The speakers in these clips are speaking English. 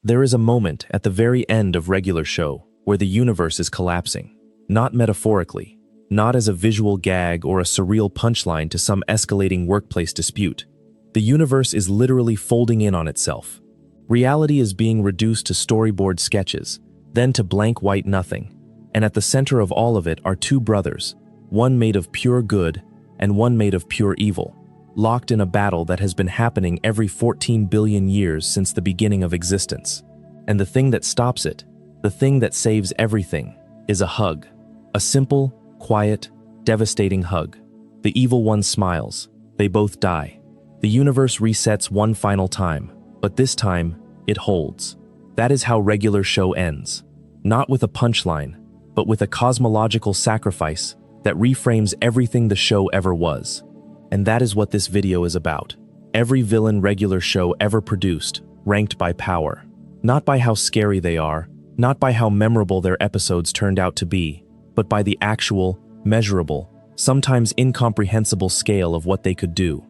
There is a moment at the very end of regular show where the universe is collapsing, not metaphorically, not as a visual gag or a surreal punchline to some escalating workplace dispute. The universe is literally folding in on itself. Reality is being reduced to storyboard sketches, then to blank white nothing, and at the center of all of it are two brothers, one made of pure good and one made of pure evil, locked in a battle that has been happening every 14 billion years since the beginning of existence. And the thing that stops it, the thing that saves everything, is a hug. A simple, quiet, devastating hug. The evil one smiles. They both die. The universe resets one final time, but this time, it holds. That is how regular show ends. Not with a punchline, but with a cosmological sacrifice that reframes everything the show ever was. And that is what this video is about. Every villain regular show ever produced, ranked by power. Not by how scary they are, not by how memorable their episodes turned out to be, but by the actual, measurable, sometimes incomprehensible scale of what they could do.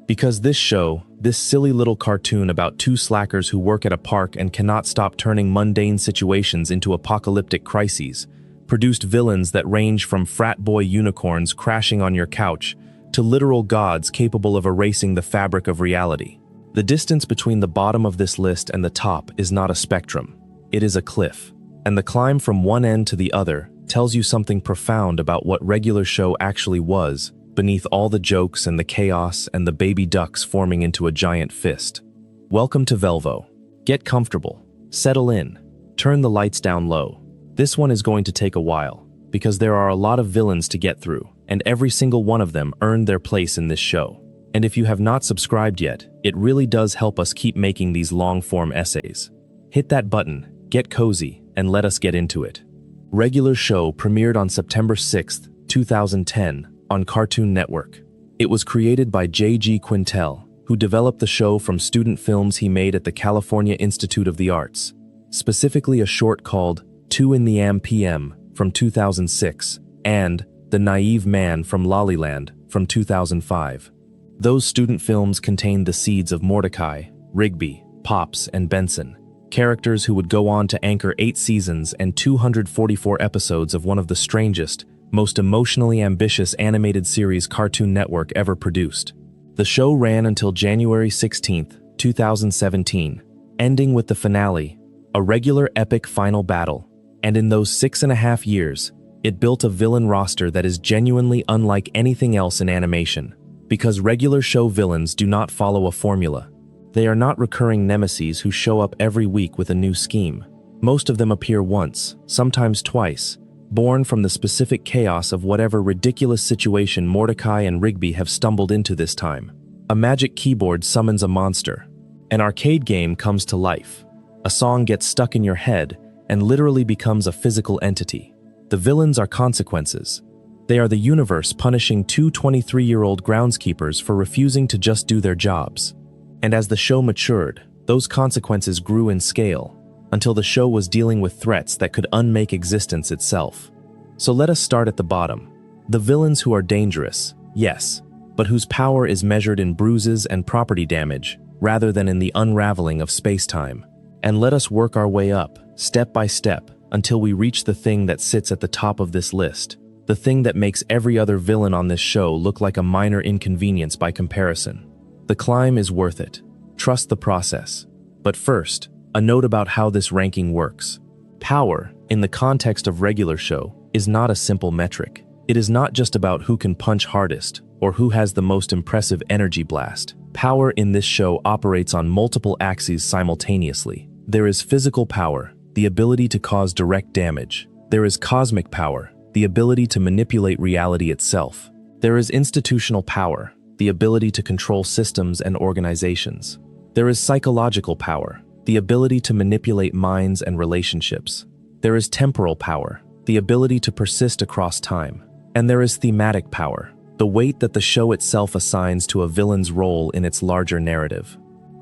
Because this show, this silly little cartoon about two slackers who work at a park and cannot stop turning mundane situations into apocalyptic crises, produced villains that range from frat-boy unicorns crashing on your couch to literal gods capable of erasing the fabric of reality. The distance between the bottom of this list and the top is not a spectrum. It is a cliff. And the climb from one end to the other tells you something profound about what regular show actually was, beneath all the jokes and the chaos and the baby ducks forming into a giant fist. Welcome to Velvo. Get comfortable, settle in, turn the lights down low. This one is going to take a while, because there are a lot of villains to get through, and every single one of them earned their place in this show. And if you have not subscribed yet, it really does help us keep making these long-form essays. Hit that button, get cozy, and let us get into it. Regular show premiered on September 6th, 2010, on Cartoon Network. It was created by J.G. Quintel, who developed the show from student films he made at the California Institute of the Arts, specifically a short called 2 in the AM/PM from 2006 and The Naive Man from Lollyland from 2005. Those student films contained the seeds of Mordecai, Rigby, Pops, and Benson, characters who would go on to anchor 8 seasons and 244 episodes of one of the strangest, most emotionally ambitious animated series Cartoon Network ever produced. The show ran until January 16, 2017, ending with the finale, a regular epic final battle. And in those 6.5 years, it built a villain roster that is genuinely unlike anything else in animation, because regular show villains do not follow a formula. They are not recurring nemeses who show up every week with a new scheme. Most of them appear once, sometimes twice, born from the specific chaos of whatever ridiculous situation Mordecai and Rigby have stumbled into this time. A magic keyboard summons a monster. An arcade game comes to life. A song gets stuck in your head and literally becomes a physical entity. The villains are consequences. They are the universe punishing two 23-year-old groundskeepers for refusing to just do their jobs. And as the show matured, those consequences grew in scale, until the show was dealing with threats that could unmake existence itself. So let us start at the bottom. The villains who are dangerous, yes, but whose power is measured in bruises and property damage, rather than in the unraveling of space-time. And let us work our way up, step by step, until we reach the thing that sits at the top of this list, the thing that makes every other villain on this show look like a minor inconvenience by comparison. The climb is worth it. Trust the process. But first, a note about how this ranking works. Power, in the context of regular show, is not a simple metric. It is not just about who can punch hardest or who has the most impressive energy blast. Power in this show operates on multiple axes simultaneously. There is physical power, the ability to cause direct damage. There is cosmic power, the ability to manipulate reality itself. There is institutional power, the ability to control systems and organizations. There is psychological power, the ability to manipulate minds and relationships. There is temporal power, the ability to persist across time. And there is thematic power, the weight that the show itself assigns to a villain's role in its larger narrative.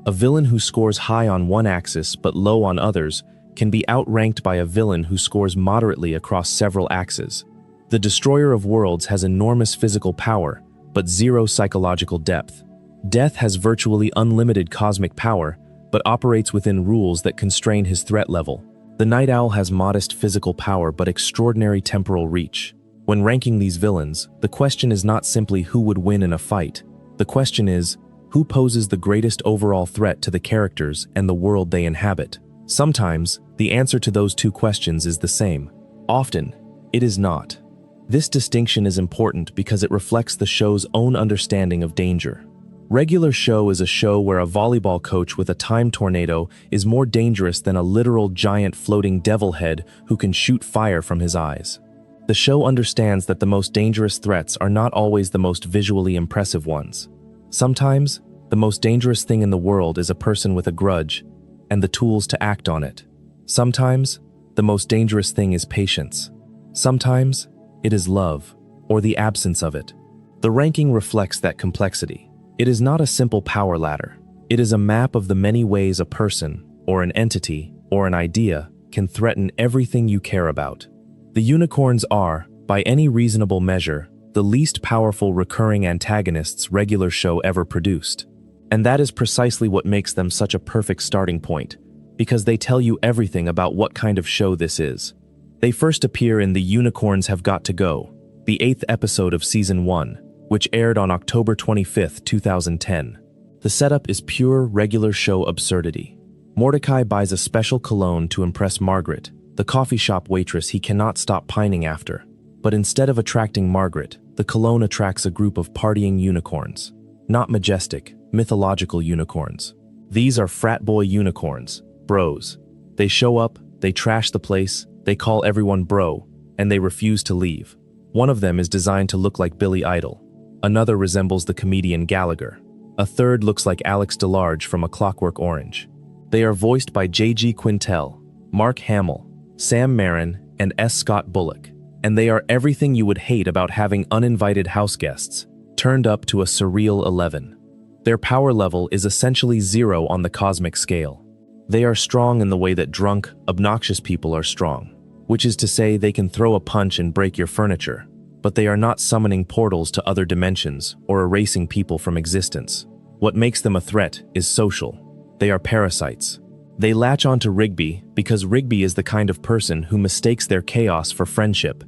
A villain who scores high on one axis but low on others can be outranked by a villain who scores moderately across several axes. The Destroyer of Worlds has enormous physical power, but zero psychological depth. Death has virtually unlimited cosmic power, but operates within rules that constrain his threat level. The Night Owl has modest physical power but extraordinary temporal reach. When ranking these villains, the question is not simply who would win in a fight. The question is, who poses the greatest overall threat to the characters and the world they inhabit? Sometimes, the answer to those two questions is the same. Often, it is not. This distinction is important because it reflects the show's own understanding of danger. Regular Show is a show where a volleyball coach with a time tornado is more dangerous than a literal giant floating devil head who can shoot fire from his eyes. The show understands that the most dangerous threats are not always the most visually impressive ones. Sometimes, the most dangerous thing in the world is a person with a grudge and the tools to act on it. Sometimes, the most dangerous thing is patience. Sometimes, it is love, or the absence of it. The ranking reflects that complexity. It is not a simple power ladder. It is a map of the many ways a person, or an entity, or an idea can threaten everything you care about. The unicorns are, by any reasonable measure, the least powerful recurring antagonists Regular Show ever produced. And that is precisely what makes them such a perfect starting point, because they tell you everything about what kind of show this is. They first appear in The Unicorns Have Got to Go, the 8th episode of Season 1, which aired on October 25, 2010. The setup is pure Regular Show absurdity. Mordecai buys a special cologne to impress Margaret, the coffee shop waitress he cannot stop pining after. But instead of attracting Margaret, the cologne attracts a group of partying unicorns. Not majestic, mythological unicorns. These are Frat-Boy unicorns, bros. They show up, they trash the place, they call everyone bro, and they refuse to leave. One of them is designed to look like Billy Idol. Another resembles the comedian Gallagher. A third looks like Alex DeLarge from A Clockwork Orange. They are voiced by J.G. Quintel, Mark Hamill, Sam Marin, and S. Scott Bullock. And they are everything you would hate about having uninvited house guests, turned up to a surreal 11. Their power level is essentially 0 on the cosmic scale. They are strong in the way that drunk, obnoxious people are strong, which is to say they can throw a punch and break your furniture, but they are not summoning portals to other dimensions or erasing people from existence. What makes them a threat is social. They are parasites. They latch onto Rigby because Rigby is the kind of person who mistakes their chaos for friendship,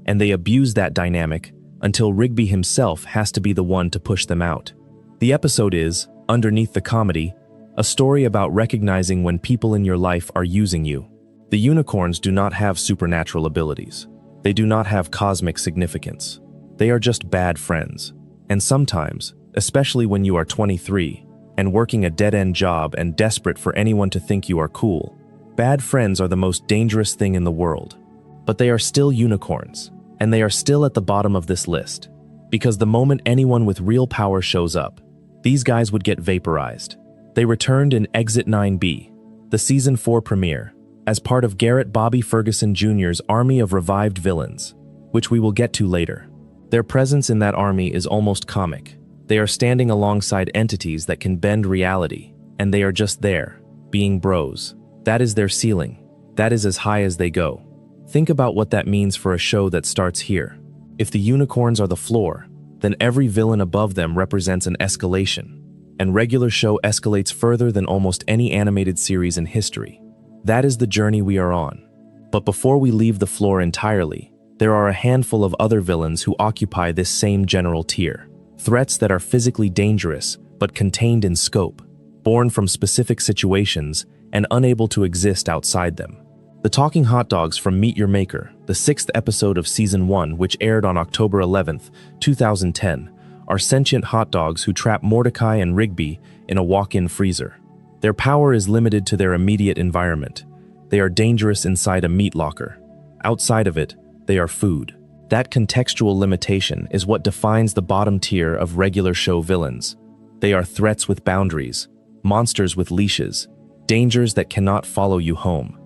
and they abuse that dynamic until Rigby himself has to be the one to push them out. The episode is, underneath the comedy, a story about recognizing when people in your life are using you. The unicorns do not have supernatural abilities. They do not have cosmic significance. They are just bad friends. And sometimes, especially when you are 23 and working a dead-end job and desperate for anyone to think you are cool, bad friends are the most dangerous thing in the world. But they are still unicorns, and they are still at the bottom of this list. Because the moment anyone with real power shows up, these guys would get vaporized. They returned in Exit 9B, the Season 4 premiere, as part of Garrett Bobby Ferguson Jr.'s army of revived villains, which we will get to later. Their presence in that army is almost comic. They are standing alongside entities that can bend reality, and they are just there, being bros. That is their ceiling. That is as high as they go. Think about what that means for a show that starts here. If the unicorns are the floor, then every villain above them represents an escalation, and Regular Show escalates further than almost any animated series in history. That is the journey we are on. But before we leave the floor entirely, there are a handful of other villains who occupy this same general tier. Threats that are physically dangerous, but contained in scope, born from specific situations, and unable to exist outside them. The Talking Hot Dogs from Meet Your Maker, the 6th episode of Season 1, which aired on October 11th, 2010, are sentient hot dogs who trap Mordecai and Rigby in a walk-in freezer. Their power is limited to their immediate environment. They are dangerous inside a meat locker. Outside of it, they are food. That contextual limitation is what defines the bottom tier of Regular Show villains. They are threats with boundaries, monsters with leashes, dangers that cannot follow you home.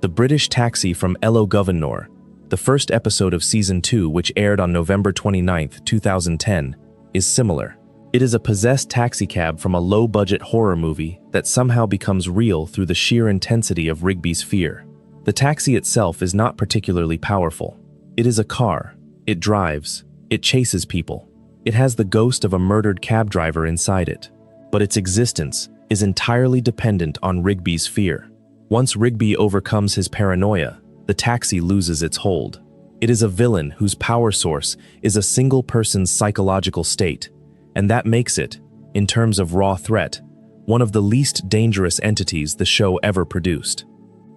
The British Taxi from Elo Governor, the first episode of Season 2, which aired on November 29, 2010, is similar. It is a possessed taxicab from a low-budget horror movie that somehow becomes real through the sheer intensity of Rigby's fear. The taxi itself is not particularly powerful. It is a car. It drives. It chases people. It has the ghost of a murdered cab driver inside it. But its existence, is entirely dependent on Rigby's fear. Once Rigby overcomes his paranoia, the taxi loses its hold. It is a villain whose power source is a single person's psychological state, and that makes it, in terms of raw threat, one of the least dangerous entities the show ever produced.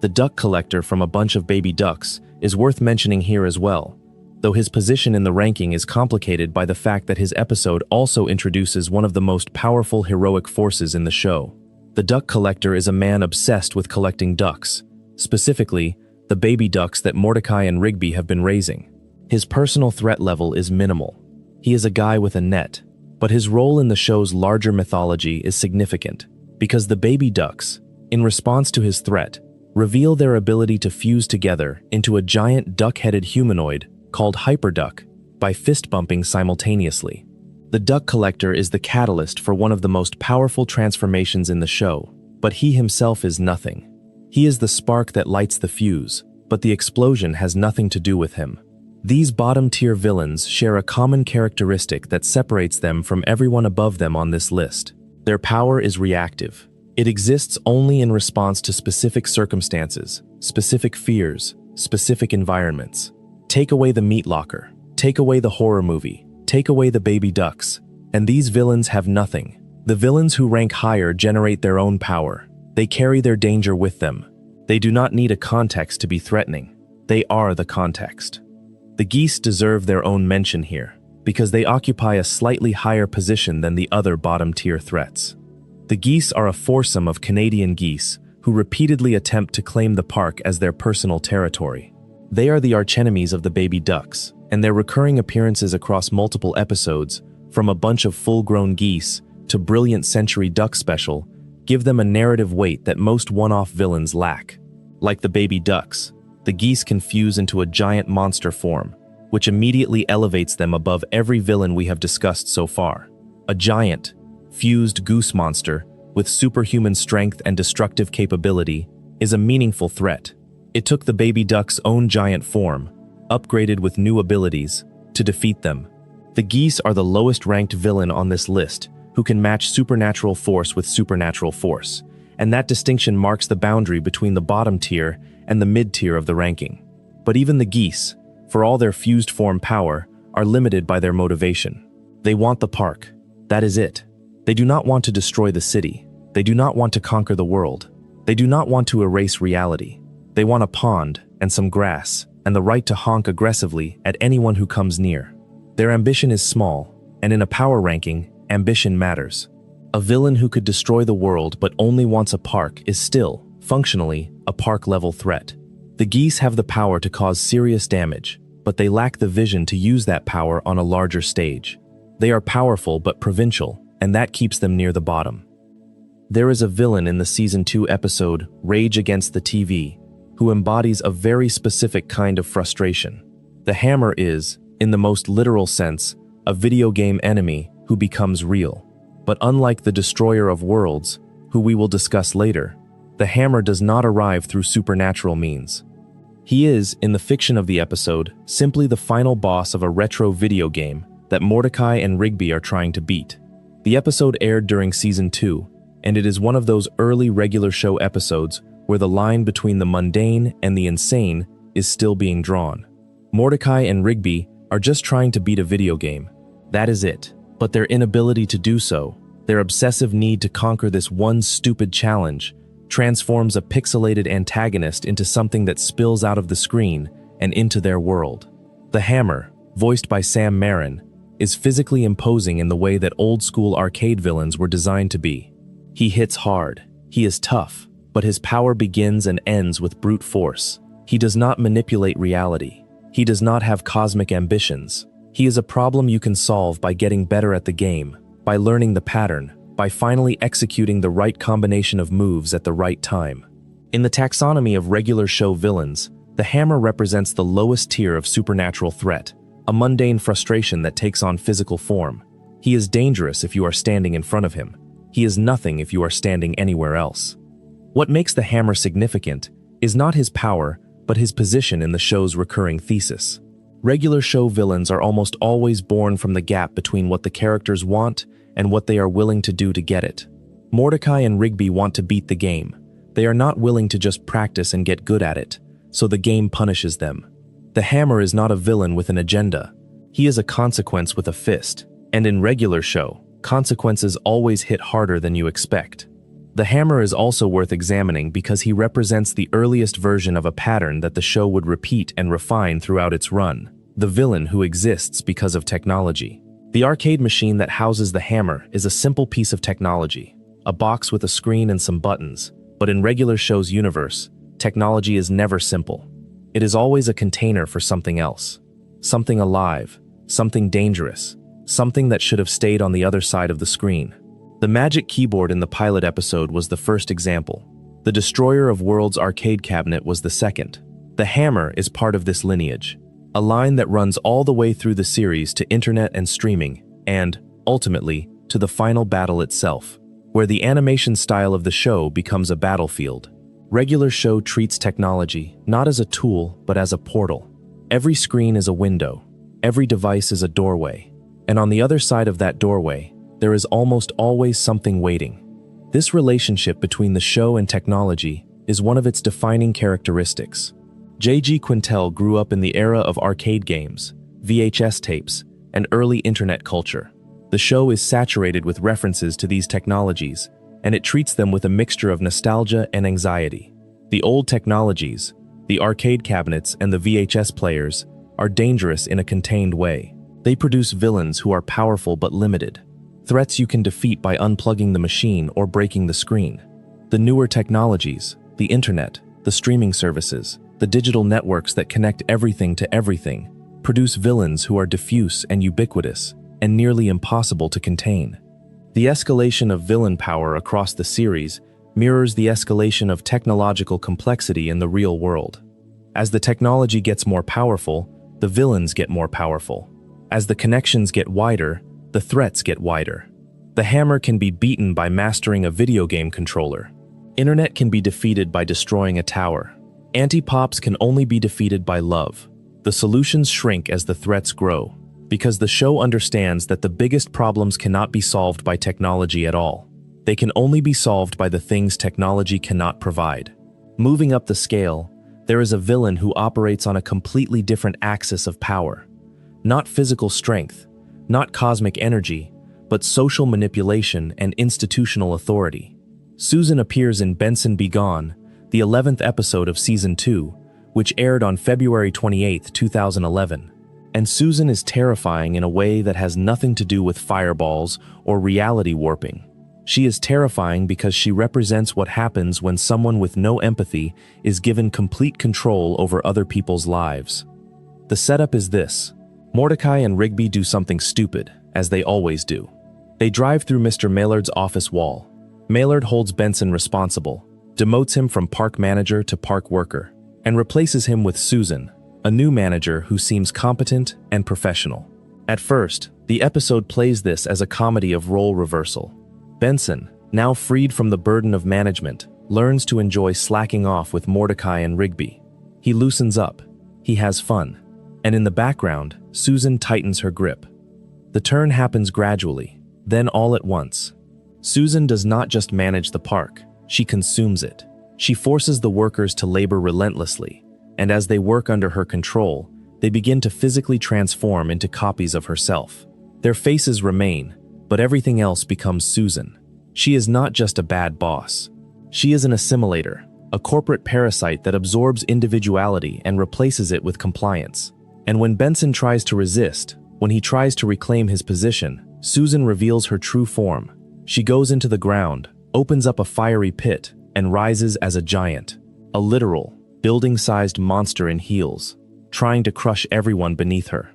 The duck collector from A Bunch of Baby Ducks is worth mentioning here as well, though his position in the ranking is complicated by the fact that his episode also introduces one of the most powerful heroic forces in the show. The duck collector is a man obsessed with collecting ducks, specifically the baby ducks that Mordecai and Rigby have been raising. His personal threat level is minimal. He is a guy with a net, but his role in the show's larger mythology is significant because the baby ducks, in response to his threat, reveal their ability to fuse together into a giant duck-headed humanoid called Hyperduck by fist-bumping simultaneously. The duck collector is the catalyst for one of the most powerful transformations in the show, but he himself is nothing. He is the spark that lights the fuse, but the explosion has nothing to do with him. These bottom-tier villains share a common characteristic that separates them from everyone above them on this list. Their power is reactive. It exists only in response to specific circumstances, specific fears, specific environments. Take away the meat locker, take away the horror movie, take away the baby ducks, and these villains have nothing. The villains who rank higher generate their own power. They carry their danger with them. They do not need a context to be threatening. They are the context. The geese deserve their own mention here, because they occupy a slightly higher position than the other bottom-tier threats. The geese are a foursome of Canadian geese who repeatedly attempt to claim the park as their personal territory. They are the archenemies of the baby ducks, and their recurring appearances across multiple episodes, from A Bunch of Full-Grown Geese to Brilliant Century Duck Special, give them a narrative weight that most one-off villains lack. Like the baby ducks, the geese can fuse into a giant monster form, which immediately elevates them above every villain we have discussed so far. A giant, fused goose monster with superhuman strength and destructive capability is a meaningful threat. It took the baby duck's own giant form, upgraded with new abilities, to defeat them. The geese are the lowest-ranked villain on this list, who can match supernatural force with supernatural force, and that distinction marks the boundary between the bottom tier and the mid-tier of the ranking. But even the geese, for all their fused form power, are limited by their motivation. They want the park. That is it. They do not want to destroy the city. They do not want to conquer the world. They do not want to erase reality. They want a pond and some grass and the right to honk aggressively at anyone who comes near. Their ambition is small, and in a power ranking, ambition matters. A villain who could destroy the world but only wants a park is still, functionally, a park-level threat. The geese have the power to cause serious damage, but they lack the vision to use that power on a larger stage. They are powerful but provincial, and that keeps them near the bottom. There is a villain in the Season 2 episode, Rage Against the TV, who embodies a very specific kind of frustration. The hammer is, in the most literal sense, a video game enemy who becomes real. But unlike the Destroyer of Worlds, who we will discuss later, the hammer does not arrive through supernatural means. He is, in the fiction of the episode, simply the final boss of a retro video game that Mordecai and Rigby are trying to beat. The episode aired during Season 2, and it is one of those early regular show episodes where the line between the mundane and the insane is still being drawn. Mordecai and Rigby are just trying to beat a video game. That is it. But their inability to do so, their obsessive need to conquer this one stupid challenge, transforms a pixelated antagonist into something that spills out of the screen and into their world. The hammer, voiced by Sam Marin, is physically imposing in the way that old-school arcade villains were designed to be. He hits hard, he is tough, but his power begins and ends with brute force. He does not manipulate reality. He does not have cosmic ambitions. He is a problem you can solve by getting better at the game, by learning the pattern, by finally executing the right combination of moves at the right time. In the taxonomy of regular show villains, the hammer represents the lowest tier of supernatural threat, a mundane frustration that takes on physical form. He is dangerous if you are standing in front of him. He is nothing if you are standing anywhere else. What makes the hammer significant is not his power, but his position in the show's recurring thesis. Regular show villains are almost always born from the gap between what the characters want and what they are willing to do to get it. Mordecai and Rigby want to beat the game. They are not willing to just practice and get good at it, so the game punishes them. The hammer is not a villain with an agenda. He is a consequence with a fist, and in regular show, consequences always hit harder than you expect. The hammer is also worth examining because he represents the earliest version of a pattern that the show would repeat and refine throughout its run, the villain who exists because of technology. The arcade machine that houses the hammer is a simple piece of technology, a box with a screen and some buttons, but in regular show's universe, technology is never simple. It is always a container for something else, something alive, something dangerous, something that should have stayed on the other side of the screen. The magic keyboard in the pilot episode was the first example. The Destroyer of Worlds arcade cabinet was the second. The hammer is part of this lineage, a line that runs all the way through the series to internet and streaming, and, ultimately, to the final battle itself, where the animation style of the show becomes a battlefield. Regular show treats technology not as a tool, but as a portal. Every screen is a window. Every device is a doorway. And on the other side of that doorway, there is almost always something waiting. This relationship between the show and technology is one of its defining characteristics. J.G. Quintel grew up in the era of arcade games, VHS tapes, and early internet culture. The show is saturated with references to these technologies, and it treats them with a mixture of nostalgia and anxiety. The old technologies, the arcade cabinets and the VHS players, are dangerous in a contained way. They produce villains who are powerful but limited, threats you can defeat by unplugging the machine or breaking the screen. The newer technologies, the internet, the streaming services, the digital networks that connect everything to everything, produce villains who are diffuse and ubiquitous, and nearly impossible to contain. The escalation of villain power across the series mirrors the escalation of technological complexity in the real world. As the technology gets more powerful, the villains get more powerful. As the connections get wider, the threats get wider. The hammer can be beaten by mastering a video game controller. Internet can be defeated by destroying a tower. Anti-pops can only be defeated by love. The solutions shrink as the threats grow, because the show understands that the biggest problems cannot be solved by technology at all. They can only be solved by the things technology cannot provide. Moving up the scale, there is a villain who operates on a completely different axis of power. Not physical strength, not cosmic energy, but social manipulation and institutional authority. Susan appears in Benson Be Gone, the 11th episode of Season 2, which aired on February 28, 2011. And Susan is terrifying in a way that has nothing to do with fireballs or reality warping. She is terrifying because she represents what happens when someone with no empathy is given complete control over other people's lives. The setup is this. Mordecai and Rigby do something stupid, as they always do. They drive through Mr. Maillard's office wall. Maillard holds Benson responsible, demotes him from park manager to park worker, and replaces him with Susan, a new manager who seems competent and professional. At first, the episode plays this as a comedy of role reversal. Benson, now freed from the burden of management, learns to enjoy slacking off with Mordecai and Rigby. He loosens up. He has fun. And in the background, Susan tightens her grip. The turn happens gradually, then all at once. Susan does not just manage the park, she consumes it. She forces the workers to labor relentlessly, and as they work under her control, they begin to physically transform into copies of herself. Their faces remain, but everything else becomes Susan. She is not just a bad boss. She is an assimilator, a corporate parasite that absorbs individuality and replaces it with compliance. And when Benson tries to resist, when he tries to reclaim his position, Susan reveals her true form. She goes into the ground, opens up a fiery pit, and rises as a giant. A literal, building-sized monster in heels, trying to crush everyone beneath her.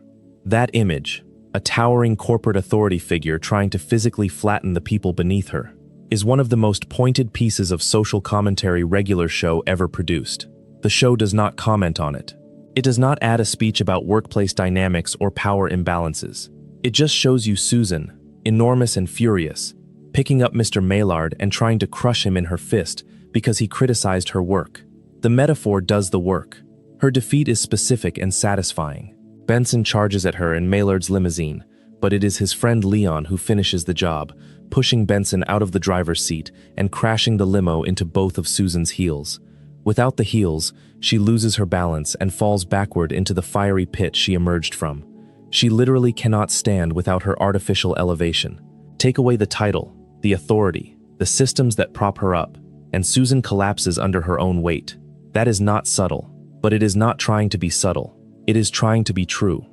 That image, a towering corporate authority figure trying to physically flatten the people beneath her, is one of the most pointed pieces of social commentary regular show ever produced. The show does not comment on it. It does not add a speech about workplace dynamics or power imbalances. It just shows you Susan, enormous and furious, picking up Mr. Maillard and trying to crush him in her fist because he criticized her work. The metaphor does the work. Her defeat is specific and satisfying. Benson charges at her in Maillard's limousine, but it is his friend Leon who finishes the job, pushing Benson out of the driver's seat and crashing the limo into both of Susan's heels. Without the heels, she loses her balance and falls backward into the fiery pit she emerged from. She literally cannot stand without her artificial elevation. Take away the title, the authority, the systems that prop her up, and Susan collapses under her own weight. That is not subtle, but it is not trying to be subtle. It is trying to be true.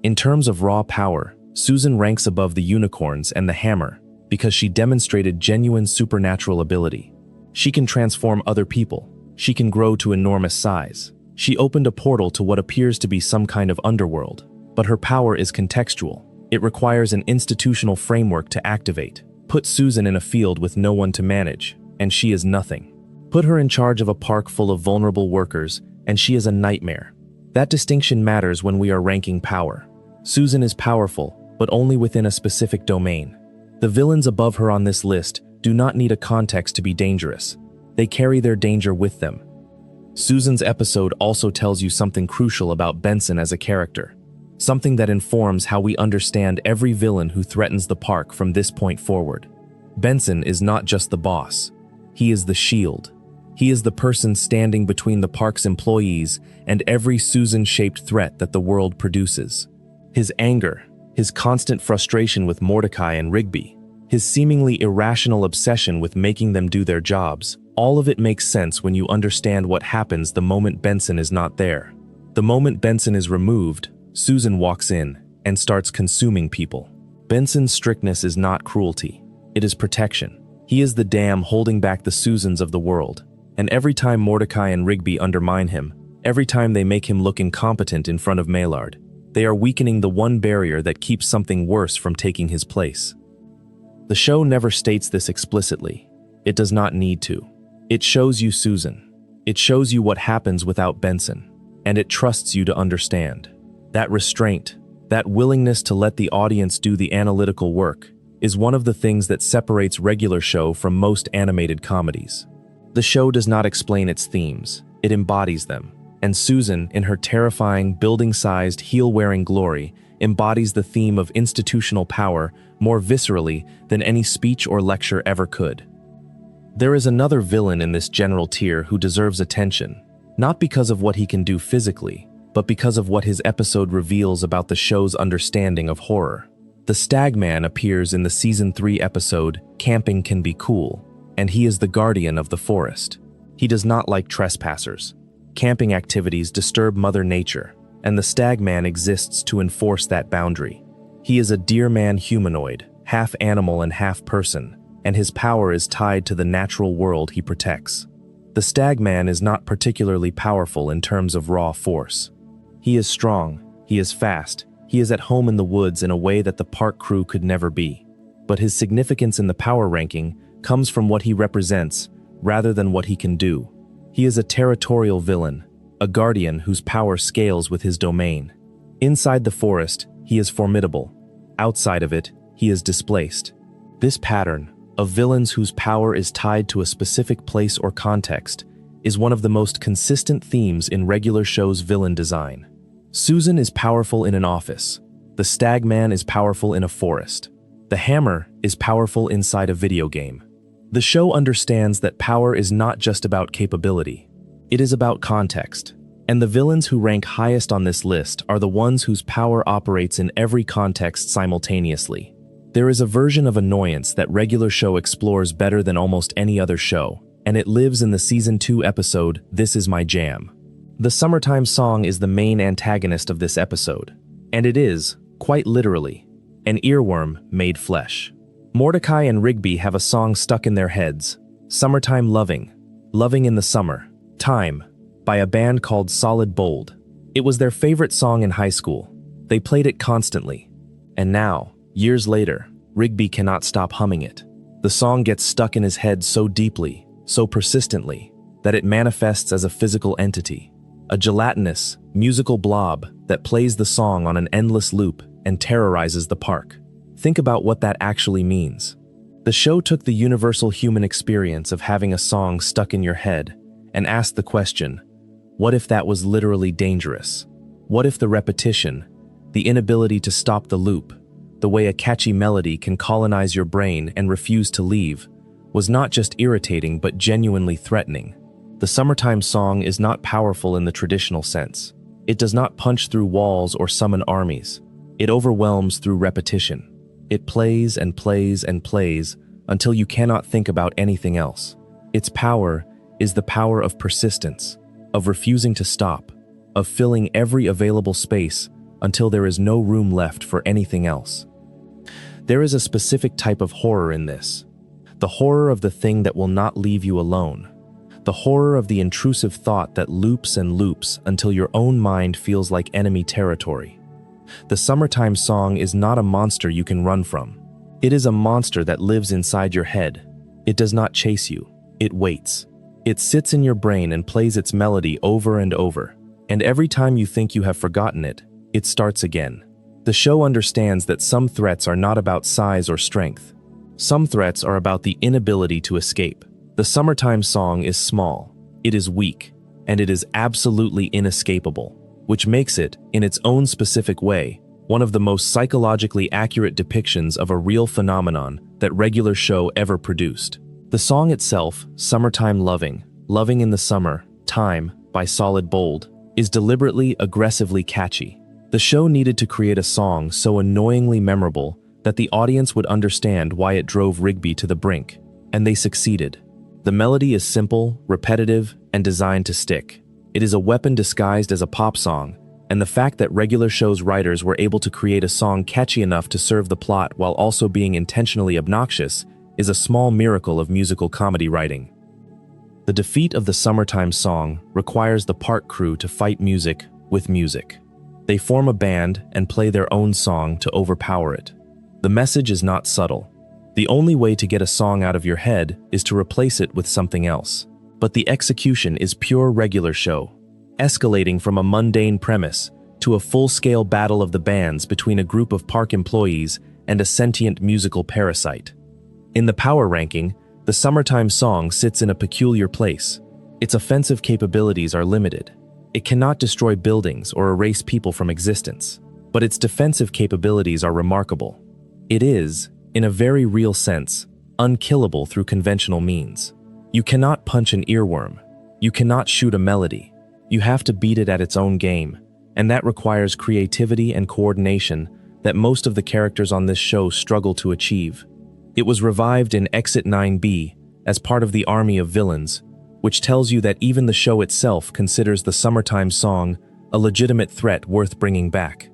In terms of raw power, Susan ranks above the unicorns and the hammer because she demonstrated genuine supernatural ability. She can transform other people. She can grow to enormous size. She opened a portal to what appears to be some kind of underworld, but her power is contextual. It requires an institutional framework to activate. Put Susan in a field with no one to manage, and she is nothing. Put her in charge of a park full of vulnerable workers, and she is a nightmare. That distinction matters when we are ranking power. Susan is powerful, but only within a specific domain. The villains above her on this list do not need a context to be dangerous. They carry their danger with them. Susan's episode also tells you something crucial about Benson as a character, something that informs how we understand every villain who threatens the park from this point forward. Benson is not just the boss. He is the shield. He is the person standing between the park's employees and every Susan-shaped threat that the world produces. His anger, his constant frustration with Mordecai and Rigby, his seemingly irrational obsession with making them do their jobs, all of it makes sense when you understand what happens the moment Benson is not there. The moment Benson is removed, Susan walks in and starts consuming people. Benson's strictness is not cruelty. It is protection. He is the dam holding back the Susans of the world. And every time Mordecai and Rigby undermine him, every time they make him look incompetent in front of Maillard, they are weakening the one barrier that keeps something worse from taking his place. The show never states this explicitly. It does not need to. It shows you Susan. It shows you what happens without Benson. And it trusts you to understand. That restraint, that willingness to let the audience do the analytical work, is one of the things that separates regular show from most animated comedies. The show does not explain its themes. It embodies them. And Susan, in her terrifying, building-sized, heel-wearing glory, embodies the theme of institutional power more viscerally than any speech or lecture ever could. There is another villain in this general tier who deserves attention, not because of what he can do physically, but because of what his episode reveals about the show's understanding of horror. The Stagman appears in the Season 3 episode, Camping Can Be Cool, and he is the guardian of the forest. He does not like trespassers. Camping activities disturb Mother Nature, and the Stagman exists to enforce that boundary. He is a deer-man humanoid, half animal and half person, and his power is tied to the natural world he protects. The Stagman is not particularly powerful in terms of raw force. He is strong, he is fast, he is at home in the woods in a way that the park crew could never be. But his significance in the power ranking comes from what he represents, rather than what he can do. He is a territorial villain, a guardian whose power scales with his domain. Inside the forest, he is formidable. Outside of it, he is displaced. This pattern, of villains whose power is tied to a specific place or context, is one of the most consistent themes in regular show's villain design. Susan is powerful in an office. The Stagman is powerful in a forest. The Hammer is powerful inside a video game. The show understands that power is not just about capability. It is about context. And the villains who rank highest on this list are the ones whose power operates in every context simultaneously. There is a version of annoyance that regular show explores better than almost any other show, and it lives in the Season 2 episode, This Is My Jam. The Summertime song is the main antagonist of this episode, and it is, quite literally, an earworm made flesh. Mordecai and Rigby have a song stuck in their heads, Summertime Loving, Loving in the Summer, Time, by a band called Solid Bold. It was their favorite song in high school. They played it constantly. And now, years later, Rigby cannot stop humming it. The song gets stuck in his head so deeply, so persistently, that it manifests as a physical entity, a gelatinous, musical blob that plays the song on an endless loop and terrorizes the park. Think about what that actually means. The show took the universal human experience of having a song stuck in your head and asked the question, what if that was literally dangerous? What if the repetition, the inability to stop the loop, the way a catchy melody can colonize your brain and refuse to leave, was not just irritating but genuinely threatening. The summertime song is not powerful in the traditional sense. It does not punch through walls or summon armies. It overwhelms through repetition. It plays and plays and plays until you cannot think about anything else. Its power is the power of persistence, of refusing to stop, of filling every available space until there is no room left for anything else. There is a specific type of horror in this. The horror of the thing that will not leave you alone. The horror of the intrusive thought that loops and loops until your own mind feels like enemy territory. The summertime song is not a monster you can run from. It is a monster that lives inside your head. It does not chase you. It waits. It sits in your brain and plays its melody over and over. And every time you think you have forgotten it, it starts again. The show understands that some threats are not about size or strength. Some threats are about the inability to escape. The summertime song is small, it is weak, and it is absolutely inescapable, which makes it, in its own specific way, one of the most psychologically accurate depictions of a real phenomenon that regular show ever produced. The song itself, Summertime Loving, Loving in the Summer, Time, by Solid Bold, is deliberately, aggressively catchy. The show needed to create a song so annoyingly memorable that the audience would understand why it drove Rigby to the brink, and they succeeded. The melody is simple, repetitive, and designed to stick. It is a weapon disguised as a pop song, and the fact that regular show's writers were able to create a song catchy enough to serve the plot while also being intentionally obnoxious is a small miracle of musical comedy writing. The defeat of the summertime song requires the park crew to fight music with music. They form a band and play their own song to overpower it. The message is not subtle. The only way to get a song out of your head is to replace it with something else. But the execution is pure regular show, escalating from a mundane premise to a full-scale battle of the bands between a group of park employees and a sentient musical parasite. In the power ranking, the summertime song sits in a peculiar place. Its offensive capabilities are limited. It cannot destroy buildings or erase people from existence, but its defensive capabilities are remarkable. It is, in a very real sense, unkillable through conventional means. You cannot punch an earworm. You cannot shoot a melody. You have to beat it at its own game, and that requires creativity and coordination that most of the characters on this show struggle to achieve. It was revived in Exit 9B as part of the army of villains, which tells you that even the show itself considers the summertime song a legitimate threat worth bringing back.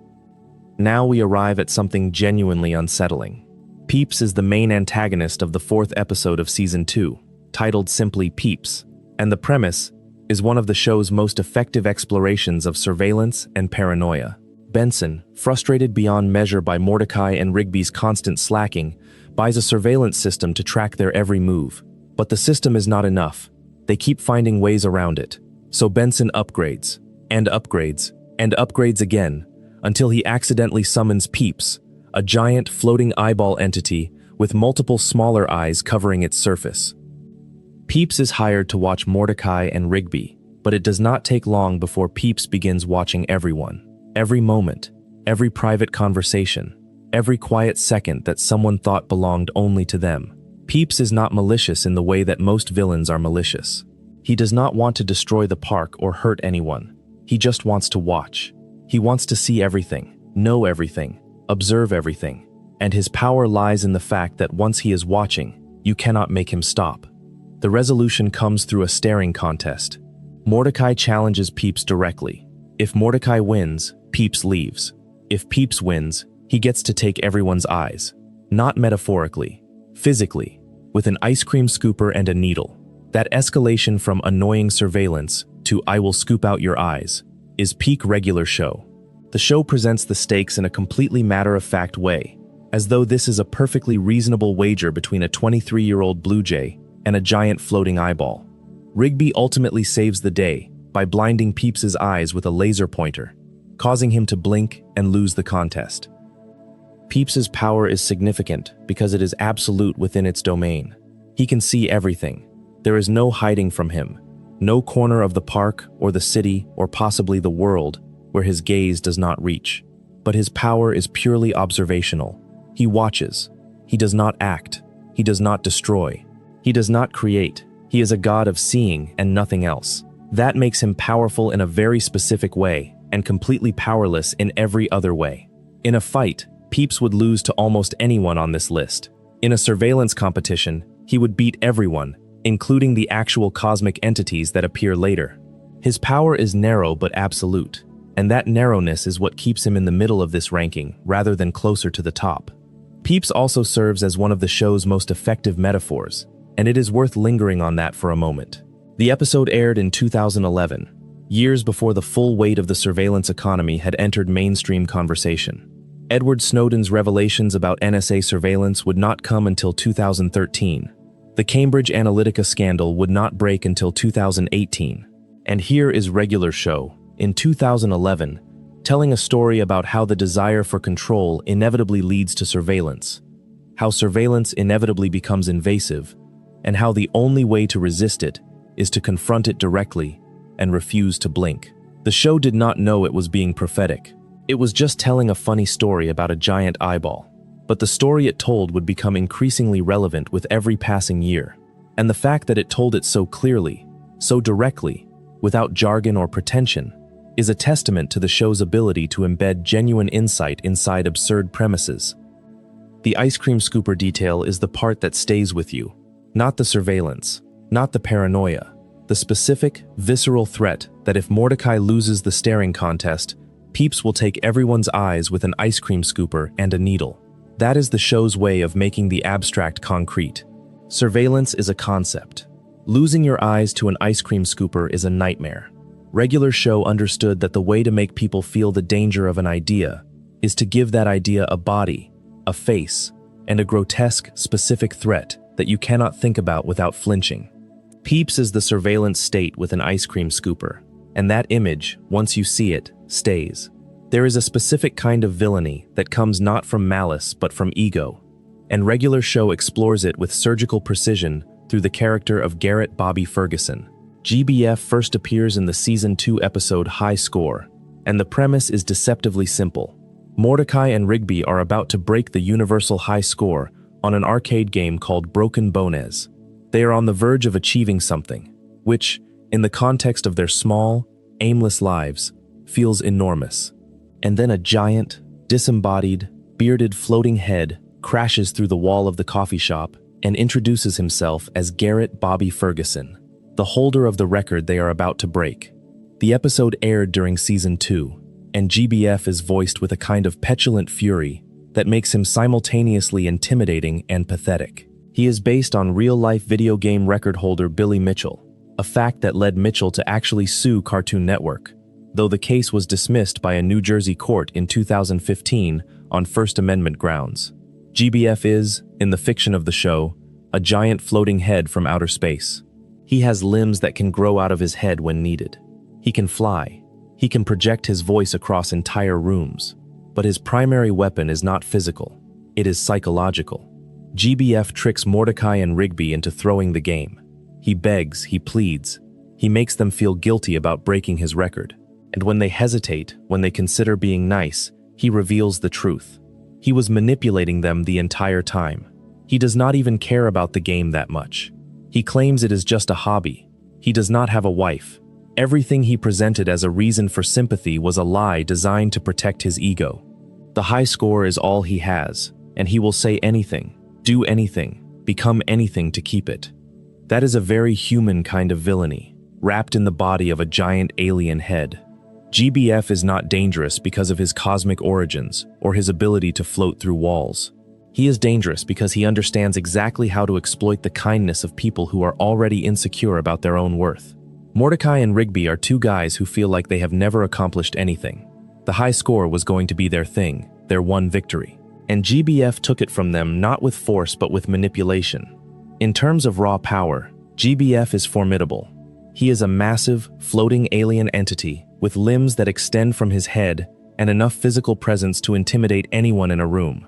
Now we arrive at something genuinely unsettling. Peeps is the main antagonist of the 4th episode of Season 2, titled simply Peeps, and the premise is one of the show's most effective explorations of surveillance and paranoia. Benson, frustrated beyond measure by Mordecai and Rigby's constant slacking, buys a surveillance system to track their every move. But the system is not enough. They keep finding ways around it. So Benson upgrades, and upgrades, and upgrades again, until he accidentally summons Peeps, a giant floating eyeball entity with multiple smaller eyes covering its surface. Peeps is hired to watch Mordecai and Rigby, but it does not take long before Peeps begins watching everyone. Every moment, every private conversation, every quiet second that someone thought belonged only to them. Peeps is not malicious in the way that most villains are malicious. He does not want to destroy the park or hurt anyone. He just wants to watch. He wants to see everything, know everything, observe everything, and his power lies in the fact that once he is watching, you cannot make him stop. The resolution comes through a staring contest. Mordecai challenges Peeps directly. If Mordecai wins, Peeps leaves. If Peeps wins, he gets to take everyone's eyes. Not metaphorically, physically, with an ice cream scooper and a needle. That escalation from annoying surveillance to "I will scoop out your eyes" is peak regular show. The show presents the stakes in a completely matter-of-fact way, as though this is a perfectly reasonable wager between a 23-year-old blue jay and a giant floating eyeball. Rigby ultimately saves the day by blinding Peeps's eyes with a laser pointer, causing him to blink and lose the contest. Peeps's power is significant because it is absolute within its domain. He can see everything. There is no hiding from him, no corner of the park or the city or possibly the world where his gaze does not reach. But his power is purely observational. He watches. He does not act. He does not destroy. He does not create. He is a god of seeing and nothing else. That makes him powerful in a very specific way and completely powerless in every other way. In a fight, Peeps would lose to almost anyone on this list. In a surveillance competition, he would beat everyone, including the actual cosmic entities that appear later. His power is narrow but absolute, and that narrowness is what keeps him in the middle of this ranking rather than closer to the top. Peeps also serves as one of the show's most effective metaphors, and it is worth lingering on that for a moment. The episode aired in 2011, years before the full weight of the surveillance economy had entered mainstream conversation. Edward Snowden's revelations about NSA surveillance would not come until 2013. The Cambridge Analytica scandal would not break until 2018. And here is Regular Show, in 2011, telling a story about how the desire for control inevitably leads to surveillance, how surveillance inevitably becomes invasive, and how the only way to resist it is to confront it directly and refuse to blink. The show did not know it was being prophetic. It was just telling a funny story about a giant eyeball. But the story it told would become increasingly relevant with every passing year. And the fact that it told it so clearly, so directly, without jargon or pretension, is a testament to the show's ability to embed genuine insight inside absurd premises. The ice cream scooper detail is the part that stays with you, not the surveillance, not the paranoia, the specific, visceral threat that if Mordecai loses the staring contest, Peeps will take everyone's eyes with an ice cream scooper and a needle. That is the show's way of making the abstract concrete. Surveillance is a concept. Losing your eyes to an ice cream scooper is a nightmare. Regular Show understood that the way to make people feel the danger of an idea is to give that idea a body, a face, and a grotesque, specific threat that you cannot think about without flinching. Peeps is the surveillance state with an ice cream scooper, and that image, once you see it, stays. There is a specific kind of villainy that comes not from malice but from ego, and Regular Show explores it with surgical precision through the character of Garrett Bobby Ferguson. GBF first appears in the Season 2 episode High Score, and the premise is deceptively simple. Mordecai and Rigby are about to break the universal high score on an arcade game called Broken Bones. They are on the verge of achieving something, which, in the context of their small, aimless lives, feels enormous. And then a giant, disembodied, bearded floating head crashes through the wall of the coffee shop and introduces himself as Garrett Bobby Ferguson, the holder of the record they are about to break. The episode aired during Season 2, and GBF is voiced with a kind of petulant fury that makes him simultaneously intimidating and pathetic. He is based on real-life video game record holder Billy Mitchell, a fact that led Mitchell to actually sue Cartoon Network, though the case was dismissed by a New Jersey court in 2015 on First Amendment grounds. GBF is, in the fiction of the show, a giant floating head from outer space. He has limbs that can grow out of his head when needed. He can fly. He can project his voice across entire rooms. But his primary weapon is not physical. It is psychological. GBF tricks Mordecai and Rigby into throwing the game. He begs, he pleads. He makes them feel guilty about breaking his record. And when they hesitate, when they consider being nice, he reveals the truth. He was manipulating them the entire time. He does not even care about the game that much. He claims it is just a hobby. He does not have a wife. Everything he presented as a reason for sympathy was a lie designed to protect his ego. The high score is all he has, and he will say anything, do anything, become anything to keep it. That is a very human kind of villainy, wrapped in the body of a giant alien head. GBF is not dangerous because of his cosmic origins or his ability to float through walls. He is dangerous because he understands exactly how to exploit the kindness of people who are already insecure about their own worth. Mordecai and Rigby are two guys who feel like they have never accomplished anything. The high score was going to be their thing, their one victory. And GBF took it from them not with force but with manipulation. In terms of raw power, GBF is formidable. He is a massive, floating alien entity with limbs that extend from his head and enough physical presence to intimidate anyone in a room.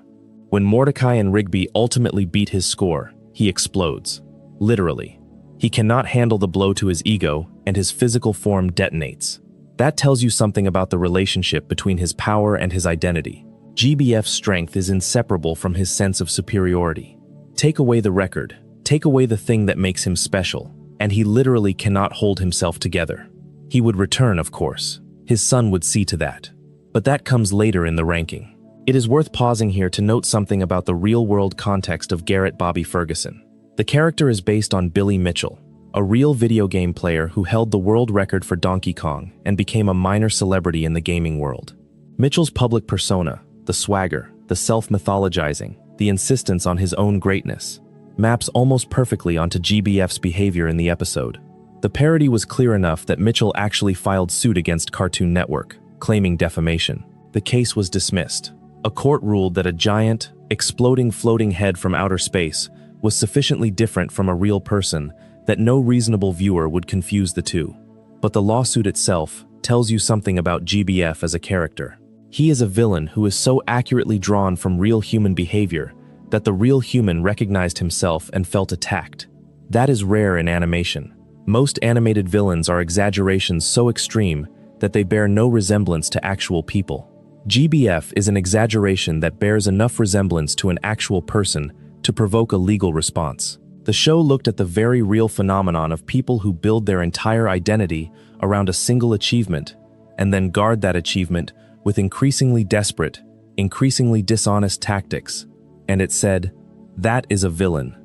When Mordecai and Rigby ultimately beat his score, he explodes. Literally. He cannot handle the blow to his ego, and his physical form detonates. That tells you something about the relationship between his power and his identity. GBF's strength is inseparable from his sense of superiority. Take away the record, take away the thing that makes him special, and he literally cannot hold himself together. He would return, of course. His son would see to that. But that comes later in the ranking. It is worth pausing here to note something about the real-world context of Garrett Bobby Ferguson. The character is based on Billy Mitchell, a real video game player who held the world record for Donkey Kong and became a minor celebrity in the gaming world. Mitchell's public persona, the swagger, the self-mythologizing, the insistence on his own greatness, maps almost perfectly onto GBF's behavior in the episode. The parody was clear enough that Mitchell actually filed suit against Cartoon Network, claiming defamation. The case was dismissed. A court ruled that a giant, exploding floating head from outer space was sufficiently different from a real person that no reasonable viewer would confuse the two. But the lawsuit itself tells you something about GBF as a character. He is a villain who is so accurately drawn from real human behavior that the real human recognized himself and felt attacked. That is rare in animation. Most animated villains are exaggerations so extreme that they bear no resemblance to actual people. GBF is an exaggeration that bears enough resemblance to an actual person to provoke a legal response. The show looked at the very real phenomenon of people who build their entire identity around a single achievement and then guard that achievement with increasingly desperate, increasingly dishonest tactics. And it said, that is a villain.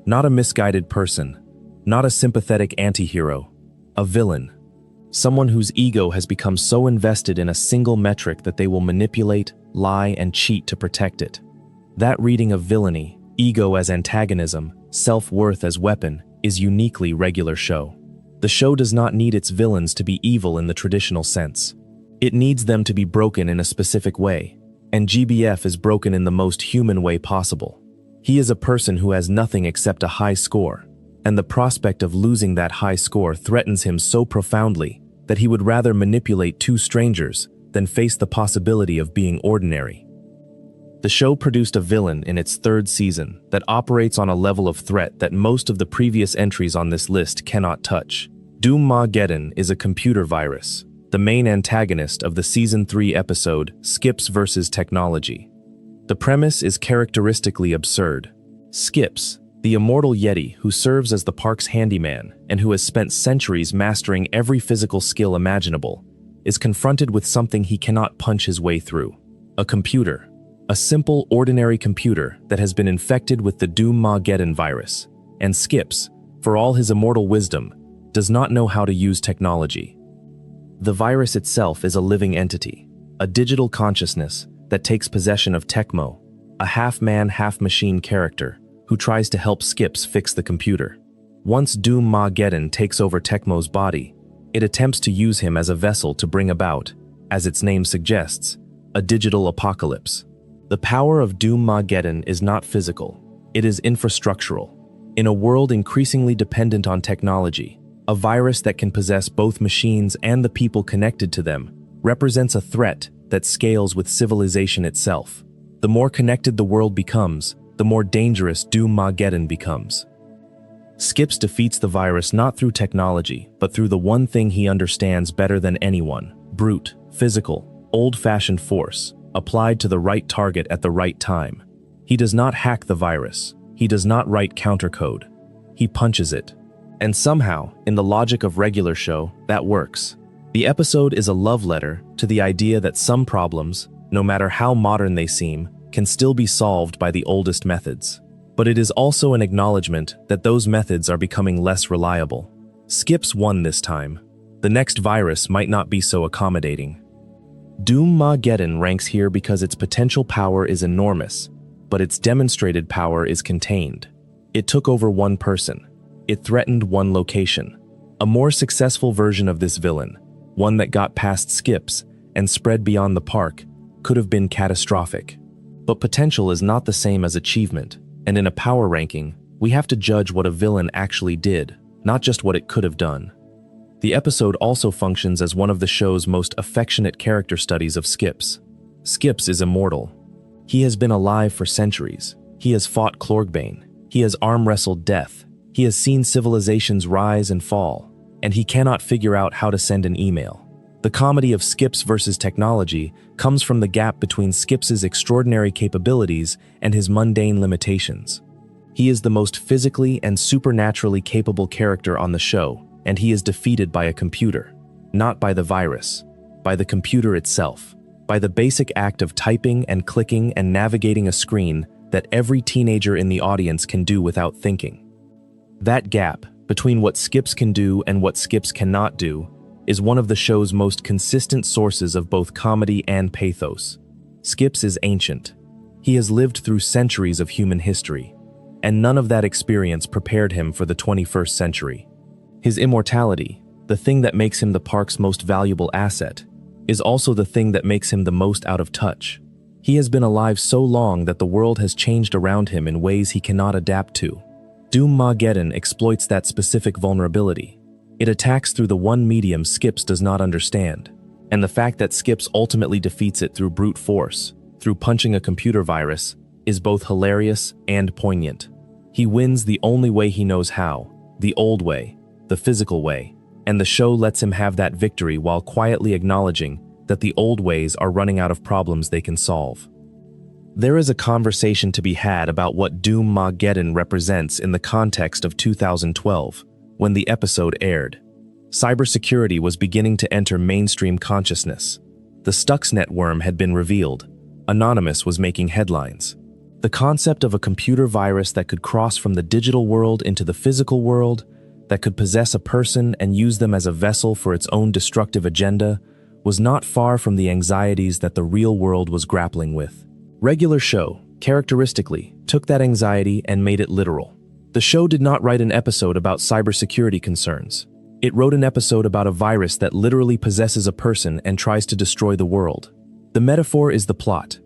Not a misguided person, not a sympathetic anti-hero, a villain. Someone whose ego has become so invested in a single metric that they will manipulate, lie, and cheat to protect it. That reading of villainy, ego as antagonism, self-worth as weapon, is uniquely regular show. The show does not need its villains to be evil in the traditional sense. It needs them to be broken in a specific way, and GBF is broken in the most human way possible. He is a person who has nothing except a high score, and the prospect of losing that high score threatens him so profoundly that he would rather manipulate two strangers than face the possibility of being ordinary. The show produced a villain in its third season that operates on a level of threat that most of the previous entries on this list cannot touch. Doom-Mageddon is a computer virus, the main antagonist of the Season 3 episode Skips vs. Technology. The premise is characteristically absurd. Skips, the immortal Yeti who serves as the park's handyman and who has spent centuries mastering every physical skill imaginable, is confronted with something he cannot punch his way through. A computer. A simple, ordinary computer that has been infected with the Doom-Mageddon virus. And Skips, for all his immortal wisdom, does not know how to use technology. The virus itself is a living entity, a digital consciousness that takes possession of Tecmo, a half-man, half-machine character who tries to help Skips fix the computer. Once Doom-Mageddon takes over Tecmo's body, it attempts to use him as a vessel to bring about, as its name suggests, a digital apocalypse. The power of Doom-Mageddon is not physical, it is infrastructural. In a world increasingly dependent on technology, a virus that can possess both machines and the people connected to them represents a threat that scales with civilization itself. The more connected the world becomes, the more dangerous Doom-Mageddon becomes. Skips defeats the virus not through technology, but through the one thing he understands better than anyone: brute, physical, old-fashioned force, applied to the right target at the right time. He does not hack the virus. He does not write countercode. He punches it. And somehow, in the logic of regular show, that works. The episode is a love letter to the idea that some problems, no matter how modern they seem, can still be solved by the oldest methods. But it is also an acknowledgement that those methods are becoming less reliable. Skips won this time. The next virus might not be so accommodating. Doom-Mageddon ranks here because its potential power is enormous, but its demonstrated power is contained. It took over one person. It threatened one location. A more successful version of this villain, one that got past Skips and spread beyond the park, could have been catastrophic. But potential is not the same as achievement, and in a power ranking, we have to judge what a villain actually did, not just what it could have done. The episode also functions as one of the show's most affectionate character studies of Skips. Skips is immortal. He has been alive for centuries. He has fought Klorgbane. He has arm-wrestled death. He has seen civilizations rise and fall, and he cannot figure out how to send an email. The comedy of Skips versus technology comes from the gap between Skips's extraordinary capabilities and his mundane limitations. He is the most physically and supernaturally capable character on the show, and he is defeated by a computer. Not by the virus, by the computer itself, by the basic act of typing and clicking and navigating a screen that every teenager in the audience can do without thinking. That gap between what Skips can do and what Skips cannot do is one of the show's most consistent sources of both comedy and pathos. Skips is ancient. He has lived through centuries of human history, and none of that experience prepared him for the 21st century. His immortality, the thing that makes him the park's most valuable asset, is also the thing that makes him the most out of touch. He has been alive so long that the world has changed around him in ways he cannot adapt to. Doom-Mageddon exploits that specific vulnerability. It attacks through the one medium Skips does not understand, and the fact that Skips ultimately defeats it through brute force, through punching a computer virus, is both hilarious and poignant. He wins the only way he knows how, the old way, the physical way, and the show lets him have that victory while quietly acknowledging that the old ways are running out of problems they can solve. There is a conversation to be had about what Doom-Mageddon represents in the context of 2012, when the episode aired. Cybersecurity was beginning to enter mainstream consciousness. The Stuxnet worm had been revealed. Anonymous was making headlines. The concept of a computer virus that could cross from the digital world into the physical world, that could possess a person and use them as a vessel for its own destructive agenda, was not far from the anxieties that the real world was grappling with. Regular Show, characteristically, took that anxiety and made it literal. The show did not write an episode about cybersecurity concerns. It wrote an episode about a virus that literally possesses a person and tries to destroy the world. The metaphor is the plot,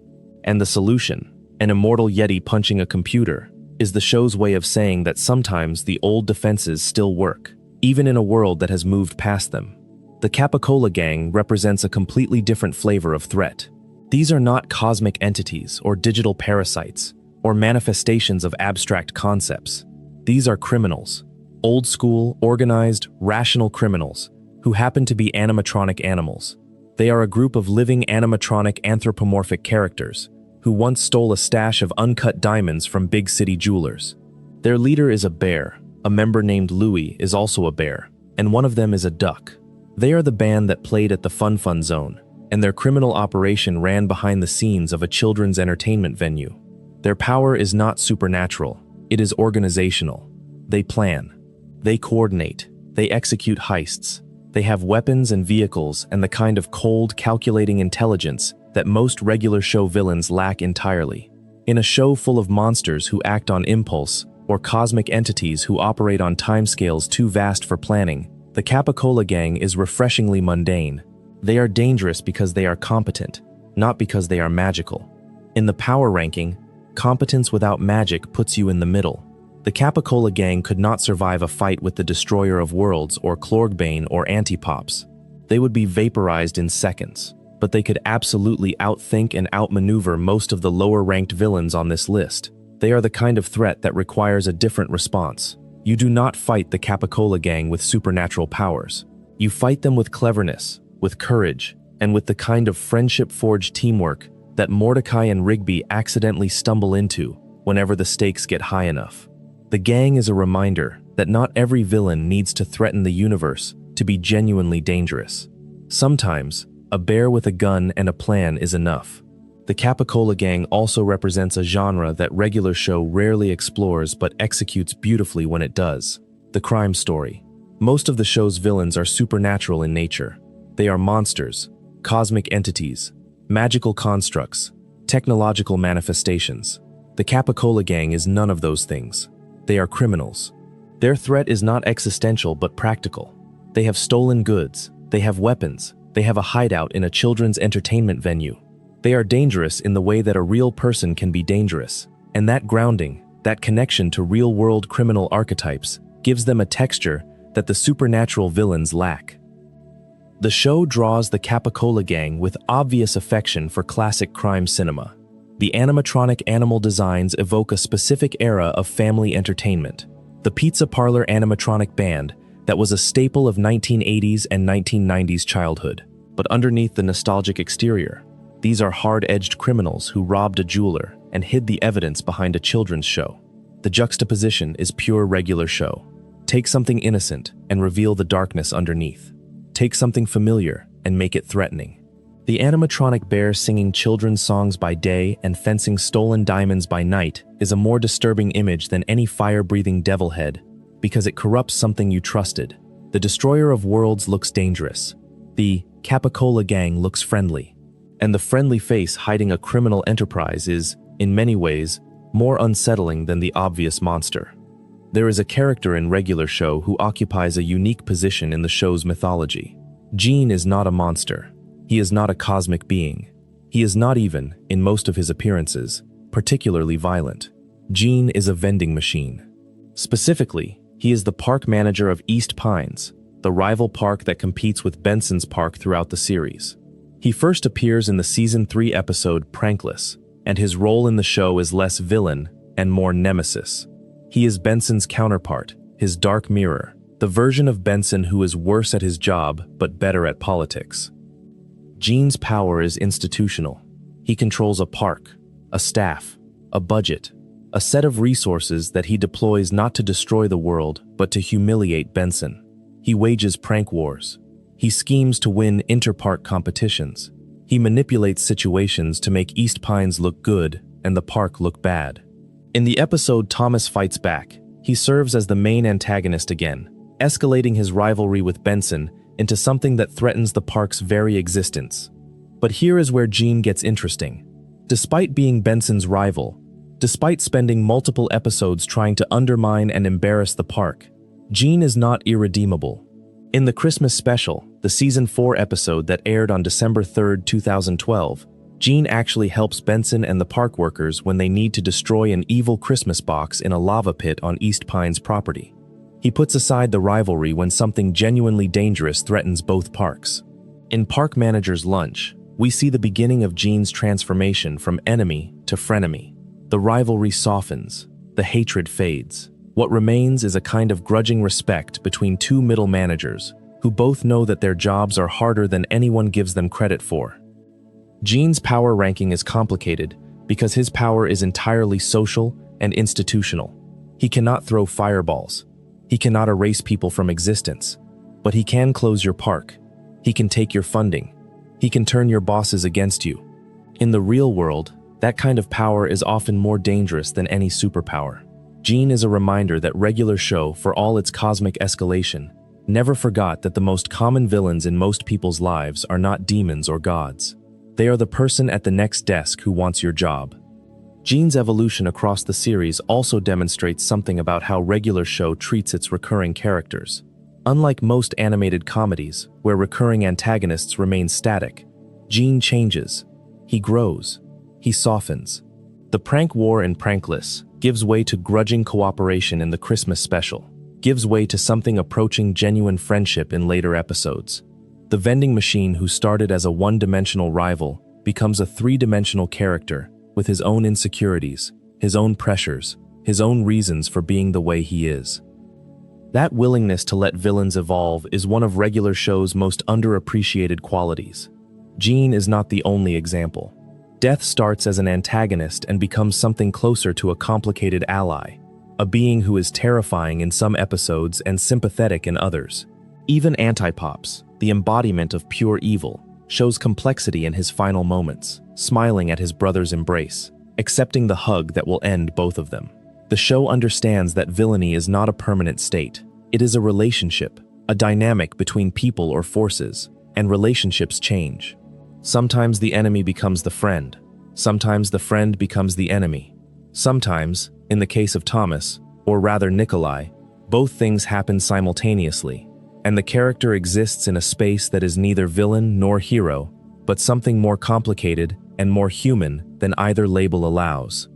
and the solution, an immortal Yeti punching a computer, is the show's way of saying that sometimes the old defenses still work, even in a world that has moved past them. The Capicola Gang represents a completely different flavor of threat. These are not cosmic entities or digital parasites or manifestations of abstract concepts. These are criminals, old-school, organized, rational criminals who happen to be animatronic animals. They are a group of living animatronic anthropomorphic characters who once stole a stash of uncut diamonds from big city jewelers. Their leader is a bear, a member named Louie is also a bear, and one of them is a duck. They are the band that played at the Fun Fun Zone, and their criminal operation ran behind the scenes of a children's entertainment venue. Their power is not supernatural, it is organizational. They plan, they coordinate, they execute heists. They have weapons and vehicles and the kind of cold, calculating intelligence that most regular show villains lack entirely. In a show full of monsters who act on impulse, or cosmic entities who operate on timescales too vast for planning, the Capicola Gang is refreshingly mundane. They are dangerous because they are competent, not because they are magical. In the power ranking, competence without magic puts you in the middle. The Capicola Gang could not survive a fight with the Destroyer of Worlds or Klorgbane or Antipops. They would be vaporized in seconds, but they could absolutely outthink and outmaneuver most of the lower-ranked villains on this list. They are the kind of threat that requires a different response. You do not fight the Capicola Gang with supernatural powers. You fight them with cleverness, with courage, and with the kind of friendship-forged teamwork that Mordecai and Rigby accidentally stumble into whenever the stakes get high enough. The gang is a reminder that not every villain needs to threaten the universe to be genuinely dangerous. Sometimes, a bear with a gun and a plan is enough. The Capicola Gang also represents a genre that regular show rarely explores but executes beautifully when it does: the crime story. Most of the show's villains are supernatural in nature. They are monsters, cosmic entities, magical constructs, technological manifestations. The Capicola Gang is none of those things. They are criminals. Their threat is not existential but practical. They have stolen goods, they have weapons, they have a hideout in a children's entertainment venue. They are dangerous in the way that a real person can be dangerous, and that grounding, that connection to real-world criminal archetypes, gives them a texture that the supernatural villains lack. The show draws the Capicola Gang with obvious affection for classic crime cinema. The animatronic animal designs evoke a specific era of family entertainment. The pizza parlor animatronic band that was a staple of 1980s and 1990s childhood. But underneath the nostalgic exterior, these are hard-edged criminals who robbed a jeweler and hid the evidence behind a children's show. The juxtaposition is pure regular show. Take something innocent and reveal the darkness underneath. Take something familiar and make it threatening. The animatronic bear singing children's songs by day and fencing stolen diamonds by night is a more disturbing image than any fire-breathing devil head because it corrupts something you trusted. The destroyer of worlds looks dangerous. The Capicola gang looks friendly. And the friendly face hiding a criminal enterprise is, in many ways, more unsettling than the obvious monster. There is a character in regular show who occupies a unique position in the show's mythology. Gene is not a monster. He is not a cosmic being. He is not even, in most of his appearances, particularly violent. Gene is a vending machine. Specifically, he is the park manager of East Pines, the rival park that competes with Benson's park throughout the series. He first appears in the Season 3 episode Prankless, and his role in the show is less villain and more nemesis. He is Benson's counterpart, his dark mirror, the version of Benson who is worse at his job but better at politics. Gene's power is institutional. He controls a park, a staff, a budget, a set of resources that he deploys not to destroy the world but to humiliate Benson. He wages prank wars. He schemes to win inter-park competitions. He manipulates situations to make East Pines look good and the park look bad. In the episode Thomas Fights Back, he serves as the main antagonist again, escalating his rivalry with Benson into something that threatens the park's very existence. But here is where Gene gets interesting. Despite being Benson's rival, despite spending multiple episodes trying to undermine and embarrass the park, Gene is not irredeemable. In the Christmas special, the Season 4 episode that aired on December 3, 2012, Gene actually helps Benson and the park workers when they need to destroy an evil Christmas box in a lava pit on East Pines property. He puts aside the rivalry when something genuinely dangerous threatens both parks. In Park Manager's Lunch, we see the beginning of Gene's transformation from enemy to frenemy. The rivalry softens, the hatred fades. What remains is a kind of grudging respect between two middle managers who both know that their jobs are harder than anyone gives them credit for. Gene's power ranking is complicated because his power is entirely social and institutional. He cannot throw fireballs. He cannot erase people from existence. But he can close your park. He can take your funding. He can turn your bosses against you. In the real world, that kind of power is often more dangerous than any superpower. Gene is a reminder that regular show, for all its cosmic escalation, never forgot that the most common villains in most people's lives are not demons or gods. They are the person at the next desk who wants your job. Gene's evolution across the series also demonstrates something about how regular show treats its recurring characters. Unlike most animated comedies, where recurring antagonists remain static, Gene changes. He grows. He softens. The prank war in Prankless gives way to grudging cooperation in the Christmas special, gives way to something approaching genuine friendship in later episodes. The vending machine who started as a one-dimensional rival becomes a three-dimensional character with his own insecurities, his own pressures, his own reasons for being the way he is. That willingness to let villains evolve is one of regular show's most underappreciated qualities. Gene is not the only example. Death starts as an antagonist and becomes something closer to a complicated ally, a being who is terrifying in some episodes and sympathetic in others. Even Antipops, the embodiment of pure evil, shows complexity in his final moments, smiling at his brother's embrace, accepting the hug that will end both of them. The show understands that villainy is not a permanent state. It is a relationship, a dynamic between people or forces, and relationships change. Sometimes the enemy becomes the friend. Sometimes the friend becomes the enemy. Sometimes, in the case of Thomas, or rather Nikolai, both things happen simultaneously, and the character exists in a space that is neither villain nor hero, but something more complicated and more human than either label allows.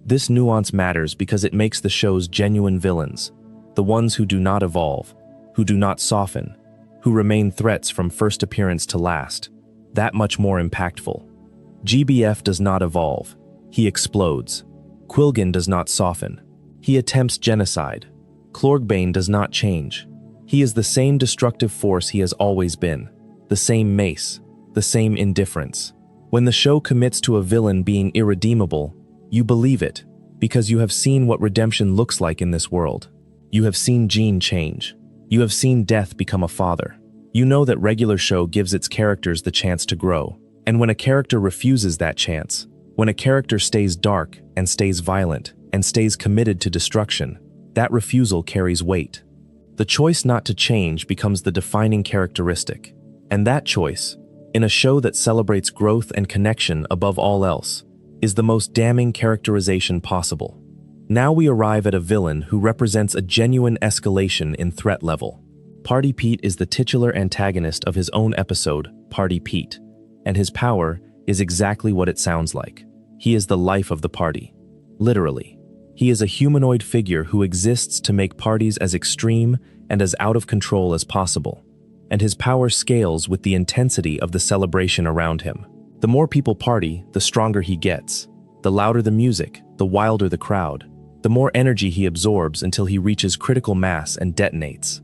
This nuance matters because it makes the show's genuine villains, the ones who do not evolve, who do not soften, who remain threats from first appearance to last, that much more impactful. GBF does not evolve. He explodes. Quillgin does not soften. He attempts genocide. Klorgbane does not change. He is the same destructive force he has always been. the same mace, the same indifference. When the show commits to a villain being irredeemable, you believe it, because you have seen what redemption looks like in this world. You have seen Gene change. You have seen Death become a father. You know that regular show gives its characters the chance to grow. And when a character refuses that chance, when a character stays dark and stays violent and stays committed to destruction, that refusal carries weight. The choice not to change becomes the defining characteristic. And that choice, in a show that celebrates growth and connection above all else, is the most damning characterization possible. Now we arrive at a villain who represents a genuine escalation in threat level. Party Pete is the titular antagonist of his own episode, Party Pete, and his power is exactly what it sounds like. He is the life of the party. Literally. He is a humanoid figure who exists to make parties as extreme and as out of control as possible, and his power scales with the intensity of the celebration around him. The more people party, the stronger he gets. The louder the music, the wilder the crowd, the more energy he absorbs until he reaches critical mass and detonates.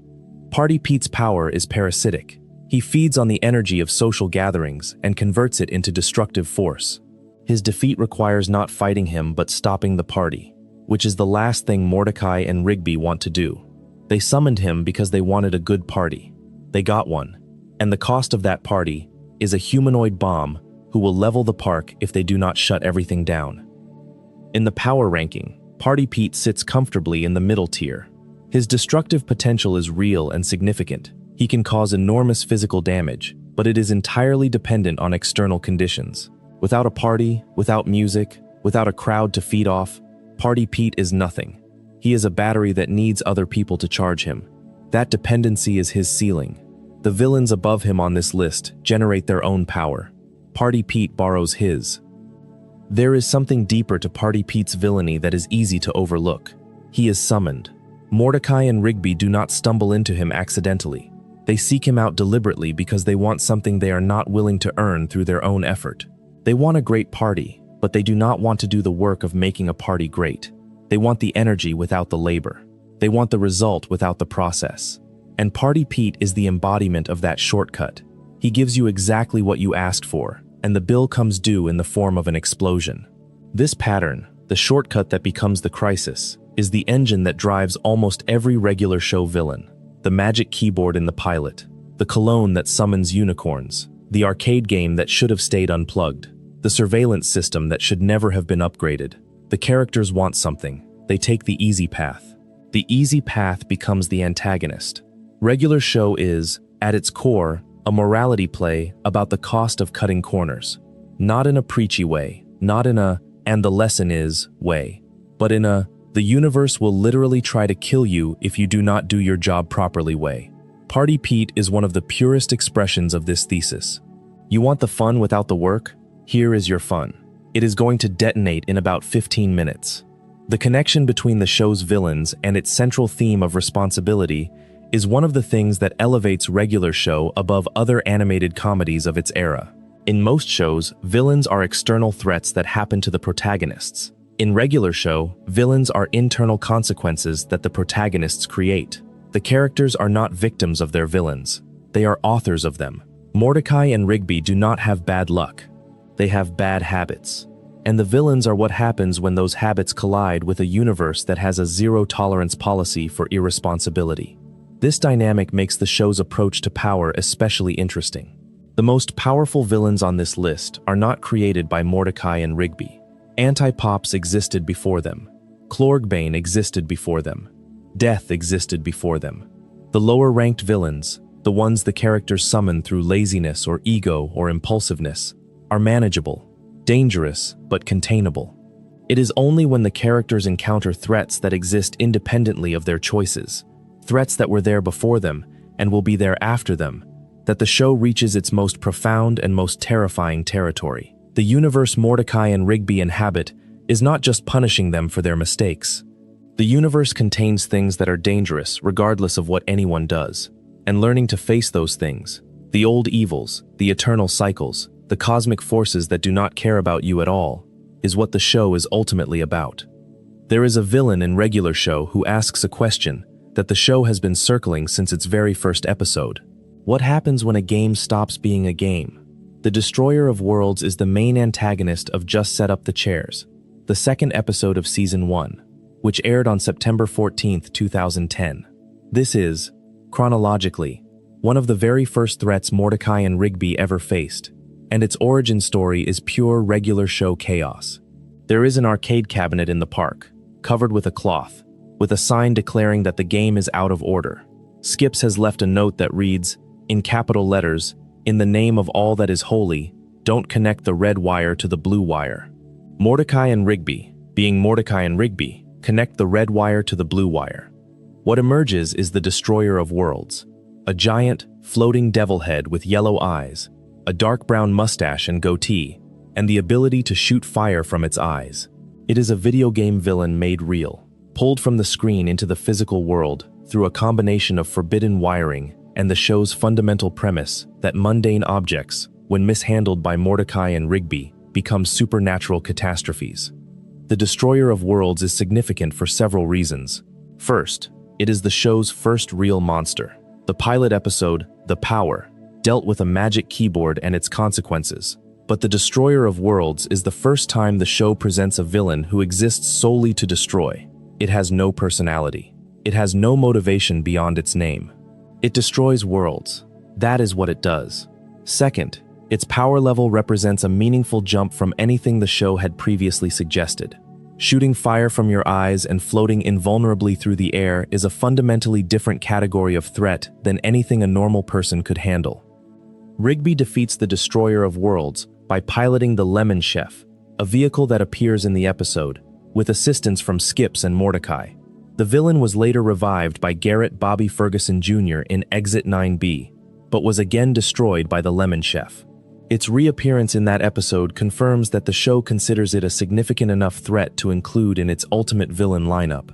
Party Pete's power is parasitic. He feeds on the energy of social gatherings and converts it into destructive force. His defeat requires not fighting him but stopping the party, which is the last thing Mordecai and Rigby want to do. They summoned him because they wanted a good party. They got one, and the cost of that party is a humanoid bomb who will level the park if they do not shut everything down. In the power ranking, Party Pete sits comfortably in the middle tier. His destructive potential is real and significant. He can cause enormous physical damage, but it is entirely dependent on external conditions. Without a party, without music, without a crowd to feed off, Party Pete is nothing. He is a battery that needs other people to charge him. That dependency is his ceiling. The villains above him on this list generate their own power. Party Pete borrows his. There is something deeper to Party Pete's villainy that is easy to overlook. He is summoned. Mordecai and Rigby do not stumble into him accidentally. They seek him out deliberately because they want something they are not willing to earn through their own effort. They want a great party, but they do not want to do the work of making a party great. They want the energy without the labor. They want the result without the process. And Party Pete is the embodiment of that shortcut. He gives you exactly what you asked for, and the bill comes due in the form of an explosion. This pattern, the shortcut that becomes the crisis, is the engine that drives almost every regular show villain. The magic keyboard in the pilot, the cologne that summons unicorns, the arcade game that should have stayed unplugged, the surveillance system that should never have been upgraded. The characters want something. They take the easy path. The easy path becomes the antagonist. Regular show is, at its core, a morality play about the cost of cutting corners. Not in a preachy way, not in a "and the lesson is" way, but in a "the universe will literally try to kill you if you do not do your job properly" way. Party Pete is one of the purest expressions of this thesis. You want the fun without the work? Here is your fun. It is going to detonate in about 15 minutes. The connection between the show's villains and its central theme of responsibility is one of the things that elevates regular show above other animated comedies of its era. In most shows, villains are external threats that happen to the protagonists. In regular show, villains are internal consequences that the protagonists create. The characters are not victims of their villains. They are authors of them. Mordecai and Rigby do not have bad luck. They have bad habits. And the villains are what happens when those habits collide with a universe that has a zero-tolerance policy for irresponsibility. This dynamic makes the show's approach to power especially interesting. The most powerful villains on this list are not created by Mordecai and Rigby. Anti-Pops existed before them. Klorgbane existed before them. Death existed before them. The lower-ranked villains, the ones the characters summon through laziness or ego or impulsiveness, are manageable, dangerous, but containable. It is only when the characters encounter threats that exist independently of their choices, threats that were there before them and will be there after them, that the show reaches its most profound and most terrifying territory. The universe Mordecai and Rigby inhabit is not just punishing them for their mistakes. The universe contains things that are dangerous regardless of what anyone does, and learning to face those things, the old evils, the eternal cycles, the cosmic forces that do not care about you at all, is what the show is ultimately about. There is a villain in regular show who asks a question that the show has been circling since its very first episode. What happens when a game stops being a game? The Destroyer of Worlds is the main antagonist of Just Set Up the Chairs, the second episode of Season 1, which aired on September 14, 2010. This is, chronologically, one of the very first threats Mordecai and Rigby ever faced, and its origin story is pure regular show chaos. There is an arcade cabinet in the park, covered with a cloth, with a sign declaring that the game is out of order. Skips has left a note that reads, in capital letters, "In the name of all that is holy, don't connect the red wire to the blue wire." Mordecai and Rigby, being Mordecai and Rigby, connect the red wire to the blue wire. What emerges is the Destroyer of Worlds, a giant, floating devil head with yellow eyes, a dark brown mustache and goatee, and the ability to shoot fire from its eyes. It is a video game villain made real, pulled from the screen into the physical world through a combination of forbidden wiring and the show's fundamental premise that mundane objects, when mishandled by Mordecai and Rigby, become supernatural catastrophes. The Destroyer of Worlds is significant for several reasons. First, it is the show's first real monster. The pilot episode, The Power, dealt with a magic keyboard and its consequences. But the Destroyer of Worlds is the first time the show presents a villain who exists solely to destroy. It has no personality. It has no motivation beyond its name. It destroys worlds. That is what it does. Second, its power level represents a meaningful jump from anything the show had previously suggested. Shooting fire from your eyes and floating invulnerably through the air is a fundamentally different category of threat than anything a normal person could handle. Rigby defeats the Destroyer of Worlds by piloting the Lemon Chef, a vehicle that appears in the episode, with assistance from Skips and Mordecai. The villain was later revived by Garrett Bobby Ferguson Jr. in Exit 9B, but was again destroyed by the Lemon Chef. Its reappearance in that episode confirms that the show considers it a significant enough threat to include in its ultimate villain lineup.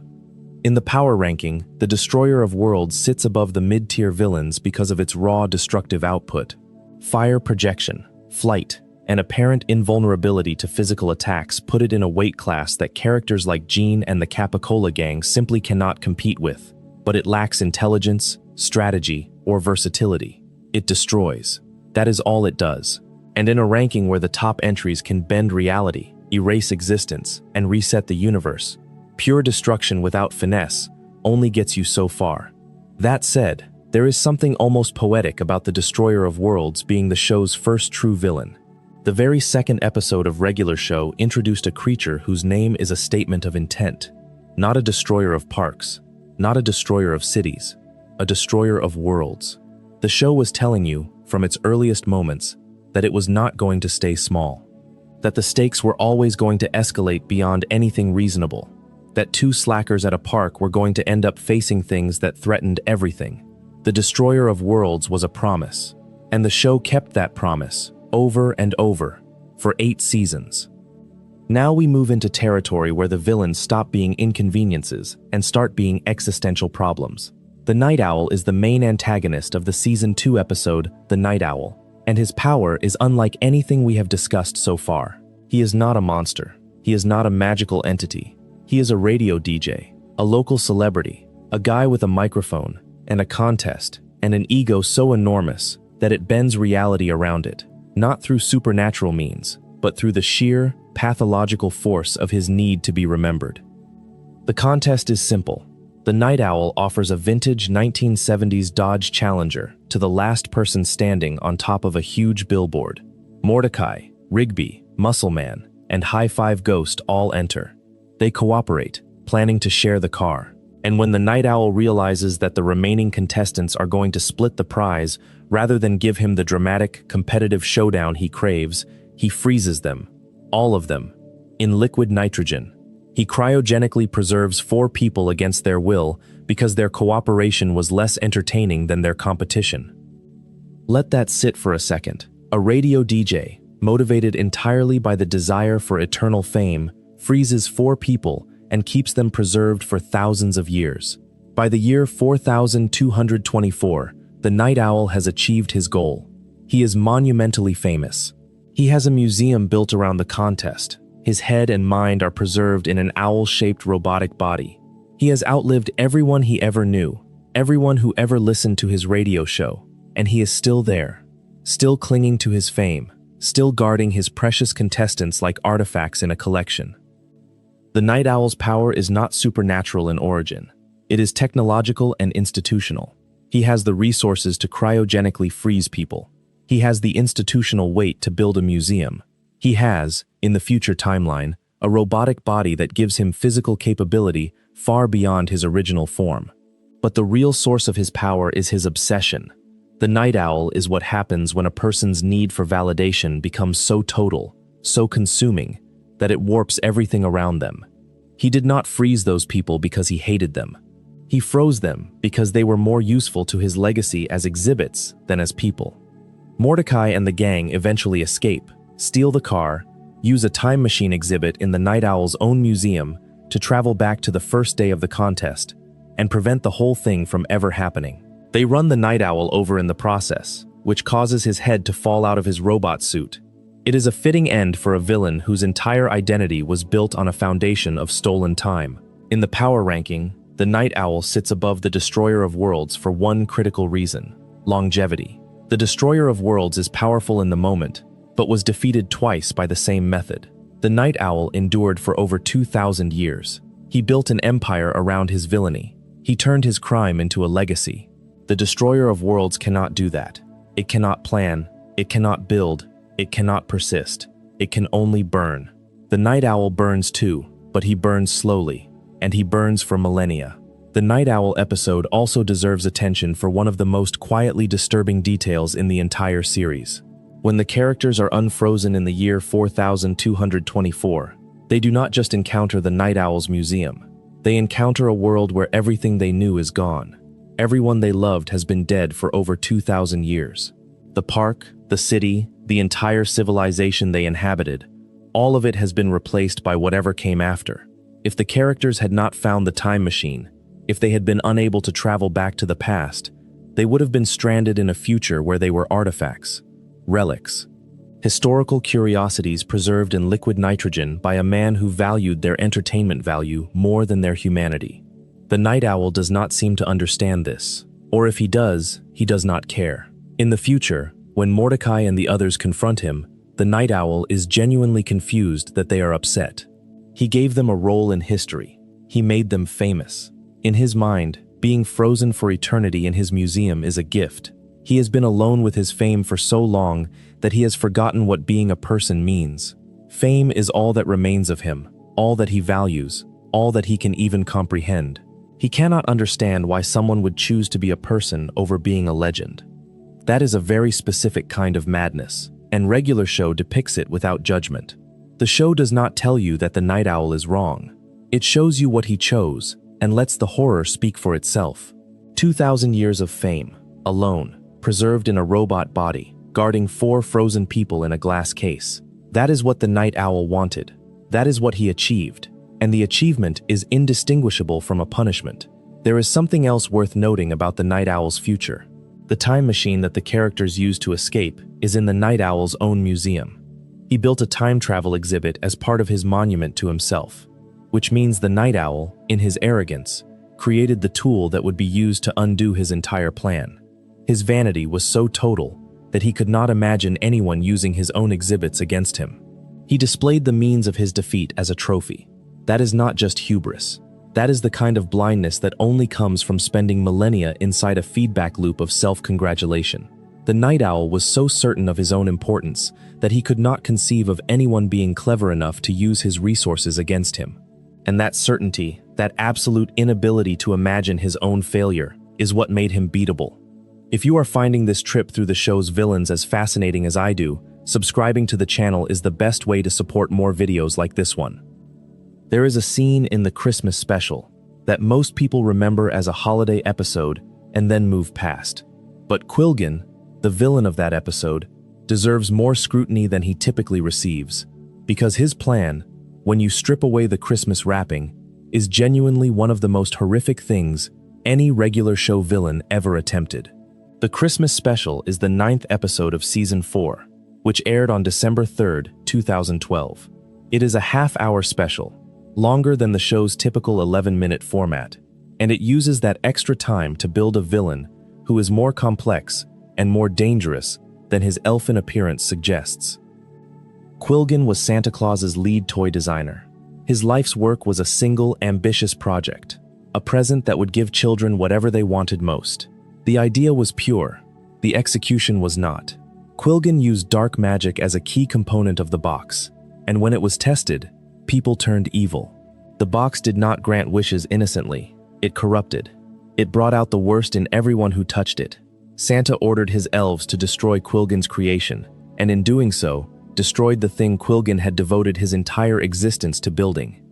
In the power ranking, the Destroyer of Worlds sits above the mid-tier villains because of its raw destructive output. Fire projection, flight, and apparent invulnerability to physical attacks put it in a weight class that characters like Jean and the Capicola gang simply cannot compete with, but it lacks intelligence, strategy, or versatility. It destroys. That is all it does. And in a ranking where the top entries can bend reality, erase existence, and reset the universe, pure destruction without finesse only gets you so far. That said, there is something almost poetic about the Destroyer of Worlds being the show's first true villain. The very second episode of regular show introduced a creature whose name is a statement of intent. Not a destroyer of parks, not a destroyer of cities, a destroyer of worlds. The show was telling you, from its earliest moments, that it was not going to stay small. That the stakes were always going to escalate beyond anything reasonable. That two slackers at a park were going to end up facing things that threatened everything. The Destroyer of Worlds was a promise, and the show kept that promise, over and over, for 8 seasons. Now we move into territory where the villains stop being inconveniences and start being existential problems. The Night Owl is the main antagonist of the Season 2 episode, The Night Owl, and his power is unlike anything we have discussed so far. He is not a monster. He is not a magical entity. He is a radio DJ, a local celebrity, a guy with a microphone, and a contest, and an ego so enormous that it bends reality around it. Not through supernatural means, but through the sheer, pathological force of his need to be remembered. The contest is simple. The Night Owl offers a vintage 1970s Dodge Challenger to the last person standing on top of a huge billboard. Mordecai, Rigby, Muscleman, and High Five Ghost all enter. They cooperate, planning to share the car. And when the Night Owl realizes that the remaining contestants are going to split the prize, rather than give him the dramatic, competitive showdown he craves, he freezes them, all of them, in liquid nitrogen. He cryogenically preserves 4 people against their will because their cooperation was less entertaining than their competition. Let that sit for a second. A radio DJ, motivated entirely by the desire for eternal fame, freezes 4 people and keeps them preserved for thousands of years. By the year 4224, the Night Owl has achieved his goal. He is monumentally famous. He has a museum built around the contest. His head and mind are preserved in an owl-shaped robotic body. He has outlived everyone he ever knew, everyone who ever listened to his radio show, and he is still there, still clinging to his fame, still guarding his precious contestants like artifacts in a collection. The Night Owl's power is not supernatural in origin. It is technological and institutional. He has the resources to cryogenically freeze people. He has the institutional weight to build a museum. He has, in the future timeline, a robotic body that gives him physical capability far beyond his original form. But the real source of his power is his obsession. The Night Owl is what happens when a person's need for validation becomes so total, so consuming, that it warps everything around them. He did not freeze those people because he hated them. He froze them because they were more useful to his legacy as exhibits than as people. Mordecai and the gang eventually escape, steal the car, use a time machine exhibit in the Night Owl's own museum to travel back to the first day of the contest and prevent the whole thing from ever happening. They run the Night Owl over in the process, which causes his head to fall out of his robot suit. It is a fitting end for a villain whose entire identity was built on a foundation of stolen time. In the power ranking, the Night Owl sits above the Destroyer of Worlds for one critical reason: longevity. The Destroyer of Worlds is powerful in the moment, but was defeated twice by the same method. The Night Owl endured for over 2,000 years. He built an empire around his villainy. He turned his crime into a legacy. The Destroyer of Worlds cannot do that. It cannot plan, it cannot build, it cannot persist. It can only burn. The Night Owl burns too, but he burns slowly, and he burns for millennia. The Night Owl episode also deserves attention for one of the most quietly disturbing details in the entire series. When the characters are unfrozen in the year 4224, they do not just encounter the Night Owl's museum. They encounter a world where everything they knew is gone. Everyone they loved has been dead for over 2,000 years. The park, the city, the entire civilization they inhabited, all of it has been replaced by whatever came after. If the characters had not found the time machine, if they had been unable to travel back to the past, they would have been stranded in a future where they were artifacts, relics, historical curiosities preserved in liquid nitrogen by a man who valued their entertainment value more than their humanity. The Night Owl does not seem to understand this, or if he does not care. In the future, when Mordecai and the others confront him, the Night Owl is genuinely confused that they are upset. He gave them a role in history. He made them famous. In his mind, being frozen for eternity in his museum is a gift. He has been alone with his fame for so long that he has forgotten what being a person means. Fame is all that remains of him, all that he values, all that he can even comprehend. He cannot understand why someone would choose to be a person over being a legend. That is a very specific kind of madness, and regular show depicts it without judgment. The show does not tell you that the Night Owl is wrong. It shows you what he chose, and lets the horror speak for itself. 2,000 years of fame, alone, preserved in a robot body, guarding 4 frozen people in a glass case. That is what the Night Owl wanted. That is what he achieved. And the achievement is indistinguishable from a punishment. There is something else worth noting about the Night Owl's future. The time machine that the characters use to escape is in the Night Owl's own museum. He built a time travel exhibit as part of his monument to himself, which means the Night Owl, in his arrogance, created the tool that would be used to undo his entire plan. His vanity was so total that he could not imagine anyone using his own exhibits against him. He displayed the means of his defeat as a trophy. That is not just hubris. That is the kind of blindness that only comes from spending millennia inside a feedback loop of self-congratulation. The Night Owl was so certain of his own importance that he could not conceive of anyone being clever enough to use his resources against him. And that certainty, that absolute inability to imagine his own failure, is what made him beatable. If you are finding this trip through the show's villains as fascinating as I do, subscribing to the channel is the best way to support more videos like this one. There is a scene in the Christmas special that most people remember as a holiday episode and then move past. But Quillgin, the villain of that episode, deserves more scrutiny than he typically receives, because his plan, when you strip away the Christmas wrapping, is genuinely one of the most horrific things any regular show villain ever attempted. The Christmas special is the 9th episode of Season 4, which aired on December 3rd, 2012. It is a half-hour special, longer than the show's typical 11-minute format, and it uses that extra time to build a villain who is more complex, and more dangerous than his elfin appearance suggests. Quillgin was Santa Claus's lead toy designer. His life's work was a single, ambitious project, a present that would give children whatever they wanted most. The idea was pure, the execution was not. Quillgin used dark magic as a key component of the box, and when it was tested, people turned evil. The box did not grant wishes innocently, it corrupted. It brought out the worst in everyone who touched it. Santa ordered his elves to destroy Quillgin's creation, and in doing so, destroyed the thing Quillgin had devoted his entire existence to building.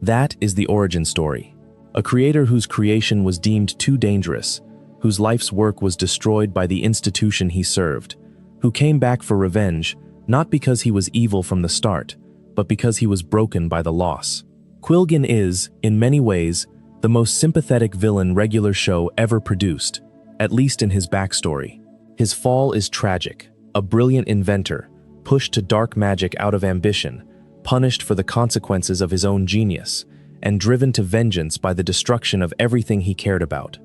That is the origin story. A creator whose creation was deemed too dangerous, whose life's work was destroyed by the institution he served, who came back for revenge, not because he was evil from the start, but because he was broken by the loss. Quillgin is, in many ways, the most sympathetic villain regular show ever produced, at least in his backstory. His fall is tragic, a brilliant inventor, pushed to dark magic out of ambition, punished for the consequences of his own genius, and driven to vengeance by the destruction of everything he cared about.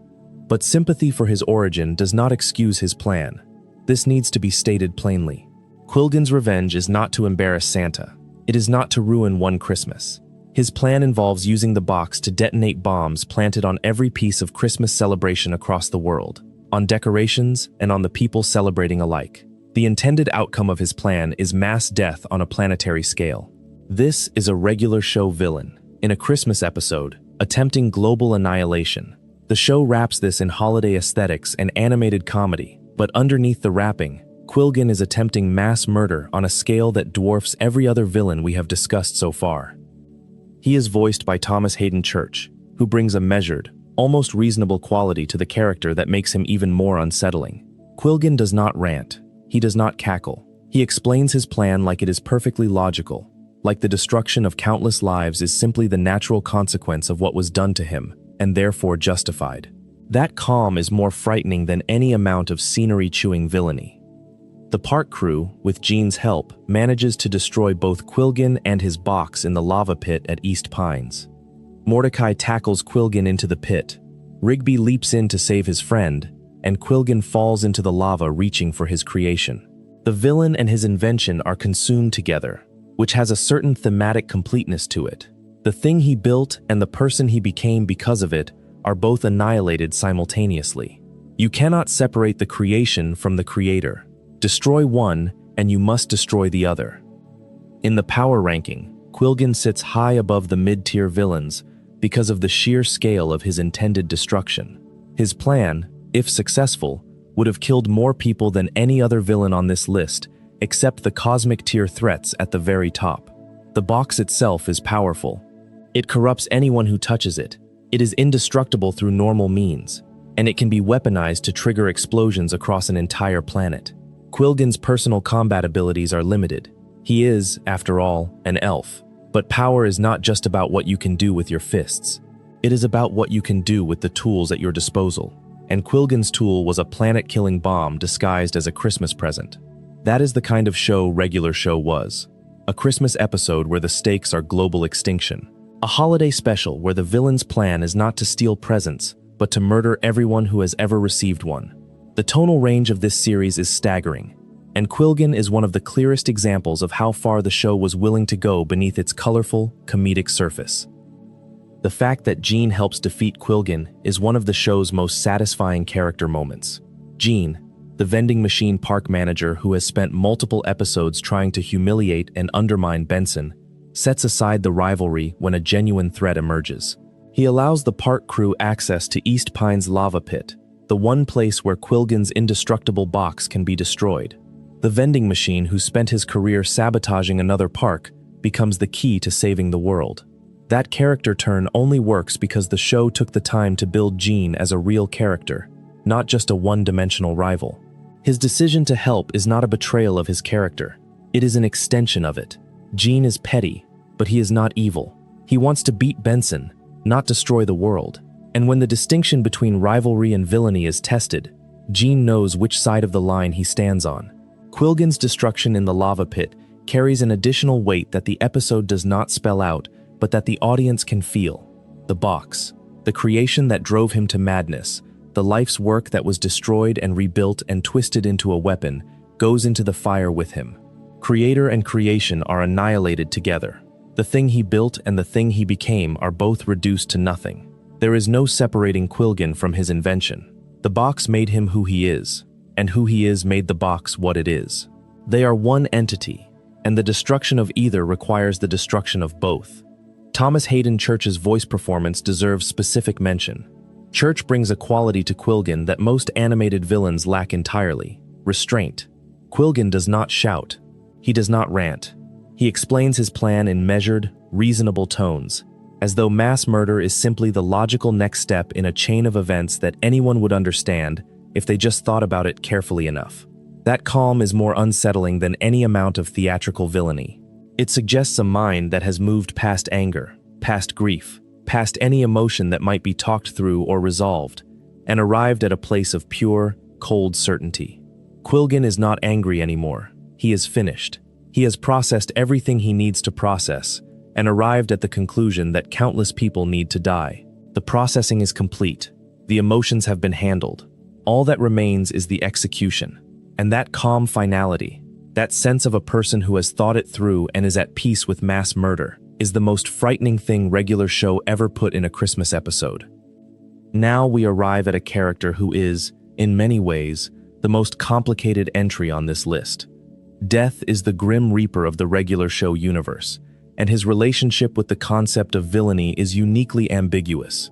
But sympathy for his origin does not excuse his plan. This needs to be stated plainly. Quillgin's revenge is not to embarrass Santa. It is not to ruin one Christmas. His plan involves using the box to detonate bombs planted on every piece of Christmas celebration across the world, on decorations and on the people celebrating alike. The intended outcome of his plan is mass death on a planetary scale. This is a regular show villain, in a Christmas episode, attempting global annihilation. The show wraps this in holiday aesthetics and animated comedy, but underneath the wrapping, Quillgin is attempting mass murder on a scale that dwarfs every other villain we have discussed so far. He is voiced by Thomas Hayden Church, who brings a measured, almost reasonable quality to the character that makes him even more unsettling. Quillgin does not rant. He does not cackle. He explains his plan like it is perfectly logical, like the destruction of countless lives is simply the natural consequence of what was done to him, and therefore justified. That calm is more frightening than any amount of scenery-chewing villainy. The park crew, with Gene's help, manages to destroy both Quillgin and his box in the lava pit at East Pines. Mordecai tackles Quillgin into the pit. Rigby leaps in to save his friend, and Quillgin falls into the lava reaching for his creation. The villain and his invention are consumed together, which has a certain thematic completeness to it. The thing he built and the person he became because of it are both annihilated simultaneously. You cannot separate the creation from the creator. Destroy one, and you must destroy the other. In the power ranking, Quillgin sits high above the mid-tier villains because of the sheer scale of his intended destruction. His plan, if successful, would have killed more people than any other villain on this list, except the cosmic tier threats at the very top. The box itself is powerful. It corrupts anyone who touches it. It is indestructible through normal means, and it can be weaponized to trigger explosions across an entire planet. Quillgin's personal combat abilities are limited. He is, after all, an elf. But power is not just about what you can do with your fists. It is about what you can do with the tools at your disposal. And Quillgin's tool was a planet-killing bomb disguised as a Christmas present. That is the kind of show regular show was. A Christmas episode where the stakes are global extinction. A holiday special where the villain's plan is not to steal presents, but to murder everyone who has ever received one. The tonal range of this series is staggering, and Quillgin is one of the clearest examples of how far the show was willing to go beneath its colorful, comedic surface. The fact that Gene helps defeat Quillgin is one of the show's most satisfying character moments. Gene, the vending machine park manager who has spent multiple episodes trying to humiliate and undermine Benson, sets aside the rivalry when a genuine threat emerges. He allows the park crew access to East Pines lava pit, the one place where Quillgin's indestructible box can be destroyed. The vending machine who spent his career sabotaging another park becomes the key to saving the world. That character turn only works because the show took the time to build Gene as a real character, not just a one-dimensional rival. His decision to help is not a betrayal of his character. It is an extension of it. Gene is petty, but he is not evil. He wants to beat Benson, not destroy the world. And when the distinction between rivalry and villainy is tested, Gene knows which side of the line he stands on. Quillgin's destruction in the lava pit carries an additional weight that the episode does not spell out, but that the audience can feel. The box, the creation that drove him to madness, The life's work that was destroyed and rebuilt and twisted into a weapon goes into the fire with him. Creator and creation are annihilated together. The thing he built and the thing he became are both reduced to nothing. There is no separating Quillgin from his invention. The box made him who he is, and who he is made the box what it is. They are one entity, and the destruction of either requires the destruction of both. Thomas Hayden Church's voice performance deserves specific mention. Church brings a quality to Quillgin that most animated villains lack entirely: restraint. Quillgin does not shout. He does not rant. He explains his plan in measured, reasonable tones, as though mass murder is simply the logical next step in a chain of events that anyone would understand if they just thought about it carefully enough. That calm is more unsettling than any amount of theatrical villainy. It suggests a mind that has moved past anger, past grief, past any emotion that might be talked through or resolved, and arrived at a place of pure, cold certainty. Quillgin is not angry anymore. He is finished. He has processed everything he needs to process, and arrived at the conclusion that countless people need to die. The processing is complete. The emotions have been handled. All that remains is the execution. And that calm finality, that sense of a person who has thought it through and is at peace with mass murder, is the most frightening thing regular show ever put in a Christmas episode. Now we arrive at a character who is, in many ways, the most complicated entry on this list. Death is the grim reaper of the regular show universe, and his relationship with the concept of villainy is uniquely ambiguous.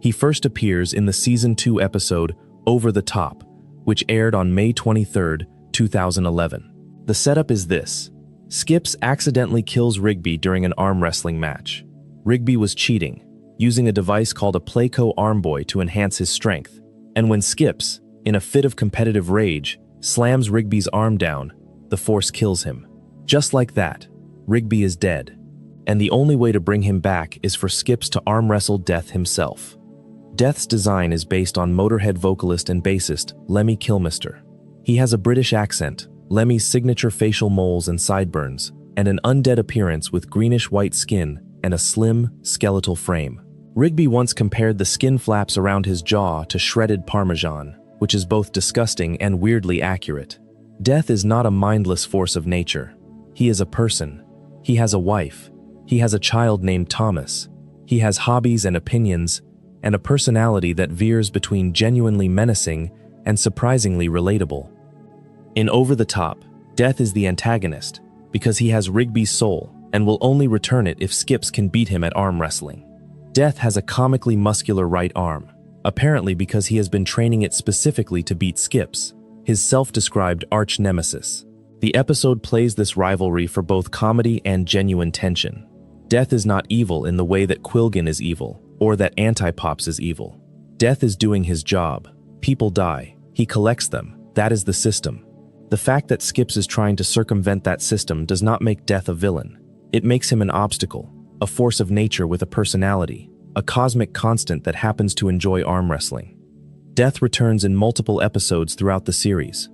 He first appears in the Season 2 episode Over the Top, which aired on May 23, 2011. The setup is this. Skips accidentally kills Rigby during an arm wrestling match. Rigby was cheating, using a device called a Playco Arm Boy to enhance his strength, and when Skips, in a fit of competitive rage, slams Rigby's arm down, the force kills him. Just like that, Rigby is dead, and the only way to bring him back is for Skips to arm wrestle Death himself. Death's design is based on Motorhead vocalist and bassist Lemmy Kilmister. He has a British accent, Lemmy's signature facial moles and sideburns, and an undead appearance with greenish-white skin and a slim, skeletal frame. Rigby once compared the skin flaps around his jaw to shredded Parmesan, which is both disgusting and weirdly accurate. Death is not a mindless force of nature. He is a person. He has a wife. He has a child named Thomas. He has hobbies and opinions, and a personality that veers between genuinely menacing and surprisingly relatable. In Over the Top, Death is the antagonist because he has Rigby's soul and will only return it if Skips can beat him at arm wrestling. Death has a comically muscular right arm, apparently because he has been training it specifically to beat Skips, his self-described arch-nemesis. The episode plays this rivalry for both comedy and genuine tension. Death is not evil in the way that Quillgin is evil, or that Antipops is evil. Death is doing his job. People die. He collects them. That is the system. The fact that Skips is trying to circumvent that system does not make Death a villain. It makes him an obstacle, a force of nature with a personality, a cosmic constant that happens to enjoy arm wrestling. Death returns in multiple episodes throughout the series.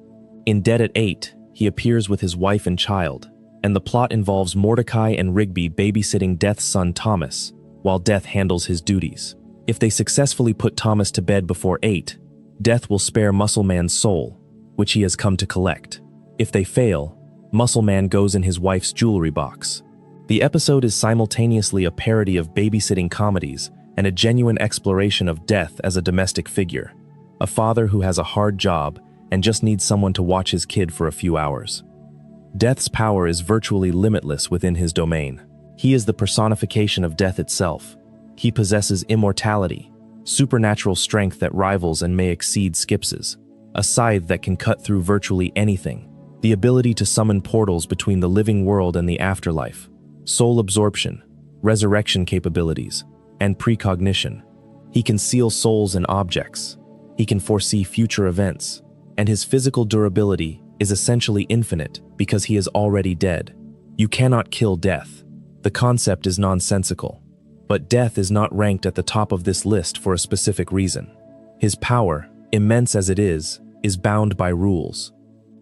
In Dead at 8, he appears with his wife and child, and the plot involves Mordecai and Rigby babysitting Death's son Thomas, while Death handles his duties. If they successfully put Thomas to bed before 8, Death will spare Muscle Man's soul, which he has come to collect. If they fail, Muscle Man goes in his wife's jewelry box. The episode is simultaneously a parody of babysitting comedies and a genuine exploration of Death as a domestic figure, a father who has a hard job and just needs someone to watch his kid for a few hours. Death's power is virtually limitless within his domain. He is the personification of Death itself. He possesses immortality, supernatural strength that rivals and may exceed Skips's, a scythe that can cut through virtually anything, the ability to summon portals between the living world and the afterlife, soul absorption, resurrection capabilities, and precognition. He can seal souls in objects. He can foresee future events, and his physical durability is essentially infinite because he is already dead. You cannot kill Death. The concept is nonsensical. But Death is not ranked at the top of this list for a specific reason. His power, immense as it is bound by rules.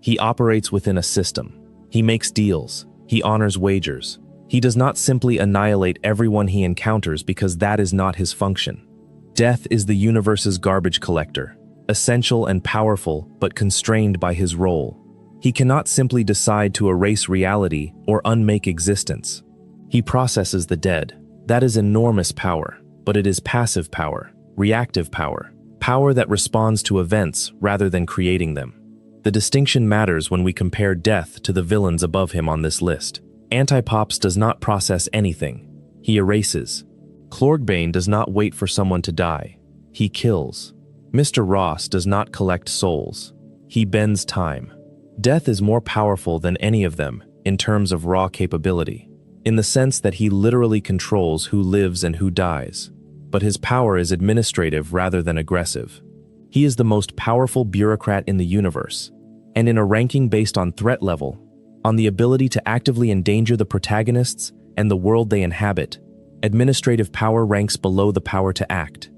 He operates within a system. He makes deals. He honors wagers. He does not simply annihilate everyone he encounters because that is not his function. Death is the universe's garbage collector, essential and powerful but constrained by his role. He cannot simply decide to erase reality or unmake existence. He processes the dead. That is enormous power, but it is passive power, reactive power, power that responds to events rather than creating them. The distinction matters when we compare Death to the villains above him on this list. Antipops does not process anything. He erases. Klorgbane does not wait for someone to die. He kills. Mr. Ross does not collect souls. He bends time. Death is more powerful than any of them in terms of raw capability, in the sense that he literally controls who lives and who dies. But his power is administrative rather than aggressive. He is the most powerful bureaucrat in the universe, and in a ranking based on threat level, on the ability to actively endanger the protagonists and the world they inhabit, administrative power ranks below the power to act.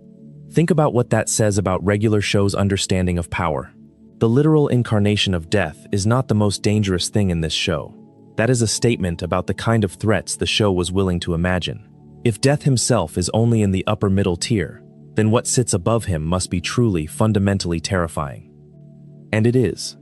Think about what that says about regular show's understanding of power. The literal incarnation of Death is not the most dangerous thing in this show. That is a statement about the kind of threats the show was willing to imagine. If Death himself is only in the upper middle tier, then what sits above him must be truly fundamentally terrifying. And it is.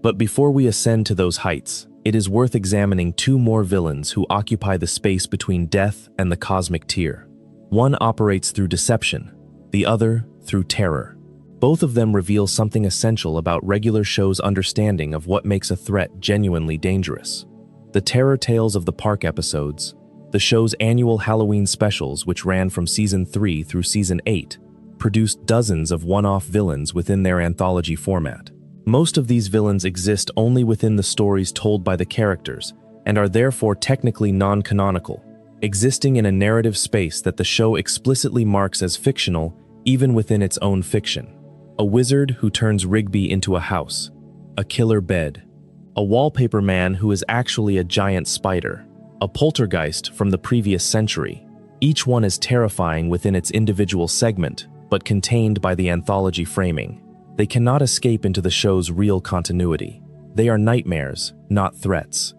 But before we ascend to those heights, it is worth examining two more villains who occupy the space between Death and the cosmic tier. One operates through deception, the other through terror. Both of them reveal something essential about regular show's understanding of what makes a threat genuinely dangerous. The Terror Tales of the Park episodes, the show's annual Halloween specials which ran from Season 3 through Season 8, produced dozens of one-off villains within their anthology format. Most of these villains exist only within the stories told by the characters and are therefore technically non-canonical, existing in a narrative space that the show explicitly marks as fictional even within its own fiction. A wizard who turns Rigby into a house, a killer bed, a wallpaper man who is actually a giant spider, a poltergeist from the previous century. Each one is terrifying within its individual segment, but contained by the anthology framing. They cannot escape into the show's real continuity. They are nightmares, not threats.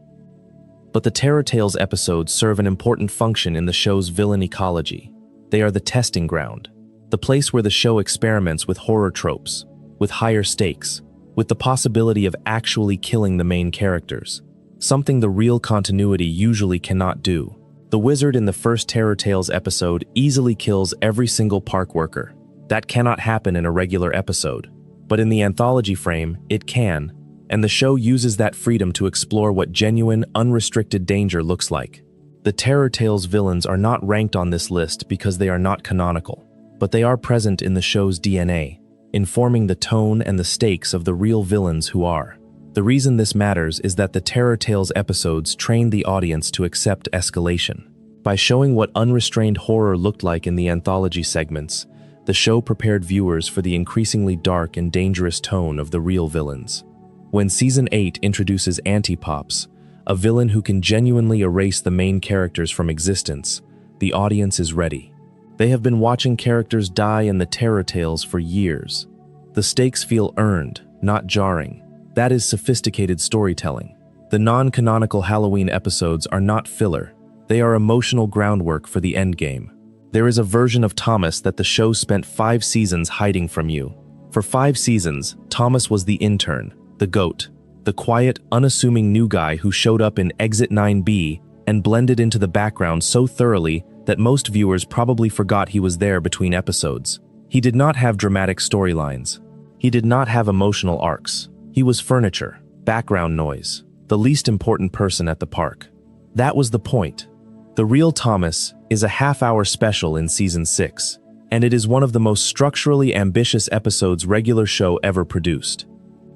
But the Terror Tales episodes serve an important function in the show's villain ecology. They are the testing ground, the place where the show experiments with horror tropes, with higher stakes, with the possibility of actually killing the main characters, something the real continuity usually cannot do. The wizard in the first Terror Tales episode easily kills every single park worker. That cannot happen in a regular episode. But in the anthology frame, it can, and the show uses that freedom to explore what genuine, unrestricted danger looks like. The Terror Tales villains are not ranked on this list because they are not canonical, but they are present in the show's DNA, informing the tone and the stakes of the real villains who are. The reason this matters is that the Terror Tales episodes trained the audience to accept escalation. By showing what unrestrained horror looked like in the anthology segments, the show prepared viewers for the increasingly dark and dangerous tone of the real villains. When Season 8 introduces Antipops, a villain who can genuinely erase the main characters from existence, the audience is ready. They have been watching characters die in the Terror Tales for years. The stakes feel earned, not jarring. That is sophisticated storytelling. The non-canonical Halloween episodes are not filler. They are emotional groundwork for the endgame. There is a version of Thomas that the show spent 5 seasons hiding from you. For 5 seasons, Thomas was the intern, the goat, the quiet, unassuming new guy who showed up in Exit 9B and blended into the background so thoroughly that most viewers probably forgot he was there between episodes. He did not have dramatic storylines. He did not have emotional arcs. He was furniture, background noise, the least important person at the park. That was the point. The Real Thomas is a half-hour special in Season 6, and it is one of the most structurally ambitious episodes regular show ever produced.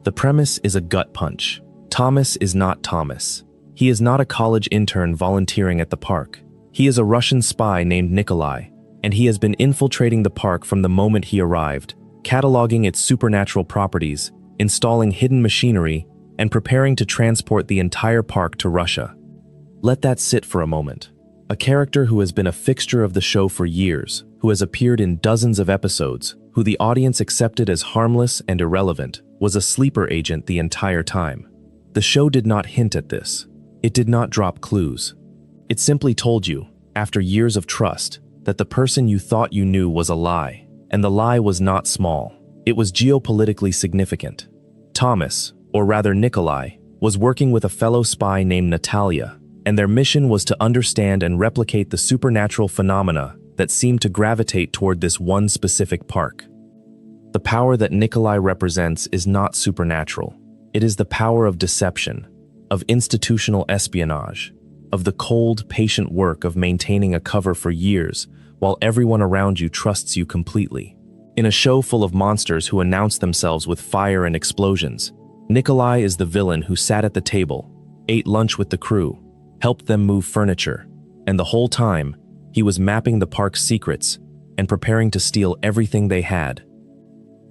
The premise is a gut punch. Thomas is not Thomas. He is not a college intern volunteering at the park. He is a Russian spy named Nikolai, and he has been infiltrating the park from the moment he arrived, cataloging its supernatural properties, installing hidden machinery, and preparing to transport the entire park to Russia. Let that sit for a moment. A character who has been a fixture of the show for years, who has appeared in dozens of episodes, who the audience accepted as harmless and irrelevant, was a sleeper agent the entire time. The show did not hint at this. It did not drop clues. It simply told you, after years of trust, that the person you thought you knew was a lie, and the lie was not small. It was geopolitically significant. Thomas, or rather Nikolai, was working with a fellow spy named Natalia, and their mission was to understand and replicate the supernatural phenomena that seemed to gravitate toward this one specific park. The power that Nikolai represents is not supernatural. It is the power of deception, of institutional espionage, of the cold, patient work of maintaining a cover for years while everyone around you trusts you completely. In a show full of monsters who announce themselves with fire and explosions, Nikolai is the villain who sat at the table, ate lunch with the crew, helped them move furniture, and the whole time, he was mapping the park's secrets and preparing to steal everything they had.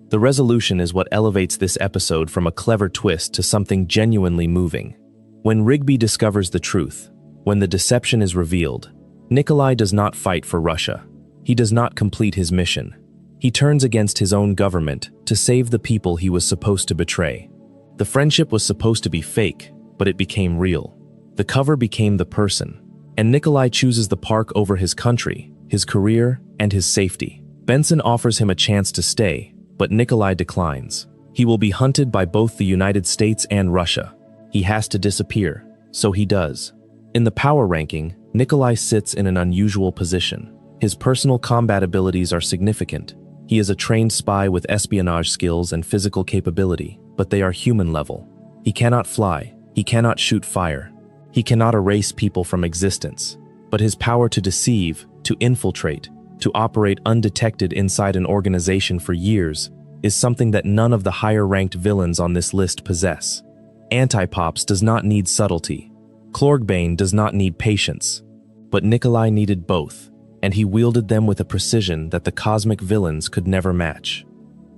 The resolution is what elevates this episode from a clever twist to something genuinely moving. When Rigby discovers the truth, when the deception is revealed, Nikolai does not fight for Russia. He does not complete his mission. He turns against his own government to save the people he was supposed to betray. The friendship was supposed to be fake, but it became real. The cover became the person, and Nikolai chooses the park over his country, his career, and his safety. Benson offers him a chance to stay, but Nikolai declines. He will be hunted by both the United States and Russia. He has to disappear, so he does. In the power ranking, Nikolai sits in an unusual position. His personal combat abilities are significant. He is a trained spy with espionage skills and physical capability, but they are human level. He cannot fly, he cannot shoot fire, he cannot erase people from existence. But his power to deceive, to infiltrate, to operate undetected inside an organization for years is something that none of the higher-ranked villains on this list possess. Antipops does not need subtlety. Klorgbane does not need patience. But Nikolai needed both, and he wielded them with a precision that the cosmic villains could never match.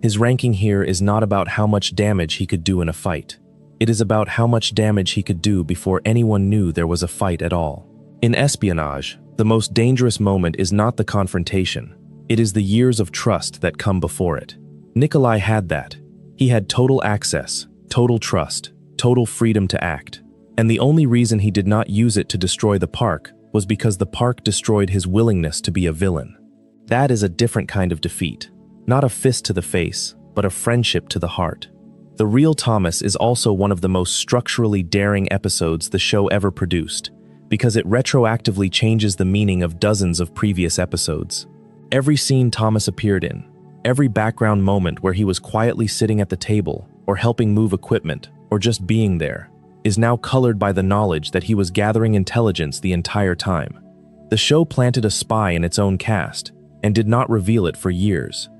His ranking here is not about how much damage he could do in a fight. It is about how much damage he could do before anyone knew there was a fight at all. In espionage, the most dangerous moment is not the confrontation. It is the years of trust that come before it. Nikolai had that. He had total access, total trust, total freedom to act. And the only reason he did not use it to destroy the park was because the park destroyed his willingness to be a villain. That is a different kind of defeat. Not a fist to the face, but a friendship to the heart. The Real Thomas is also one of the most structurally daring episodes the show ever produced, because it retroactively changes the meaning of dozens of previous episodes. Every scene Thomas appeared in, every background moment where he was quietly sitting at the table, or helping move equipment, or just being there, is now colored by the knowledge that he was gathering intelligence the entire time. The show planted a spy in its own cast, and did not reveal it for years.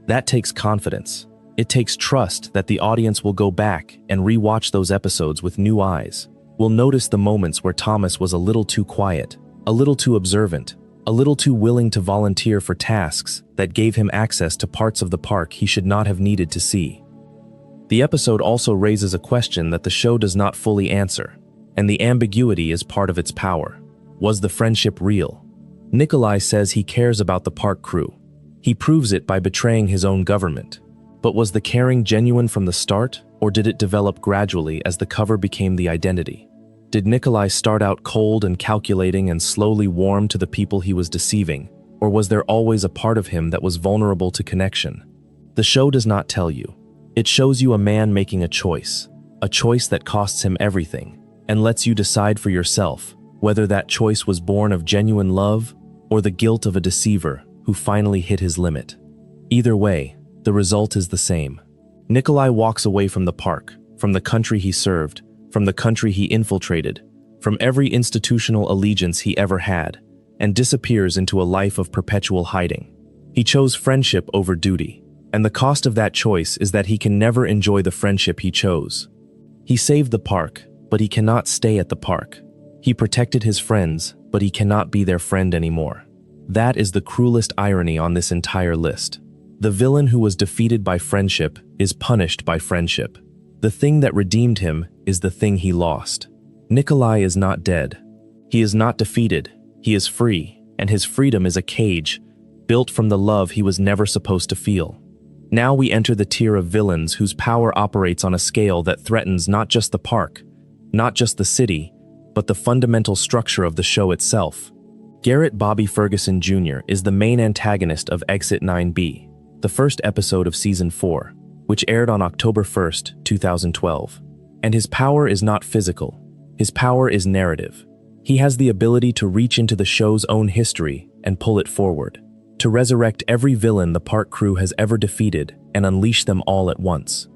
That takes confidence. It takes trust that the audience will go back and rewatch those episodes with new eyes. Will notice the moments where Thomas was a little too quiet, a little too observant, a little too willing to volunteer for tasks that gave him access to parts of the park he should not have needed to see. The episode also raises a question that the show does not fully answer, and the ambiguity is part of its power. Was the friendship real? Nikolai says he cares about the park crew. He proves it by betraying his own government. But was the caring genuine from the start, or did it develop gradually as the cover became the identity? Did Nikolai start out cold and calculating and slowly warm to the people he was deceiving, or was there always a part of him that was vulnerable to connection? The show does not tell you. It shows you a man making a choice that costs him everything, and lets you decide for yourself whether that choice was born of genuine love or the guilt of a deceiver who finally hit his limit. Either way, the result is the same. Nikolai walks away from the park, from the country he served, from the country he infiltrated, from every institutional allegiance he ever had, and disappears into a life of perpetual hiding. He chose friendship over duty, and the cost of that choice is that he can never enjoy the friendship he chose. He saved the park, but he cannot stay at the park. He protected his friends, but he cannot be their friend anymore. That is the cruelest irony on this entire list. The villain who was defeated by friendship is punished by friendship. The thing that redeemed him is the thing he lost. Nikolai is not dead. He is not defeated. He is free, and his freedom is a cage built from the love he was never supposed to feel. Now we enter the tier of villains whose power operates on a scale that threatens not just the park, not just the city, but the fundamental structure of the show itself. Garrett Bobby Ferguson Jr. is the main antagonist of Exit 9B. the first episode of Season 4, which aired on October 1st, 2012. And his power is not physical. His power is narrative. He has the ability to reach into the show's own history and pull it forward, to resurrect every villain the park crew has ever defeated and unleash them all at once.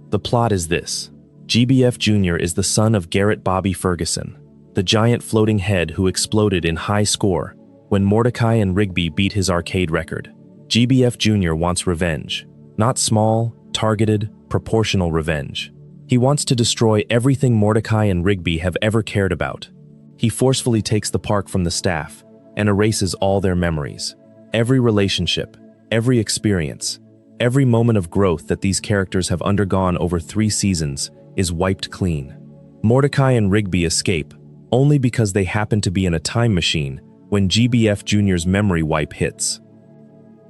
The plot is this. GBF Jr. is the son of Garrett Bobby Ferguson, the giant floating head who exploded in high score when Mordecai and Rigby beat his arcade record. GBF Jr. wants revenge. Not small, targeted, proportional revenge. He wants to destroy everything Mordecai and Rigby have ever cared about. He forcefully takes the park from the staff and erases all their memories. Every relationship, every experience, every moment of growth that these characters have undergone over 3 seasons is wiped clean. Mordecai and Rigby escape only because they happen to be in a time machine when GBF Jr.'s memory wipe hits.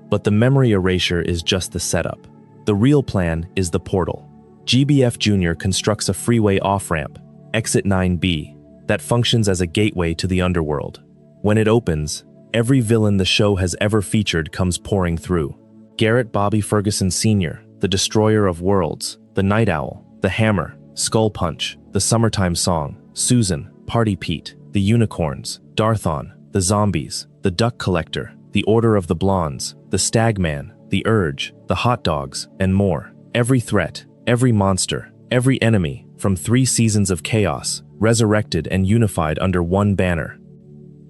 But the memory erasure is just the setup. The real plan is the portal. GBF Jr. constructs a freeway off-ramp, Exit 9B, that functions as a gateway to the underworld. When it opens, every villain the show has ever featured comes pouring through. Garrett Bobby Ferguson Sr., the Destroyer of Worlds, the Night Owl, the Hammer, Skull Punch, the Summertime Song, Susan, Party Pete, the Unicorns, Darthon, the Zombies, the Duck Collector, the Order of the Blondes, the Stagman, the Urge, the Hot Dogs, and more. Every threat, every monster, every enemy, from 3 seasons of chaos, resurrected and unified under one banner.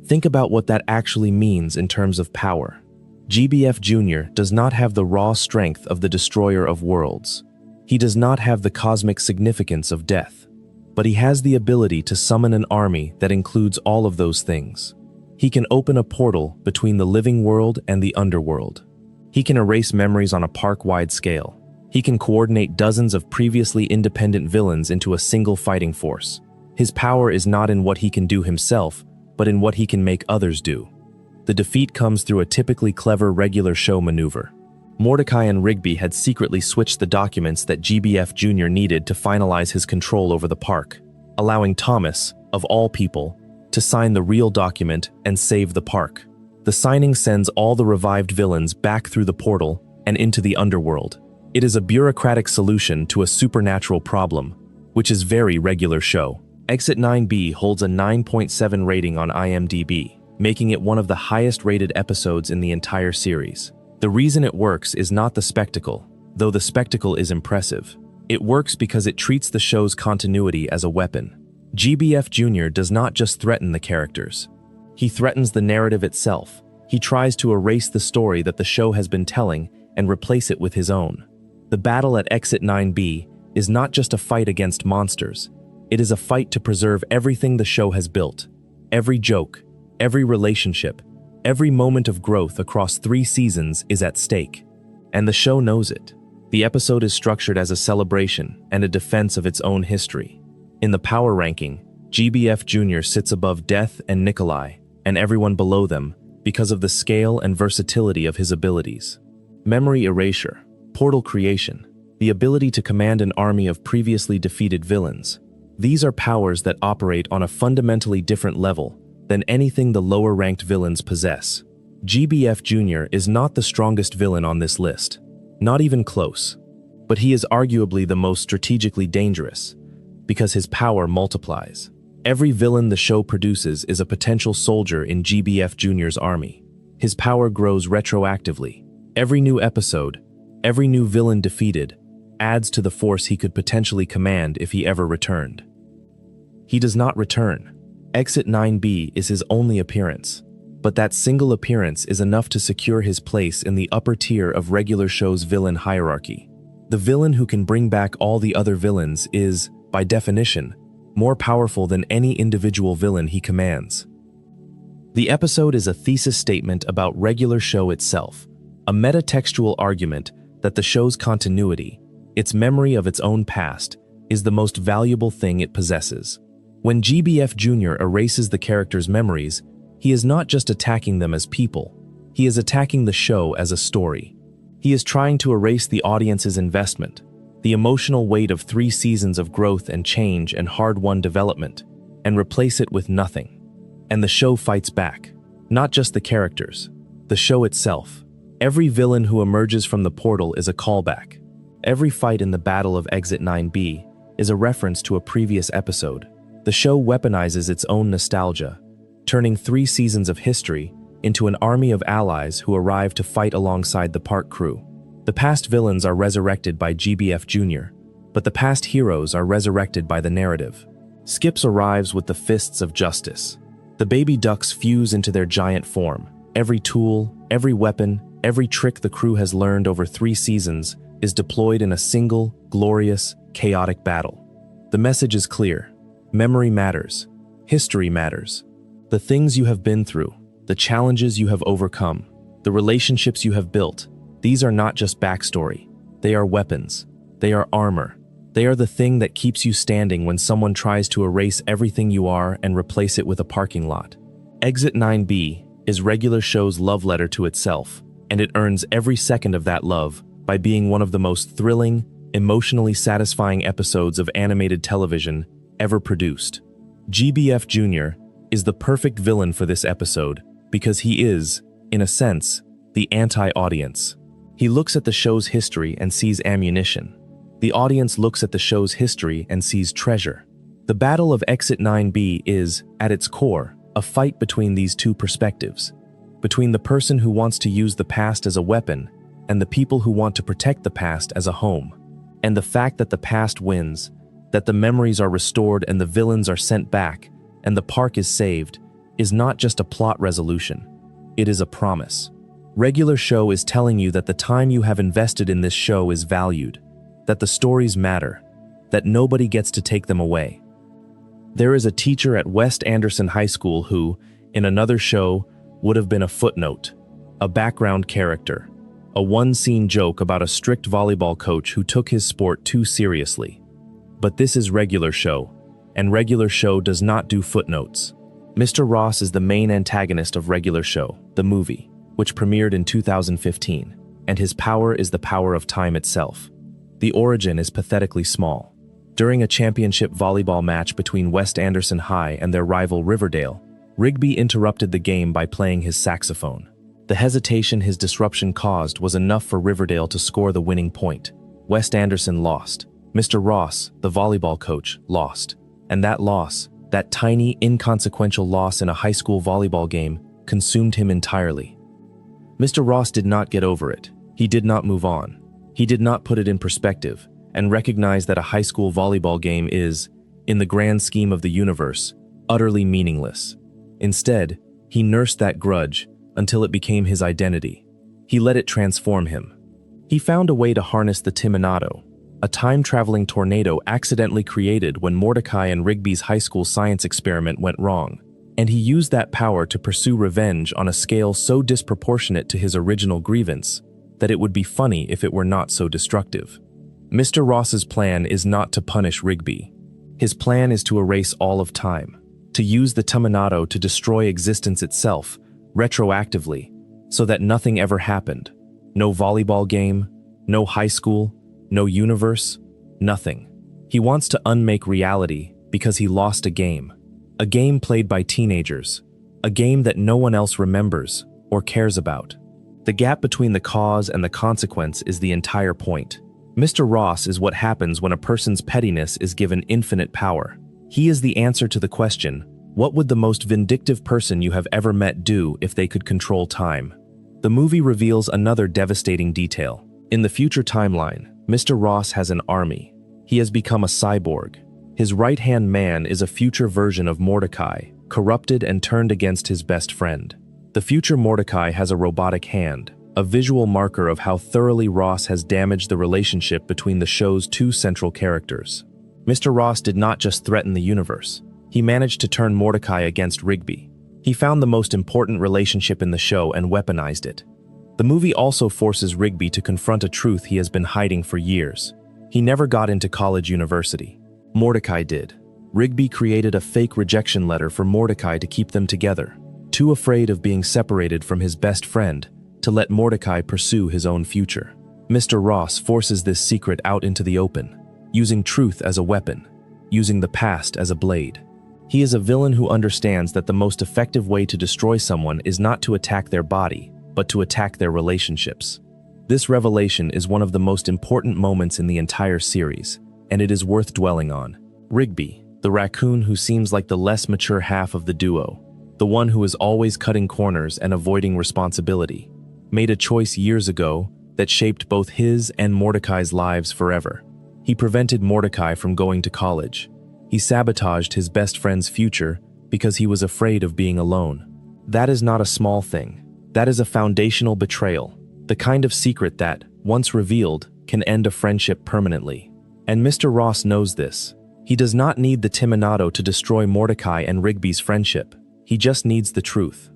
Think about what that actually means in terms of power. GBF Jr. does not have the raw strength of the Destroyer of Worlds. He does not have the cosmic significance of death. But he has the ability to summon an army that includes all of those things. He can open a portal between the living world and the underworld. He can erase memories on a park-wide scale. He can coordinate dozens of previously independent villains into a single fighting force. His power is not in what he can do himself, but in what he can make others do. The defeat comes through a typically clever regular show maneuver. Mordecai and Rigby had secretly switched the documents that GBF Jr. needed to finalize his control over the park, allowing Thomas, of all people, to sign the real document and save the park. The signing sends all the revived villains back through the portal and into the underworld. It is a bureaucratic solution to a supernatural problem, which is very regular show. Exit 9B holds a 9.7 rating on IMDb, making it one of the highest-rated episodes in the entire series. The reason it works is not the spectacle, though the spectacle is impressive. It works because it treats the show's continuity as a weapon. GBF Jr. does not just threaten the characters. He threatens the narrative itself. He tries to erase the story that the show has been telling and replace it with his own. The battle at Exit 9B is not just a fight against monsters. It is a fight to preserve everything the show has built. Every joke, every relationship, every moment of growth across 3 seasons is at stake. And the show knows it. The episode is structured as a celebration and a defense of its own history. In the power ranking, GBF Jr. sits above Death and Nikolai, and everyone below them, because of the scale and versatility of his abilities. Memory erasure, portal creation, the ability to command an army of previously defeated villains. These are powers that operate on a fundamentally different level than anything the lower-ranked villains possess. GBF Jr. is not the strongest villain on this list, not even close, but he is arguably the most strategically dangerous, because his power multiplies. Every villain the show produces is a potential soldier in GBF Jr.'s army. His power grows retroactively. Every new episode, every new villain defeated, adds to the force he could potentially command if he ever returned. He does not return. Exit 9B is his only appearance, but that single appearance is enough to secure his place in the upper tier of regular show's villain hierarchy. The villain who can bring back all the other villains is, by definition, more powerful than any individual villain he commands. The episode is a thesis statement about regular show itself, a metatextual argument that the show's continuity, its memory of its own past, is the most valuable thing it possesses. When GBF Jr. erases the characters' memories, he is not just attacking them as people, he is attacking the show as a story. He is trying to erase the audience's investment, the emotional weight of 3 seasons of growth and change and hard-won development, and replace it with nothing. And the show fights back. Not just the characters, the show itself. Every villain who emerges from the portal is a callback. Every fight in the Battle of Exit 9B is a reference to a previous episode. The show weaponizes its own nostalgia, turning 3 seasons of history into an army of allies who arrive to fight alongside the park crew. The past villains are resurrected by GBF Jr., but the past heroes are resurrected by the narrative. Skips arrives with the fists of justice. The baby ducks fuse into their giant form. Every tool, every weapon, every trick the crew has learned over 3 seasons is deployed in a single, glorious, chaotic battle. The message is clear. Memory matters. History matters. The things you have been through, the challenges you have overcome, the relationships you have built, these are not just backstory. They are weapons. They are armor. They are the thing that keeps you standing when someone tries to erase everything you are and replace it with a parking lot. Exit 9B is regular show's love letter to itself, and it earns every second of that love by being one of the most thrilling, emotionally satisfying episodes of animated television ever produced. GBF Jr. is the perfect villain for this episode because he is, in a sense, the anti-audience. He looks at the show's history and sees ammunition. The audience looks at the show's history and sees treasure. The Battle of Exit 9B is, at its core, a fight between these two perspectives, between the person who wants to use the past as a weapon and the people who want to protect the past as a home. And the fact that the past wins, that the memories are restored and the villains are sent back, and the park is saved, is not just a plot resolution. It is a promise. Regular show is telling you that the time you have invested in this show is valued, that the stories matter, that nobody gets to take them away. There is a teacher at West Anderson High School who, in another show, would have been a footnote, a background character, a one-scene joke about a strict volleyball coach who took his sport too seriously. But this is regular show, and regular show does not do footnotes. Mr. Ross is the main antagonist of regular show, the movie, which premiered in 2015, and his power is the power of time itself. The origin is pathetically small. During a championship volleyball match between West Anderson High and their rival Riverdale, Rigby interrupted the game by playing his saxophone. The hesitation his disruption caused was enough for Riverdale to score the winning point. West Anderson lost. Mr. Ross, the volleyball coach, lost. And that loss, that tiny, inconsequential loss in a high school volleyball game, consumed him entirely. Mr. Ross did not get over it. He did not move on. He did not put it in perspective and recognize that a high school volleyball game is, in the grand scheme of the universe, utterly meaningless. Instead, he nursed that grudge until it became his identity. He let it transform him. He found a way to harness the Timinato, a time-traveling tornado accidentally created when Mordecai and Rigby's high school science experiment went wrong, and he used that power to pursue revenge on a scale so disproportionate to his original grievance that it would be funny if it were not so destructive. Mr. Ross's plan is not to punish Rigby. His plan is to erase all of time, to use the Timinato to destroy existence itself, retroactively, so that nothing ever happened. No volleyball game, no high school, no universe, nothing. He wants to unmake reality because he lost a game played by teenagers, a game that no one else remembers or cares about. The gap between the cause and the consequence is the entire point. Mr. Ross is what happens when a person's pettiness is given infinite power. He is the answer to the question, what would the most vindictive person you have ever met do if they could control time? The movie reveals another devastating detail. In the future timeline, Mr. Ross has an army. He has become a cyborg. His right-hand man is a future version of Mordecai, corrupted and turned against his best friend. The future Mordecai has a robotic hand, a visual marker of how thoroughly Ross has damaged the relationship between the show's two central characters. Mr. Ross did not just threaten the universe. He managed to turn Mordecai against Rigby. He found the most important relationship in the show and weaponized it. The movie also forces Rigby to confront a truth he has been hiding for years. He never got into college-university. Mordecai did. Rigby created a fake rejection letter for Mordecai to keep them together, too afraid of being separated from his best friend to let Mordecai pursue his own future. Mr. Ross forces this secret out into the open, using truth as a weapon, using the past as a blade. He is a villain who understands that the most effective way to destroy someone is not to attack their body, but to attack their relationships. This revelation is one of the most important moments in the entire series, and it is worth dwelling on. Rigby, the raccoon who seems like the less mature half of the duo, the one who is always cutting corners and avoiding responsibility, made a choice years ago that shaped both his and Mordecai's lives forever. He prevented Mordecai from going to college. He sabotaged his best friend's future because he was afraid of being alone. That is not a small thing. That is a foundational betrayal, the kind of secret that, once revealed, can end a friendship permanently. And Mr. Ross knows this. He does not need the Timinato to destroy Mordecai and Rigby's friendship. He just needs the truth.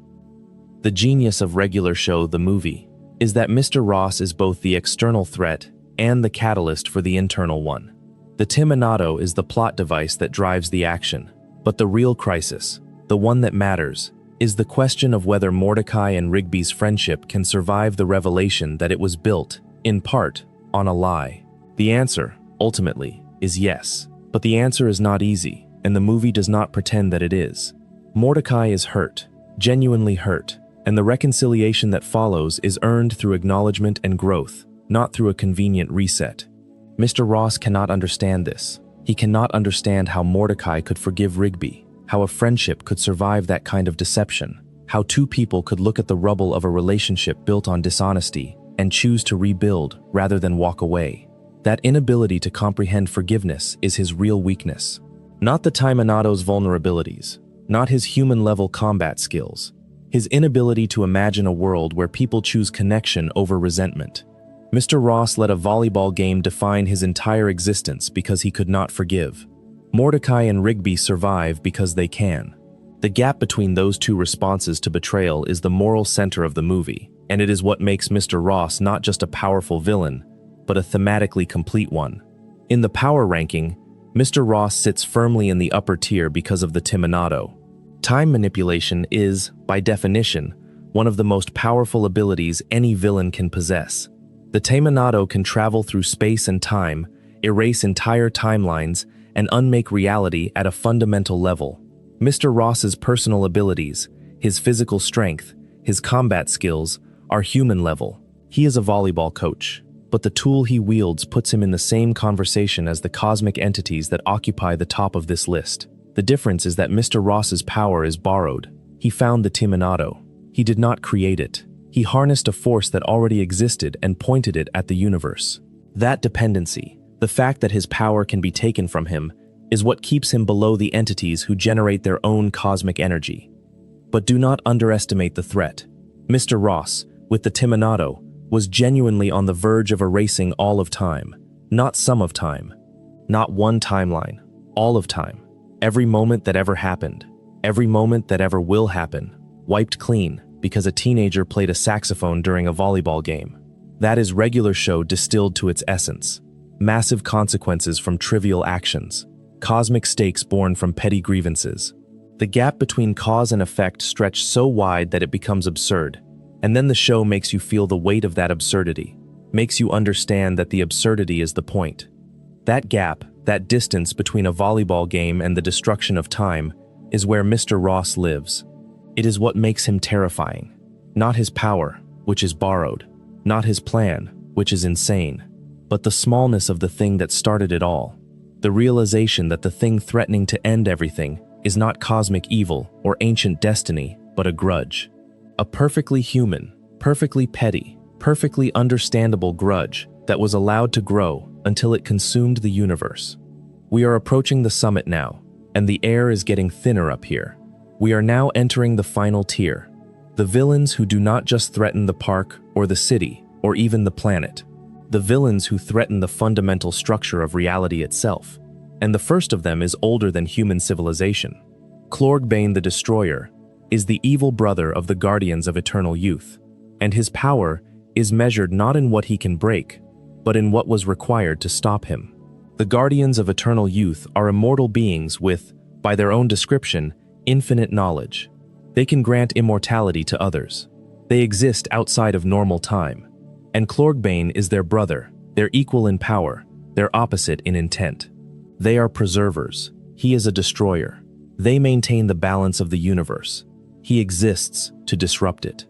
The genius of Regular Show, the movie, is that Mr. Ross is both the external threat and the catalyst for the internal one. The Timinato is the plot device that drives the action, but the real crisis, the one that matters, is the question of whether Mordecai and Rigby's friendship can survive the revelation that it was built, in part, on a lie. The answer, ultimately, is yes. But the answer is not easy, and the movie does not pretend that it is. Mordecai is hurt, genuinely hurt, and the reconciliation that follows is earned through acknowledgement and growth, not through a convenient reset. Mr. Ross cannot understand this. He cannot understand how Mordecai could forgive Rigby, how a friendship could survive that kind of deception, how two people could look at the rubble of a relationship built on dishonesty and choose to rebuild rather than walk away. That inability to comprehend forgiveness is his real weakness. Not the Timinato's vulnerabilities, not his human-level combat skills, his inability to imagine a world where people choose connection over resentment. Mr. Ross let a volleyball game define his entire existence because he could not forgive. Mordecai and Rigby survive because they can. The gap between those two responses to betrayal is the moral center of the movie, and it is what makes Mr. Ross not just a powerful villain, but a thematically complete one. In the power ranking, Mr. Ross sits firmly in the upper tier because of the Timinato. Time manipulation is, by definition, one of the most powerful abilities any villain can possess. The Timinato can travel through space and time, erase entire timelines, and unmake reality at a fundamental level. Mr. Ross's personal abilities, his physical strength, his combat skills, are human level. He is a volleyball coach, but the tool he wields puts him in the same conversation as the cosmic entities that occupy the top of this list. The difference is that Mr. Ross's power is borrowed. He found the Timinato. He did not create it. He harnessed a force that already existed and pointed it at the universe. That dependency, the fact that his power can be taken from him, is what keeps him below the entities who generate their own cosmic energy. But do not underestimate the threat. Mr. Ross, with the Timinato, was genuinely on the verge of erasing all of time, not some of time, not one timeline, all of time. Every moment that ever happened, every moment that ever will happen, wiped clean because a teenager played a saxophone during a volleyball game. That is Regular Show distilled to its essence. Massive consequences from trivial actions, cosmic stakes born from petty grievances. The gap between cause and effect stretched so wide that it becomes absurd, and then the show makes you feel the weight of that absurdity, makes you understand that the absurdity is the point. That gap, that distance between a volleyball game and the destruction of time, is where Mr. Ross lives. It is what makes him terrifying. Not his power, which is borrowed, not his plan, which is insane, but the smallness of the thing that started it all. The realization that the thing threatening to end everything is not cosmic evil or ancient destiny, but a grudge. A perfectly human, perfectly petty, perfectly understandable grudge that was allowed to grow until it consumed the universe. We are approaching the summit now, and the air is getting thinner up here. We are now entering the final tier. The villains who do not just threaten the park or the city or even the planet. The villains who threaten the fundamental structure of reality itself. And the first of them is older than human civilization. Klorgbane the Destroyer is the evil brother of the Guardians of Eternal Youth, and his power is measured not in what he can break, but in what was required to stop him. The Guardians of Eternal Youth are immortal beings with, by their own description, infinite knowledge. They can grant immortality to others. They exist outside of normal time. And Klorgbane is their brother, their equal in power, their opposite in intent. They are preservers. He is a destroyer. They maintain the balance of the universe. He exists to disrupt it.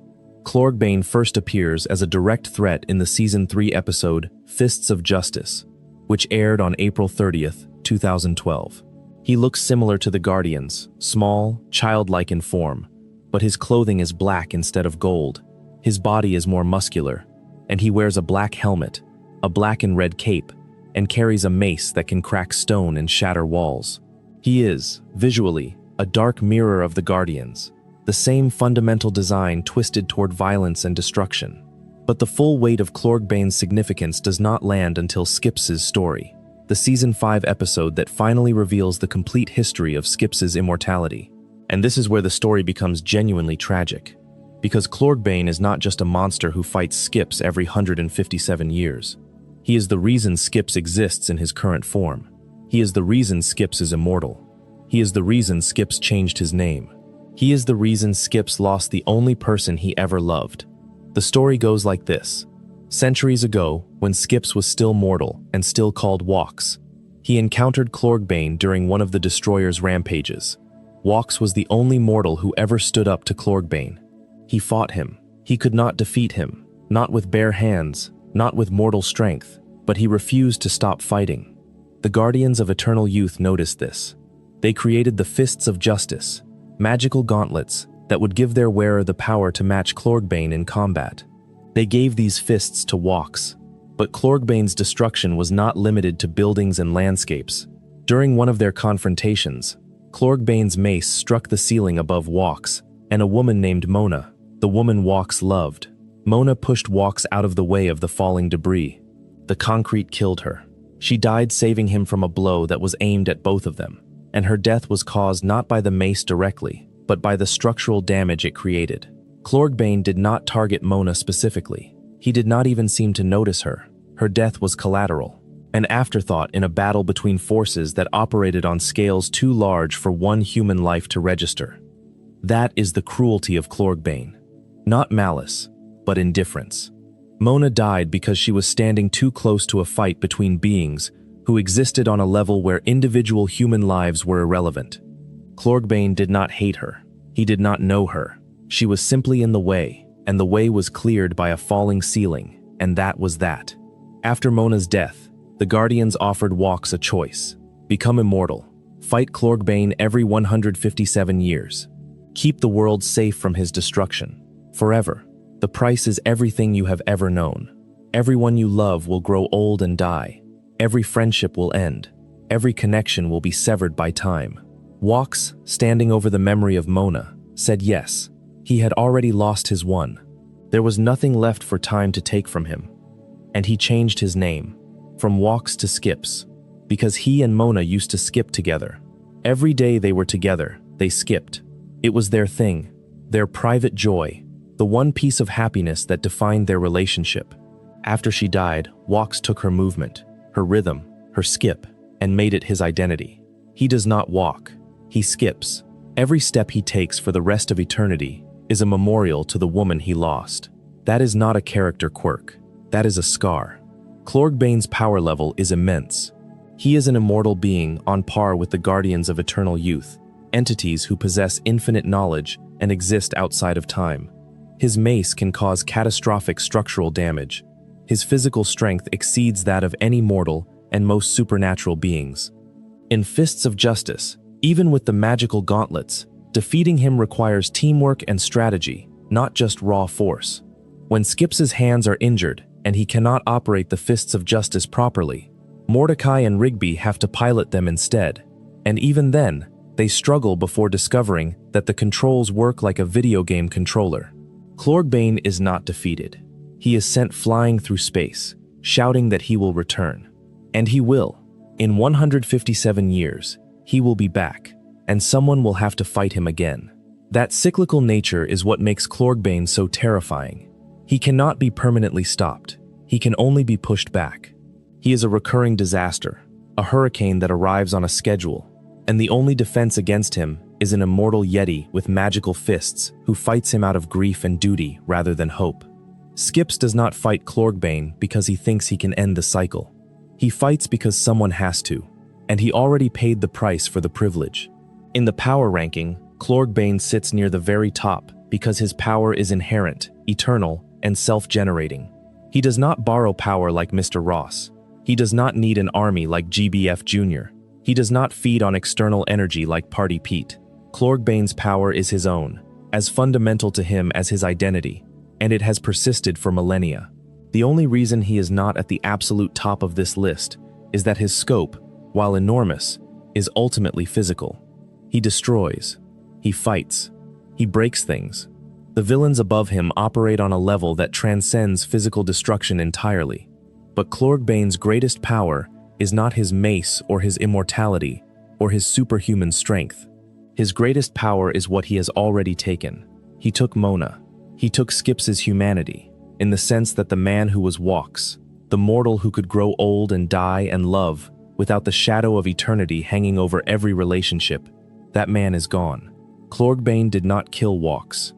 Klorgbane first appears as a direct threat in the Season 3 episode Fists of Justice, which aired on April 30th, 2012. He looks similar to the Guardians, small, childlike in form, but his clothing is black instead of gold. His body is more muscular, and he wears a black helmet, a black and red cape, and carries a mace that can crack stone and shatter walls. He is, visually, a dark mirror of the Guardians, the same fundamental design twisted toward violence and destruction. But the full weight of Klorgbane's significance does not land until Skips' story, the Season 5 episode that finally reveals the complete history of Skips' immortality. And this is where the story becomes genuinely tragic, because Klorgbane is not just a monster who fights Skips every 157 years. He is the reason Skips exists in his current form. He is the reason Skips is immortal. He is the reason Skips changed his name. He is the reason Skips lost the only person he ever loved. The story goes like this. Centuries ago, when Skips was still mortal and still called Walks, he encountered Klorgbane during one of the Destroyer's rampages. Walks was the only mortal who ever stood up to Klorgbane. He fought him. He could not defeat him, not with bare hands, not with mortal strength, but he refused to stop fighting. The Guardians of Eternal Youth noticed this. They created the Fists of Justice, magical gauntlets that would give their wearer the power to match Klorgbane in combat. They gave these fists to Walks, but Klorgbane's destruction was not limited to buildings and landscapes. During one of their confrontations, Klorgbane's mace struck the ceiling above Walks, and a woman named Mona, the woman Walks loved. Mona pushed Walks out of the way of the falling debris. The concrete killed her. She died saving him from a blow that was aimed at both of them, and her death was caused not by the mace directly, but by the structural damage it created. Klorgbane did not target Mona specifically. He did not even seem to notice her. Her death was collateral, an afterthought in a battle between forces that operated on scales too large for one human life to register. That is the cruelty of Klorgbane. Not malice, but indifference. Mona died because she was standing too close to a fight between beings who existed on a level where individual human lives were irrelevant. Klorgbane did not hate her. He did not know her. She was simply in the way, and the way was cleared by a falling ceiling, and that was that. After Mona's death, the Guardians offered Walks a choice. Become immortal. Fight Klorgbane every 157 years. Keep the world safe from his destruction. Forever. The price is everything you have ever known. Everyone you love will grow old and die. Every friendship will end. Every connection will be severed by time. Walks, standing over the memory of Mona, said yes. He had already lost his one. There was nothing left for time to take from him. And he changed his name, from Walks to Skips, because he and Mona used to skip together. Every day they were together, they skipped. It was their thing, their private joy, the one piece of happiness that defined their relationship. After she died, Walks took her movement, her rhythm, her skip, and made it his identity. He does not walk, he skips. Every step he takes for the rest of eternity is a memorial to the woman he lost. That is not a character quirk, that is a scar. Klorgbane's power level is immense. He is an immortal being on par with the Guardians of Eternal Youth, entities who possess infinite knowledge and exist outside of time. His mace can cause catastrophic structural damage. His physical strength exceeds that of any mortal and most supernatural beings. In Fists of Justice, even with the magical gauntlets, defeating him requires teamwork and strategy, not just raw force. When Skips' hands are injured and he cannot operate the Fists of Justice properly, Mordecai and Rigby have to pilot them instead, and even then, they struggle before discovering that the controls work like a video game controller. Klorgbane is not defeated. He is sent flying through space, shouting that he will return. And he will. In 157 years, he will be back, and someone will have to fight him again. That cyclical nature is what makes Klorgbane so terrifying. He cannot be permanently stopped. He can only be pushed back. He is a recurring disaster, a hurricane that arrives on a schedule, and the only defense against him is an immortal Yeti with magical fists who fights him out of grief and duty rather than hope. Skips does not fight Klorgbane because he thinks he can end the cycle. He fights because someone has to, and he already paid the price for the privilege. In the power ranking, Klorgbane sits near the very top, because his power is inherent, eternal, and self-generating. He does not borrow power like Mr. Ross. He does not need an army like GBF Jr. He does not feed on external energy like Party Pete. Klorgbane's power is his own, as fundamental to him as his identity, and it has persisted for millennia. The only reason he is not at the absolute top of this list is that his scope, while enormous, is ultimately physical. He destroys. He fights. He breaks things. The villains above him operate on a level that transcends physical destruction entirely. But Klorgbane's greatest power is not his mace or his immortality or his superhuman strength. His greatest power is what he has already taken. He took Mona. He took Skip's humanity, in the sense that the man who was Walks, the mortal who could grow old and die and love without the shadow of eternity hanging over every relationship, that man is gone. Klorgbane did not kill Walks.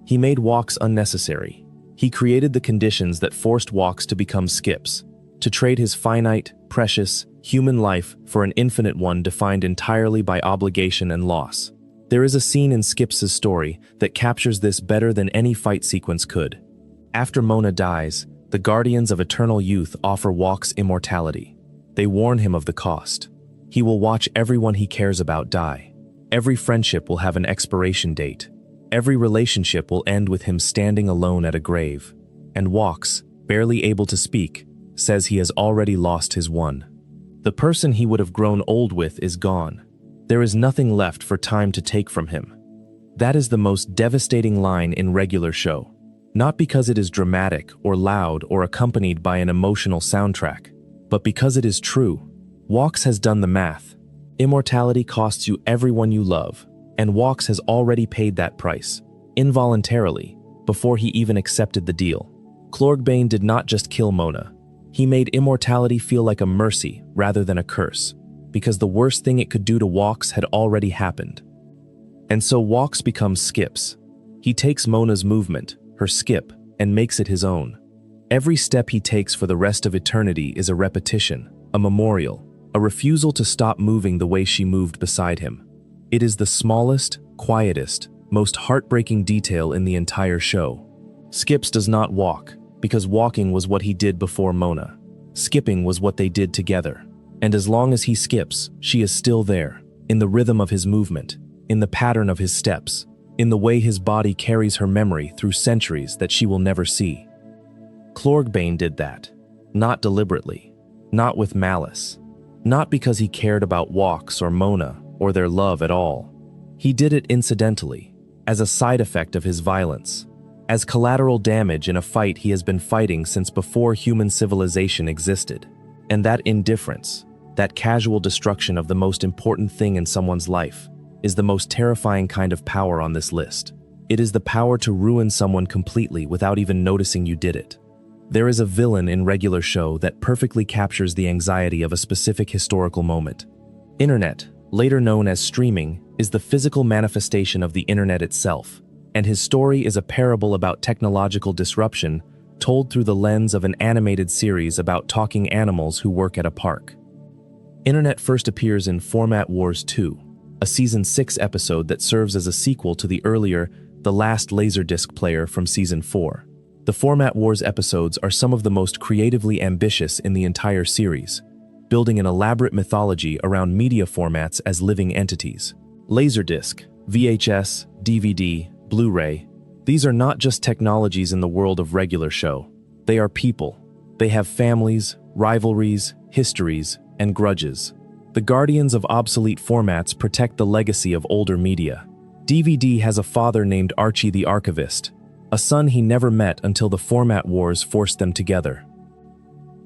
He made Walks unnecessary. He created the conditions that forced Walks to become Skip's, to trade his finite, precious, human life for an infinite one defined entirely by obligation and loss. There is a scene in Skip's story that captures this better than any fight sequence could. After Mona dies, the Guardians of Eternal Youth offer Walks immortality. They warn him of the cost. He will watch everyone he cares about die. Every friendship will have an expiration date. Every relationship will end with him standing alone at a grave. And Walks, barely able to speak, says he has already lost his one. The person he would have grown old with is gone. There is nothing left for time to take from him. That is the most devastating line in regular show. Not because it is dramatic or loud or accompanied by an emotional soundtrack, but because it is true. Walks has done the math. Immortality costs you everyone you love, and Walks has already paid that price, involuntarily, before he even accepted the deal. Klorgbane did not just kill Mona. He made immortality feel like a mercy rather than a curse, because the worst thing it could do to Walks had already happened. And so Walks becomes Skip's. He takes Mona's movement, her skip, and makes it his own. Every step he takes for the rest of eternity is a repetition, a memorial, a refusal to stop moving the way she moved beside him. It is the smallest, quietest, most heartbreaking detail in the entire show. Skips does not walk, because walking was what he did before Mona. Skipping was what they did together. And as long as he skips, she is still there, in the rhythm of his movement, in the pattern of his steps, in the way his body carries her memory through centuries that she will never see. Klorgbane did that, not deliberately, not with malice, not because he cared about Walks or Mona or their love at all. He did it incidentally, as a side effect of his violence, as collateral damage in a fight he has been fighting since before human civilization existed. And that indifference, that casual destruction of the most important thing in someone's life, is the most terrifying kind of power on this list. It is the power to ruin someone completely without even noticing you did it. There is a villain in regular show that perfectly captures the anxiety of a specific historical moment. Internet, later known as streaming, is the physical manifestation of the internet itself, and his story is a parable about technological disruption told through the lens of an animated series about talking animals who work at a park. Internet first appears in Format Wars 2, a Season 6 episode that serves as a sequel to the earlier The Last Laserdisc Player from Season 4. The Format Wars episodes are some of the most creatively ambitious in the entire series, building an elaborate mythology around media formats as living entities. Laserdisc, VHS, DVD, Blu-ray, these are not just technologies in the world of regular show. They are people. They have families, rivalries, histories, and grudges. The guardians of obsolete formats protect the legacy of older media. DVD has a father named Archie the Archivist, a son he never met until the Format Wars forced them together.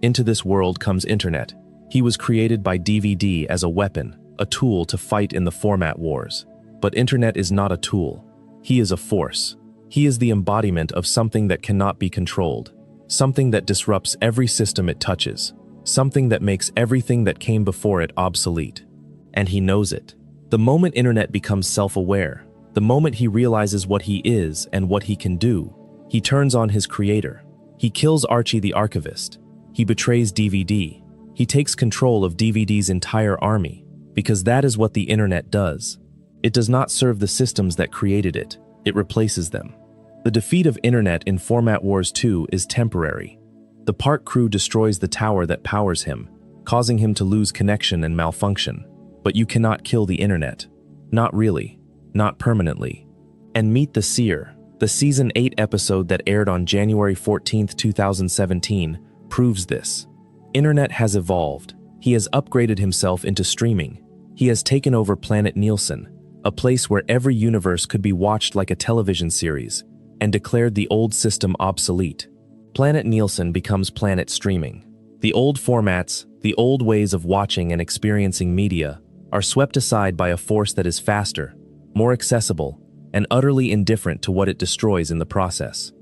Into this world comes Internet. He was created by DVD as a weapon, a tool to fight in the Format Wars. But Internet is not a tool. He is a force. He is the embodiment of something that cannot be controlled, something that disrupts every system it touches, something that makes everything that came before it obsolete. And he knows it. The moment Internet becomes self-aware, the moment he realizes what he is and what he can do, he turns on his creator. He kills Archie the Archivist. He betrays DVD. He takes control of DVD's entire army, because that is what the Internet does. It does not serve the systems that created it. It replaces them. The defeat of Internet in Format Wars 2 is temporary. The park crew destroys the tower that powers him, causing him to lose connection and malfunction. But you cannot kill the Internet. Not really. Not permanently. And Meet the Seer, the Season 8 episode that aired on January 14, 2017, proves this. Internet has evolved. He has upgraded himself into streaming. He has taken over Planet Nielsen, a place where every universe could be watched like a television series, and declared the old system obsolete. Planet Nielsen becomes Planet Streaming. The old formats, the old ways of watching and experiencing media, are swept aside by a force that is faster, more accessible, and utterly indifferent to what it destroys in the process.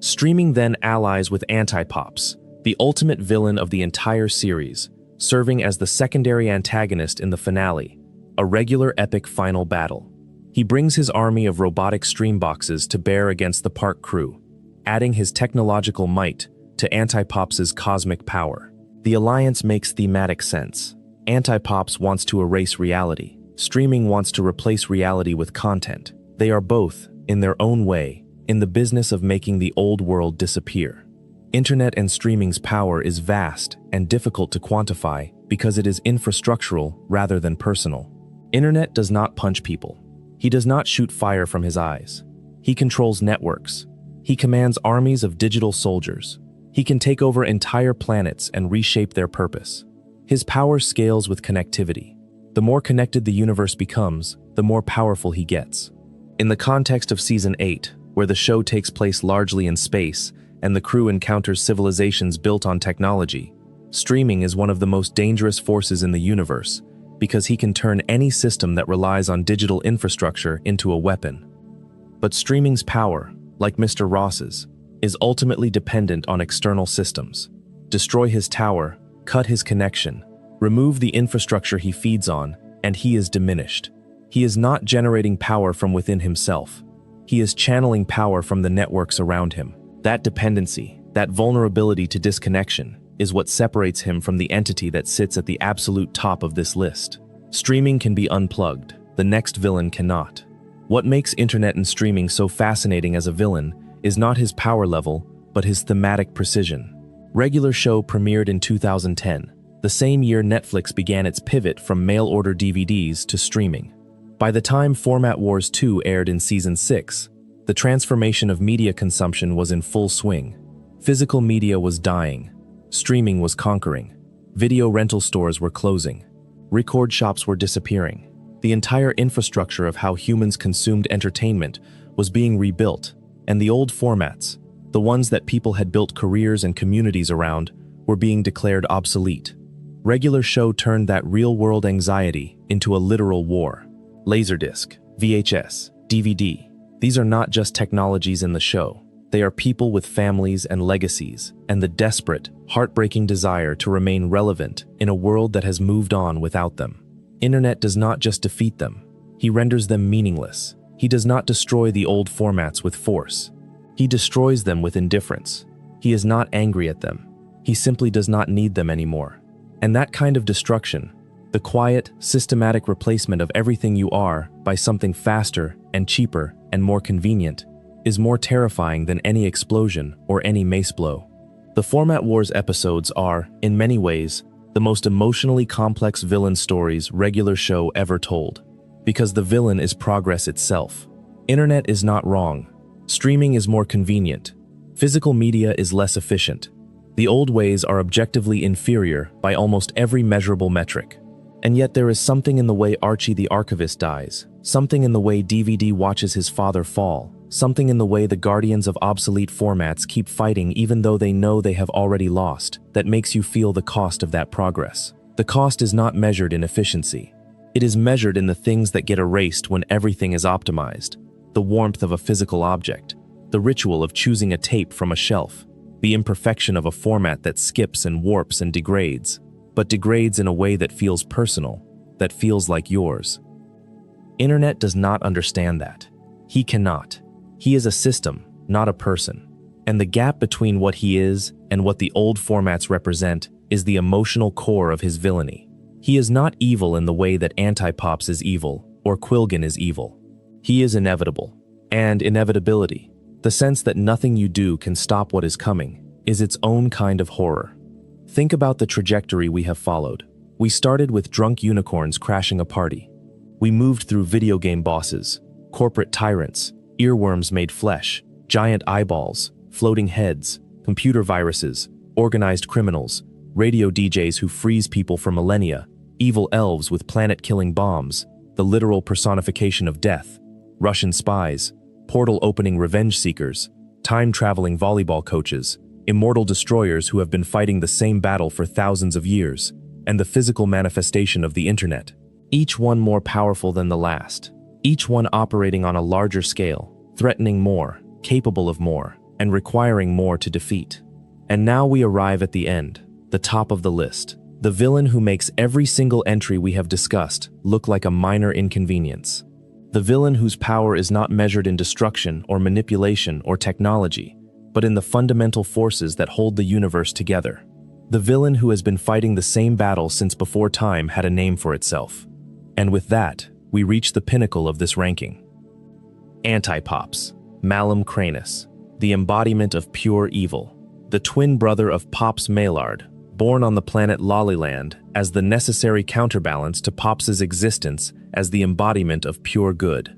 Streaming then allies with Antipops, the ultimate villain of the entire series, serving as the secondary antagonist in the finale, a regular epic final battle. He brings his army of robotic streamboxes to bear against the park crew, adding his technological might to Antipops' cosmic power. The alliance makes thematic sense. Antipops wants to erase reality. Streaming wants to replace reality with content. They are both, in their own way, in the business of making the old world disappear. Internet and streaming's power is vast and difficult to quantify because it is infrastructural rather than personal. Internet does not punch people. He does not shoot fire from his eyes. He controls networks. He commands armies of digital soldiers. He can take over entire planets and reshape their purpose. His power scales with connectivity. The more connected the universe becomes, the more powerful he gets. In the context of Season 8, where the show takes place largely in space and the crew encounters civilizations built on technology, streaming is one of the most dangerous forces in the universe because he can turn any system that relies on digital infrastructure into a weapon. But streaming's power, like Mr. Ross's, is ultimately dependent on external systems. Destroy his tower, cut his connection, remove the infrastructure he feeds on, and he is diminished. He is not generating power from within himself. He is channeling power from the networks around him. That dependency, that vulnerability to disconnection, is what separates him from the entity that sits at the absolute top of this list. Streaming can be unplugged. The next villain cannot. What makes internet and streaming so fascinating as a villain is not his power level, but his thematic precision. Regular Show premiered in 2010, the same year Netflix began its pivot from mail-order DVDs to streaming. By the time Format Wars 2 aired in Season 6, the transformation of media consumption was in full swing. Physical media was dying. Streaming was conquering. Video rental stores were closing. Record shops were disappearing. The entire infrastructure of how humans consumed entertainment was being rebuilt, and the old formats, the ones that people had built careers and communities around, were being declared obsolete. Regular Show turned that real-world anxiety into a literal war. Laserdisc, VHS, DVD. These are not just technologies in the show. They are people with families and legacies, and the desperate, heartbreaking desire to remain relevant in a world that has moved on without them. Internet does not just defeat them. He renders them meaningless. He does not destroy the old formats with force. He destroys them with indifference. He is not angry at them. He simply does not need them anymore. And that kind of destruction, the quiet, systematic replacement of everything you are by something faster and cheaper and more convenient, is more terrifying than any explosion or any mace blow. The Format Wars episodes are, in many ways, the most emotionally complex villain stories Regular Show ever told, because the villain is progress itself. Internet is not wrong. Streaming is more convenient. Physical media is less efficient. The old ways are objectively inferior by almost every measurable metric. And yet there is something in the way Archie the Archivist dies, something in the way DVD watches his father fall, something in the way the guardians of obsolete formats keep fighting even though they know they have already lost, that makes you feel the cost of that progress. The cost is not measured in efficiency. It is measured in the things that get erased when everything is optimized. The warmth of a physical object, the ritual of choosing a tape from a shelf, the imperfection of a format that skips and warps and degrades, but degrades in a way that feels personal, that feels like yours. Internet does not understand that. He cannot. He is a system, not a person. And the gap between what he is and what the old formats represent is the emotional core of his villainy. He is not evil in the way that Antipops is evil or Quillgin is evil. He is inevitable. And inevitability, the sense that nothing you do can stop what is coming, is its own kind of horror. Think about the trajectory we have followed. We started with drunk unicorns crashing a party. We moved through video game bosses, corporate tyrants, earworms made flesh, giant eyeballs, floating heads, computer viruses, organized criminals, radio DJs who freeze people for millennia, evil elves with planet-killing bombs, the literal personification of death, Russian spies, portal-opening revenge seekers, time-traveling volleyball coaches, immortal destroyers who have been fighting the same battle for thousands of years, and the physical manifestation of the internet, each one more powerful than the last, each one operating on a larger scale, threatening more, capable of more, and requiring more to defeat. And now we arrive at the end, the top of the list, the villain who makes every single entry we have discussed look like a minor inconvenience. The villain whose power is not measured in destruction or manipulation or technology, but in the fundamental forces that hold the universe together. The villain who has been fighting the same battle since before time had a name for itself. And with that, we reach the pinnacle of this ranking. Antipops, Malum Cranus, the embodiment of pure evil, the twin brother of Pops Maillard, born on the planet Lollyland as the necessary counterbalance to Pops's existence as the embodiment of pure good.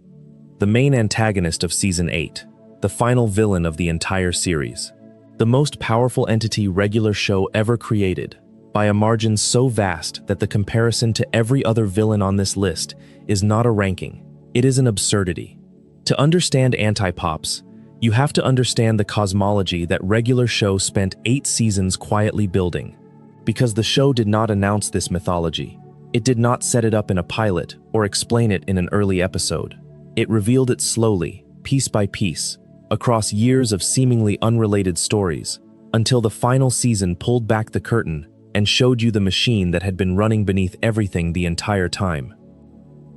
The main antagonist of Season 8, the final villain of the entire series. The most powerful entity regular show ever created, by a margin so vast that the comparison to every other villain on this list is not a ranking, it is an absurdity. To understand Antipops, you have to understand the cosmology that regular show spent 8 seasons quietly building. Because the show did not announce this mythology, it did not set it up in a pilot or explain it in an early episode. It revealed it slowly, piece by piece, across years of seemingly unrelated stories, until the final season pulled back the curtain and showed you the machine that had been running beneath everything the entire time.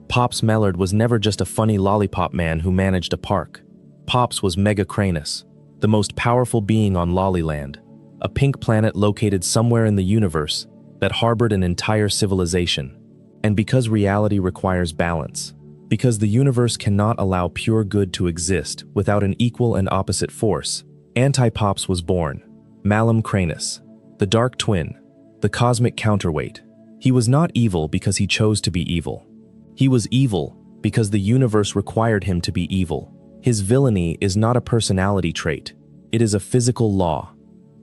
Pops Maillard was never just a funny lollipop man who managed a park. Pops was Mega Cranus, the most powerful being on Lollyland, a pink planet located somewhere in the universe that harbored an entire civilization. And because reality requires balance, because the universe cannot allow pure good to exist without an equal and opposite force, Antipops was born, Malum Cranus, the dark twin, the cosmic counterweight. He was not evil because he chose to be evil. He was evil because the universe required him to be evil. His villainy is not a personality trait, it is a physical law.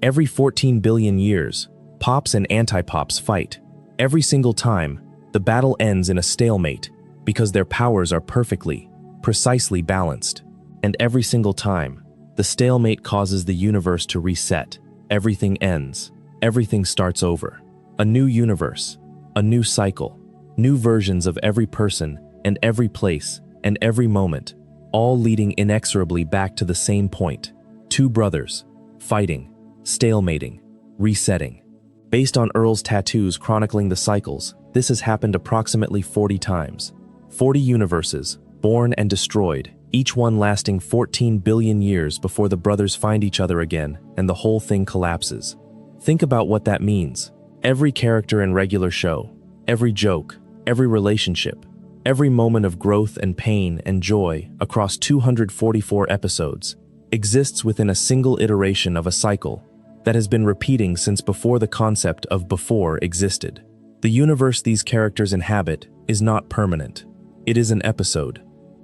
Every 14 billion years, Pops and Antipops fight. Every single time, the battle ends in a stalemate, because their powers are perfectly, precisely balanced. And every single time, the stalemate causes the universe to reset. Everything ends. Everything starts over. A new universe, a new cycle, new versions of every person and every place and every moment, all leading inexorably back to the same point. Two brothers, fighting, stalemating, resetting. Based on Earl's tattoos chronicling the cycles, this has happened approximately 40 times. 40 universes, born and destroyed, each one lasting 14 billion years before the brothers find each other again and the whole thing collapses. Think about what that means. Every character in regular show, every joke, every relationship, every moment of growth and pain and joy across 244 episodes exists within a single iteration of a cycle that has been repeating since before the concept of before existed. The universe these characters inhabit is not permanent. It is an episode,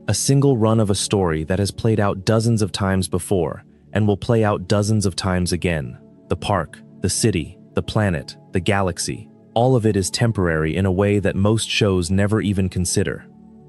a single run of a story that has played out dozens of times before and will play out dozens of times again. The park, the city, the planet, the galaxy, all of it is temporary in a way that most shows never even consider.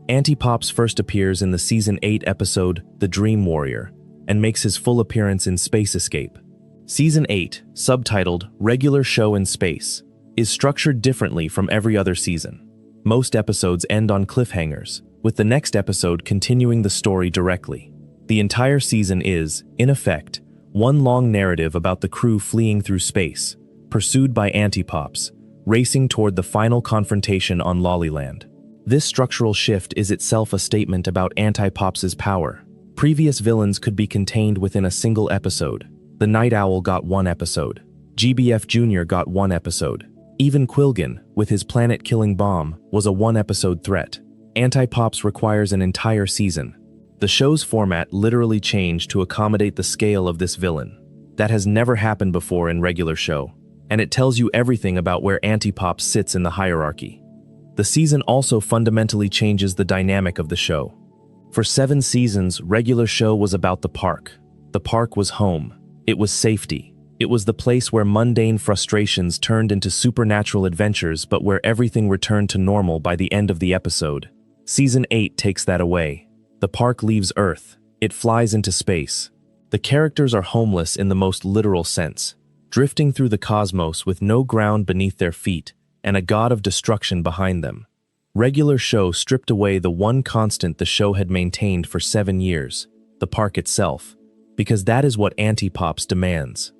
Antipops first appears in the Season 8 episode The Dream Warrior and makes his full appearance in Space Escape. Season 8, subtitled Regular Show in Space, is structured differently from every other season. Most episodes end on cliffhangers, with the next episode continuing the story directly. The entire season is, in effect, one long narrative about the crew fleeing through space, pursued by Antipops, racing toward the final confrontation on Lollyland. This structural shift is itself a statement about Antipops' power. Previous villains could be contained within a single episode. The Night Owl got one episode. GBF Jr. got one episode. Even Quillgin, with his planet-killing bomb, was a one-episode threat. Antipops requires an entire season. The show's format literally changed to accommodate the scale of this villain. That has never happened before in regular show, and it tells you everything about where Antipops sits in the hierarchy. The season also fundamentally changes the dynamic of the show. For 7 seasons, regular show was about the park. The park was home. It was safety. It was the place where mundane frustrations turned into supernatural adventures, but where everything returned to normal by the end of the episode. Season 8 takes that away. The park leaves Earth. It flies into space. The characters are homeless in the most literal sense, drifting through the cosmos with no ground beneath their feet and a god of destruction behind them. Regular show stripped away the one constant the show had maintained for 7 years, the park itself, because that is what Antipops demands.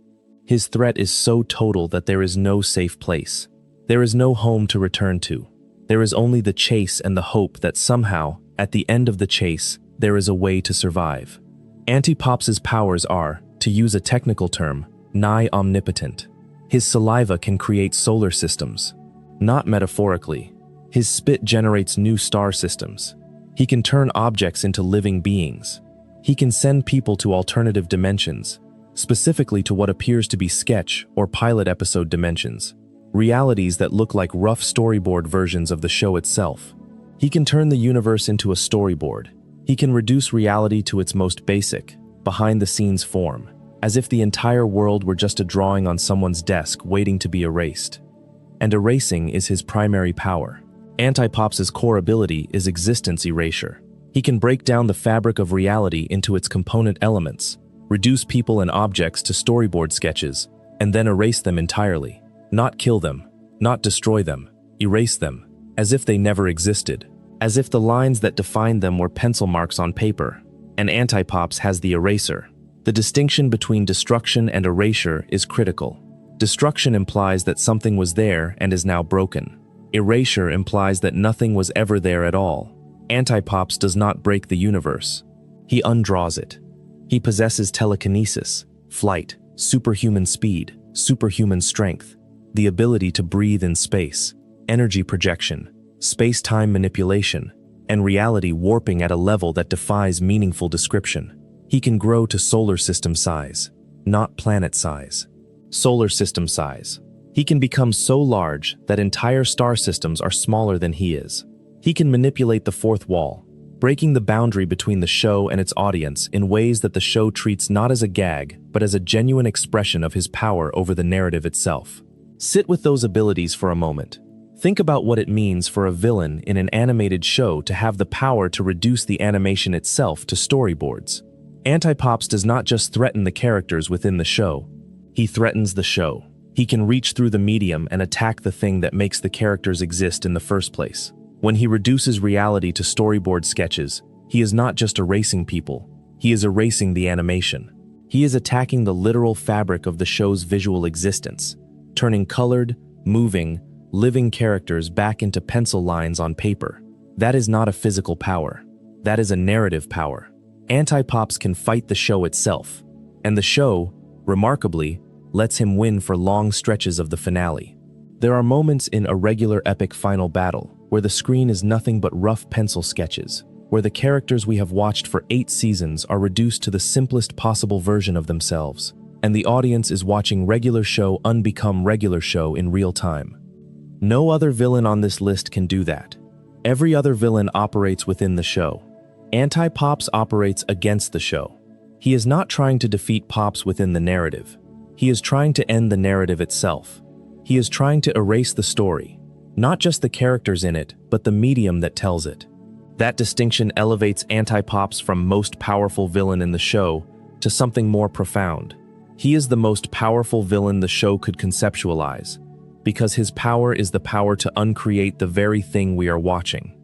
His threat is so total that there is no safe place. There is no home to return to. There is only the chase and the hope that somehow, at the end of the chase, there is a way to survive. Antipops's powers are, to use a technical term, nigh omnipotent. His saliva can create solar systems. Not metaphorically. His spit generates new star systems. He can turn objects into living beings. He can send people to alternative dimensions, specifically to what appears to be sketch or pilot episode dimensions, realities that look like rough storyboard versions of the show itself. He can turn the universe into a storyboard. He can reduce reality to its most basic, behind-the-scenes form, as if the entire world were just a drawing on someone's desk waiting to be erased. And erasing is his primary power. Antipops's core ability is existence erasure. He can break down the fabric of reality into its component elements, reduce people and objects to storyboard sketches, and then erase them entirely. Not kill them, not destroy them, erase them, as if they never existed, as if the lines that defined them were pencil marks on paper. And Antipops has the eraser. The distinction between destruction and erasure is critical. Destruction implies that something was there and is now broken. Erasure implies that nothing was ever there at all. Antipops does not break the universe. He undraws it. He possesses telekinesis, flight, superhuman speed, superhuman strength, the ability to breathe in space, energy projection, space-time manipulation, and reality warping at a level that defies meaningful description. He can grow to solar system size, not planet size. Solar system size. He can become so large that entire star systems are smaller than he is. He can manipulate the fourth wall, breaking the boundary between the show and its audience in ways that the show treats not as a gag, but as a genuine expression of his power over the narrative itself. Sit with those abilities for a moment. Think about what it means for a villain in an animated show to have the power to reduce the animation itself to storyboards. Antipops does not just threaten the characters within the show. He threatens the show. He can reach through the medium and attack the thing that makes the characters exist in the first place. When he reduces reality to storyboard sketches, he is not just erasing people, he is erasing the animation. He is attacking the literal fabric of the show's visual existence, turning colored, moving, living characters back into pencil lines on paper. That is not a physical power. That is a narrative power. Antipops can fight the show itself, and the show, remarkably, lets him win for long stretches of the finale. There are moments in a regular epic final battle where the screen is nothing but rough pencil sketches, where the characters we have watched for 8 seasons are reduced to the simplest possible version of themselves, and the audience is watching regular show unbecome regular show in real time. No other villain on this list can do that. Every other villain operates within the show. Antipops operates against the show. He is not trying to defeat Pops within the narrative. He is trying to end the narrative itself. He is trying to erase the story, not just the characters in it, but the medium that tells it. That distinction elevates Antipops from most powerful villain in the show to something more profound. He is the most powerful villain the show could conceptualize, because his power is the power to uncreate the very thing we are watching.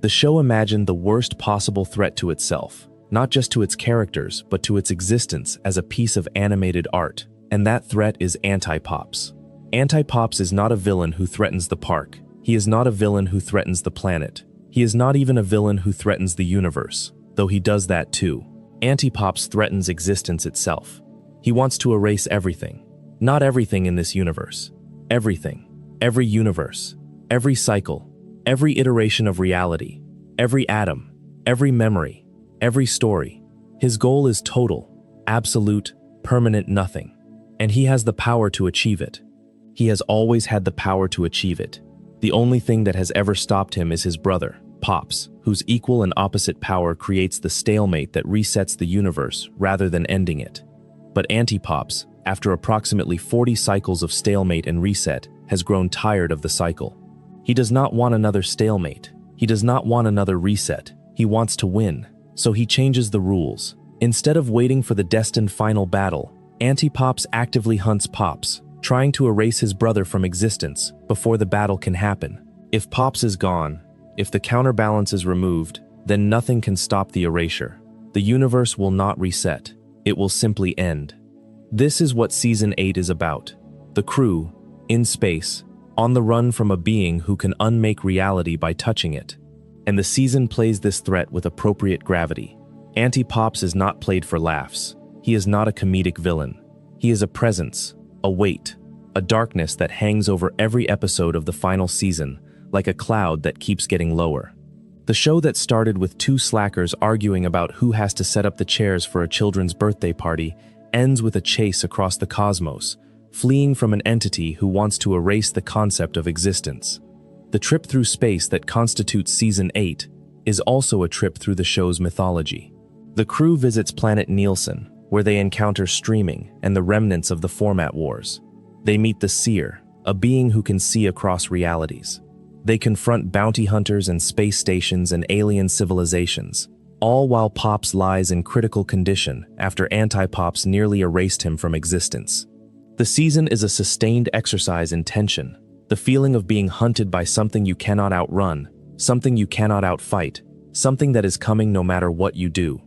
The show imagined the worst possible threat to itself, not just to its characters, but to its existence as a piece of animated art, and that threat is Antipops. Antipops is not a villain who threatens the park. He is not a villain who threatens the planet. He is not even a villain who threatens the universe, though he does that too. Antipops threatens existence itself. He wants to erase everything. Not everything in this universe. Everything. Every universe. Every cycle. Every iteration of reality. Every atom. Every memory. every story. His goal is total, absolute, permanent nothing. And he has the power to achieve it. He has always had the power to achieve it. The only thing that has ever stopped him is his brother, Pops, whose equal and opposite power creates the stalemate that resets the universe rather than ending it. But Anti-Pops, after approximately 40 cycles of stalemate and reset, has grown tired of the cycle. He does not want another stalemate. He does not want another reset. He wants to win. So he changes the rules. Instead of waiting for the destined final battle, Anti-Pops actively hunts Pops, trying to erase his brother from existence before the battle can happen. If Pops is gone, if the counterbalance is removed, then nothing can stop the erasure. The universe will not reset. It will simply end. This is what Season 8 is about. The crew, in space, on the run from a being who can unmake reality by touching it. And the season plays this threat with appropriate gravity. Anti-Pops is not played for laughs. He is not a comedic villain. He is a presence, a weight, a darkness that hangs over every episode of the final season, like a cloud that keeps getting lower. The show that started with two slackers arguing about who has to set up the chairs for a children's birthday party ends with a chase across the cosmos, fleeing from an entity who wants to erase the concept of existence. The trip through space that constitutes Season 8 is also a trip through the show's mythology. The crew visits planet Nielsen, where they encounter streaming and the remnants of the format wars. They meet the Seer, a being who can see across realities. They confront bounty hunters and space stations and alien civilizations, all while Pops lies in critical condition after Anti-Pops nearly erased him from existence. The season is a sustained exercise in tension, the feeling of being hunted by something you cannot outrun, something you cannot outfight, something that is coming no matter what you do.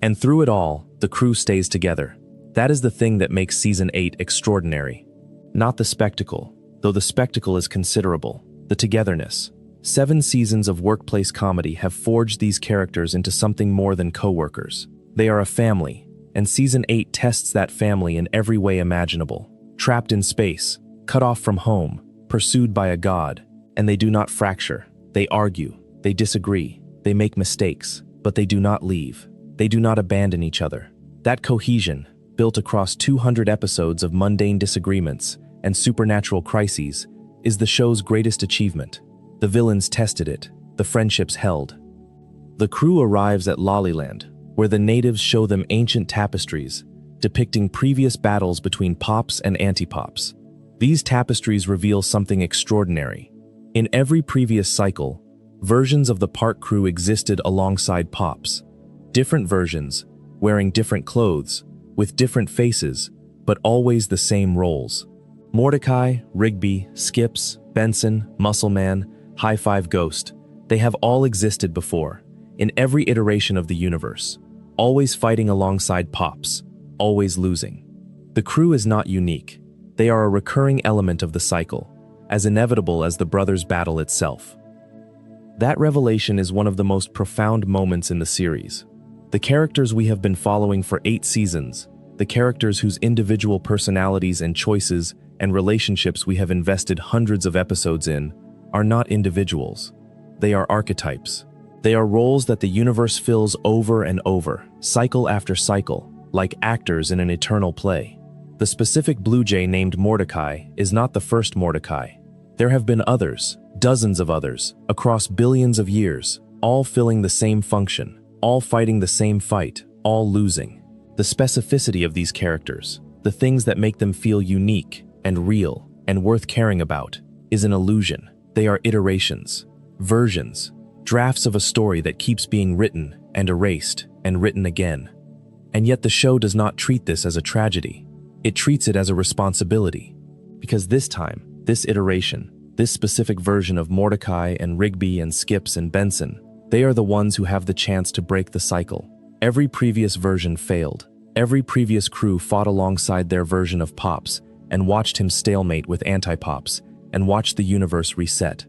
And through it all, the crew stays together. That is the thing that makes Season 8 extraordinary. Not the spectacle, though the spectacle is considerable, the togetherness. 7 seasons of workplace comedy have forged these characters into something more than co-workers. They are a family, and Season 8 tests that family in every way imaginable. Trapped in space, cut off from home, pursued by a god, and they do not fracture. They argue, they disagree, they make mistakes, but they do not leave. They do not abandon each other. That cohesion, built across 200 episodes of mundane disagreements and supernatural crises, is the show's greatest achievement. The villains tested it, the friendships held. The crew arrives at Lollyland, where the natives show them ancient tapestries depicting previous battles between Pops and Anti-Pops. These tapestries reveal something extraordinary. In every previous cycle, versions of the park crew existed alongside Pops. Different versions, wearing different clothes, with different faces, but always the same roles. Mordecai, Rigby, Skips, Benson, Muscleman, High Five Ghost, they have all existed before, in every iteration of the universe, always fighting alongside Pops, always losing. The crew is not unique. They are a recurring element of the cycle, as inevitable as the brothers' battle itself. That revelation is one of the most profound moments in the series. The characters we have been following for 8 seasons, the characters whose individual personalities and choices and relationships we have invested hundreds of episodes in, are not individuals. They are archetypes. They are roles that the universe fills over and over, cycle after cycle, like actors in an eternal play. The specific Blue Jay named Mordecai is not the first Mordecai. There have been others, dozens of others, across billions of years, all filling the same function, all fighting the same fight, all losing. The specificity of these characters, the things that make them feel unique and real and worth caring about, is an illusion. They are iterations, versions, drafts of a story that keeps being written and erased and written again. And yet the show does not treat this as a tragedy. It treats it as a responsibility. Because this time, this iteration, this specific version of Mordecai and Rigby and Skips and Benson, they are the ones who have the chance to break the cycle. Every previous version failed. Every previous crew fought alongside their version of Pops and watched him stalemate with Anti-Pops and watched the universe reset.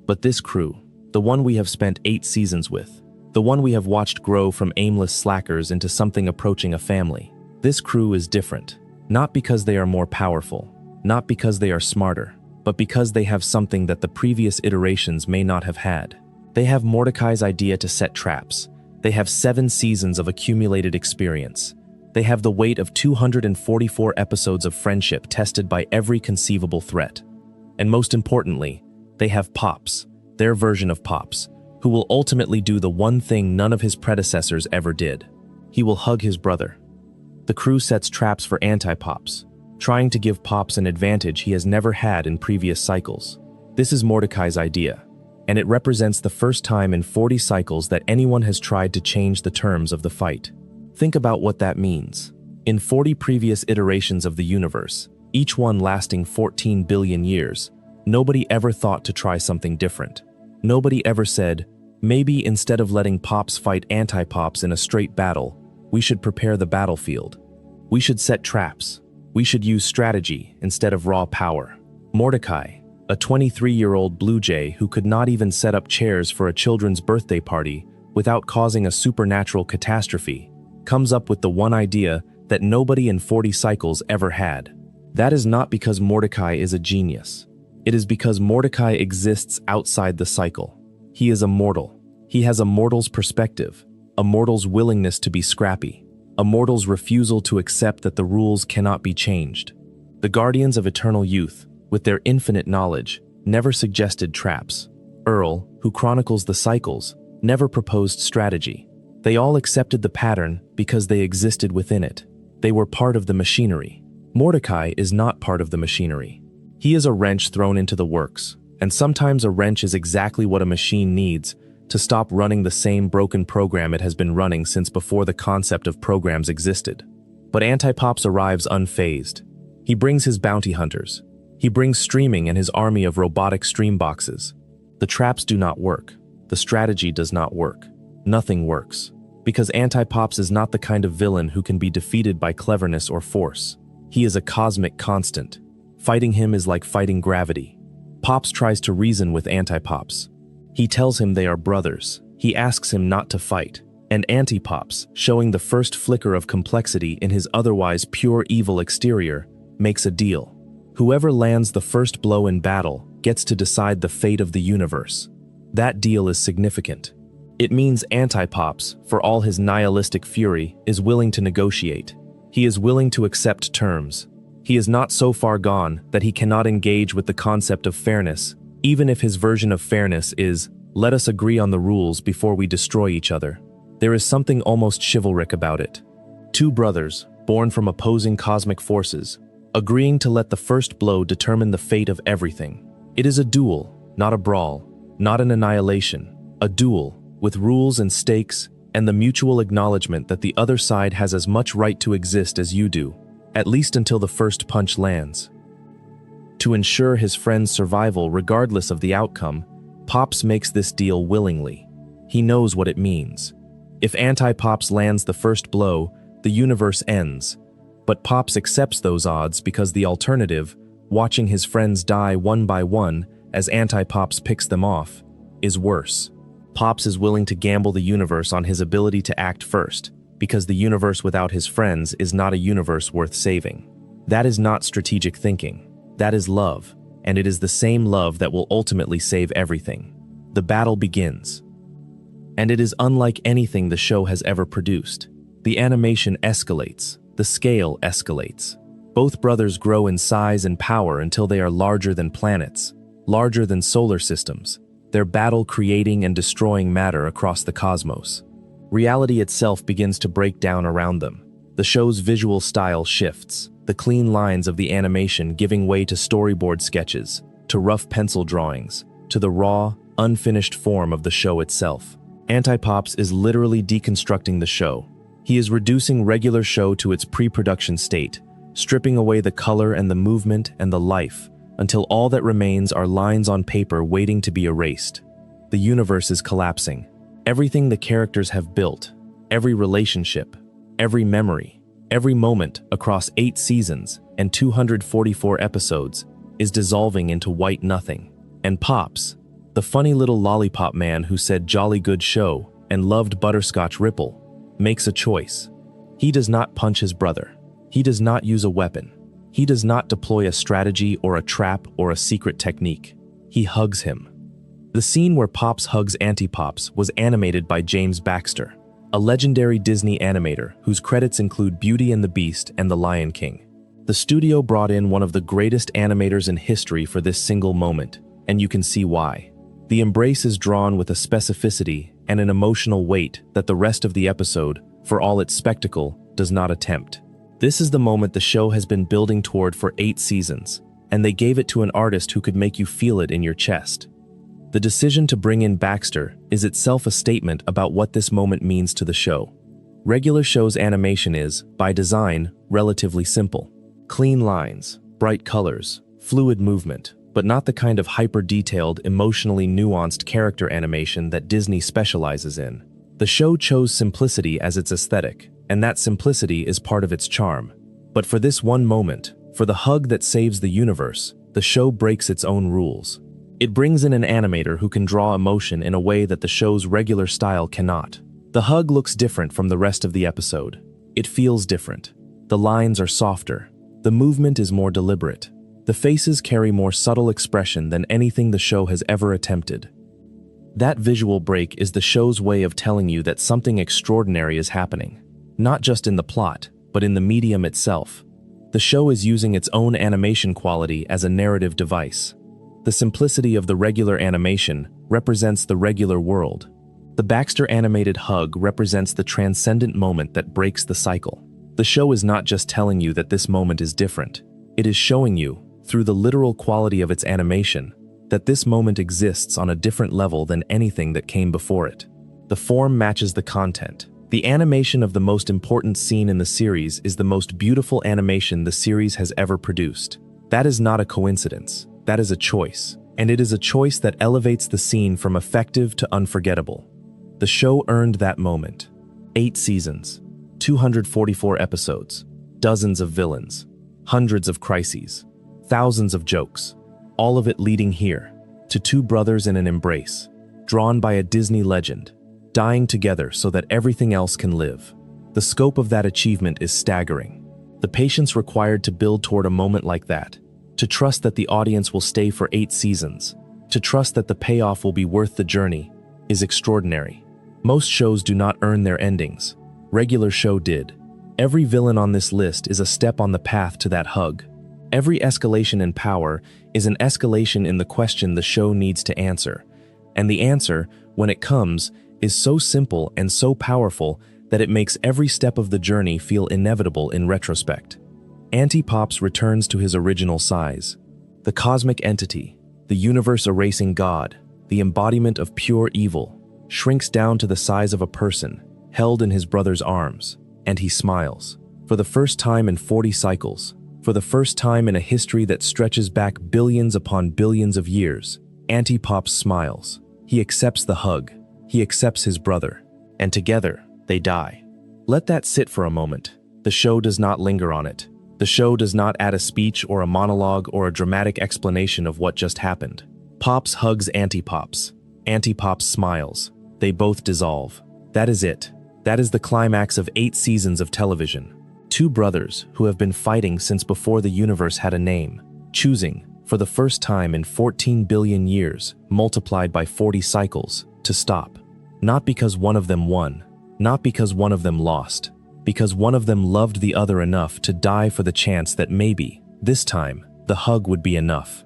But this crew, the one we have spent 8 seasons with, the one we have watched grow from aimless slackers into something approaching a family, this crew is different. Not because they are more powerful, not because they are smarter, but because they have something that the previous iterations may not have had. They have Mordecai's idea to set traps, They have 7 seasons of accumulated experience. They have the weight of 244 episodes of friendship tested by every conceivable threat. And most importantly, they have Pops, their version of Pops, who will ultimately do the one thing none of his predecessors ever did. He will hug his brother. The crew sets traps for anti-Pops, trying to give Pops an advantage he has never had in previous cycles. This is Mordecai's idea, and it represents the first time in 40 cycles that anyone has tried to change the terms of the fight. Think about what that means. In 40 previous iterations of the universe, each one lasting 14 billion years, nobody ever thought to try something different. Nobody ever said, maybe instead of letting Pops fight anti-Pops in a straight battle, we should prepare the battlefield. We should set traps. We should use strategy instead of raw power. Mordecai, a 23-year-old blue jay who could not even set up chairs for a children's birthday party without causing a supernatural catastrophe, comes up with the one idea that nobody in 40 cycles ever had. That is not because Mordecai is a genius. It is because Mordecai exists outside the cycle. He is a mortal. He has a mortal's perspective, a mortal's willingness to be scrappy, a mortal's refusal to accept that the rules cannot be changed. The Guardians of Eternal Youth, with their infinite knowledge, never suggested traps. Earl, who chronicles the cycles, never proposed strategy. They all accepted the pattern because they existed within it. They were part of the machinery. Mordecai is not part of the machinery. He is a wrench thrown into the works, and sometimes a wrench is exactly what a machine needs to stop running the same broken program it has been running since before the concept of programs existed. But Anti-Pops arrives unfazed. He brings his bounty hunters. He brings streaming and his army of robotic stream boxes. The traps do not work. The strategy does not work. Nothing works. Because Anti-Pops is not the kind of villain who can be defeated by cleverness or force. He is a cosmic constant. Fighting him is like fighting gravity. Pops tries to reason with Anti-Pops. He tells him they are brothers. He asks him not to fight. And Anti-Pops, showing the first flicker of complexity in his otherwise pure evil exterior, makes a deal. Whoever lands the first blow in battle gets to decide the fate of the universe. That deal is significant. It means Anti-Pops, for all his nihilistic fury, is willing to negotiate. He is willing to accept terms. He is not so far gone that he cannot engage with the concept of fairness, even if his version of fairness is, let us agree on the rules before we destroy each other. There is something almost chivalric about it. Two brothers, born from opposing cosmic forces, agreeing to let the first blow determine the fate of everything. It is a duel, not a brawl, not an annihilation, a duel with rules and stakes and the mutual acknowledgement that the other side has as much right to exist as you do, at least until the first punch lands. To ensure his friend's survival regardless of the outcome, Pops makes this deal willingly. He knows what it means. If Anti-Pops lands the first blow, the universe ends. But Pops accepts those odds because the alternative, watching his friends die one by one as Anti-Pops picks them off, is worse. Pops is willing to gamble the universe on his ability to act first, because the universe without his friends is not a universe worth saving. That is not strategic thinking. That is love, and it is the same love that will ultimately save everything. The battle begins. And it is unlike anything the show has ever produced. The animation escalates. The scale escalates. Both brothers grow in size and power until they are larger than planets, larger than solar systems, their battle creating and destroying matter across the cosmos. Reality itself begins to break down around them. The show's visual style shifts, the clean lines of the animation giving way to storyboard sketches, to rough pencil drawings, to the raw, unfinished form of the show itself. Anti-Pops is literally deconstructing the show. He is reducing regular show to its pre-production state, stripping away the color and the movement and the life, until all that remains are lines on paper waiting to be erased. The universe is collapsing. Everything the characters have built, every relationship, every memory, every moment across 8 seasons and 244 episodes is dissolving into white nothing. And Pops, the funny little lollipop man who said jolly good show and loved butterscotch ripple, makes a choice. He does not punch his brother. He does not use a weapon. He does not deploy a strategy or a trap or a secret technique. He hugs him. The scene where Pops hugs Anti-Pops was animated by James Baxter. a legendary Disney animator whose credits include Beauty and the Beast and The Lion King. The studio brought in one of the greatest animators in history for this single moment, and you can see why. The embrace is drawn with a specificity and an emotional weight that the rest of the episode, for all its spectacle, does not attempt. This is the moment the show has been building toward for 8 seasons, and they gave it to an artist who could make you feel it in your chest. The decision to bring in Baxter is itself a statement about what this moment means to the show. Regular show's animation is, by design, relatively simple. Clean lines, bright colors, fluid movement, but not the kind of hyper-detailed, emotionally nuanced character animation that Disney specializes in. The show chose simplicity as its aesthetic, and that simplicity is part of its charm. But for this one moment, for the hug that saves the universe, the show breaks its own rules. It brings in an animator who can draw emotion in a way that the show's regular style cannot. The hug looks different from the rest of the episode. It feels different. The lines are softer. The movement is more deliberate. The faces carry more subtle expression than anything the show has ever attempted. That visual break is the show's way of telling you that something extraordinary is happening, not just in the plot, but in the medium itself. The show is using its own animation quality as a narrative device. The simplicity of the regular animation represents the regular world. The Baxter animated hug represents the transcendent moment that breaks the cycle. The show is not just telling you that this moment is different. It is showing you, through the literal quality of its animation, that this moment exists on a different level than anything that came before it. The form matches the content. The animation of the most important scene in the series is the most beautiful animation the series has ever produced. That is not a coincidence. That is a choice. And it is a choice that elevates the scene from effective to unforgettable. The show earned that moment. 8 seasons, 244 episodes, dozens of villains, hundreds of crises, thousands of jokes, all of it leading here, to 2 brothers in an embrace, drawn by a Disney legend, dying together so that everything else can live. The scope of that achievement is staggering. The patience required to build toward a moment like that, to trust that the audience will stay for 8 seasons, to trust that the payoff will be worth the journey, is extraordinary. Most shows do not earn their endings. Regular show did. Every villain on this list is a step on the path to that hug. Every escalation in power is an escalation in the question the show needs to answer. And the answer, when it comes, is so simple and so powerful that it makes every step of the journey feel inevitable in retrospect. Antipops returns to his original size. The cosmic entity, the universe-erasing God, the embodiment of pure evil, shrinks down to the size of a person, held in his brother's arms, and he smiles. For the first time in 40 cycles, for the first time in a history that stretches back billions upon billions of years, Antipops smiles. He accepts the hug. He accepts his brother. And together, they die. Let that sit for a moment. The show does not linger on it. The show does not add a speech or a monologue or a dramatic explanation of what just happened. Pops hugs Antipops. Antipops smiles. They both dissolve. That is it. That is the climax of 8 seasons of television. 2 brothers who have been fighting since before the universe had a name, choosing, for the first time in 14 billion years, multiplied by 40 cycles, to stop. Not because one of them won, not because one of them lost, because one of them loved the other enough to die for the chance that maybe, this time, the hug would be enough.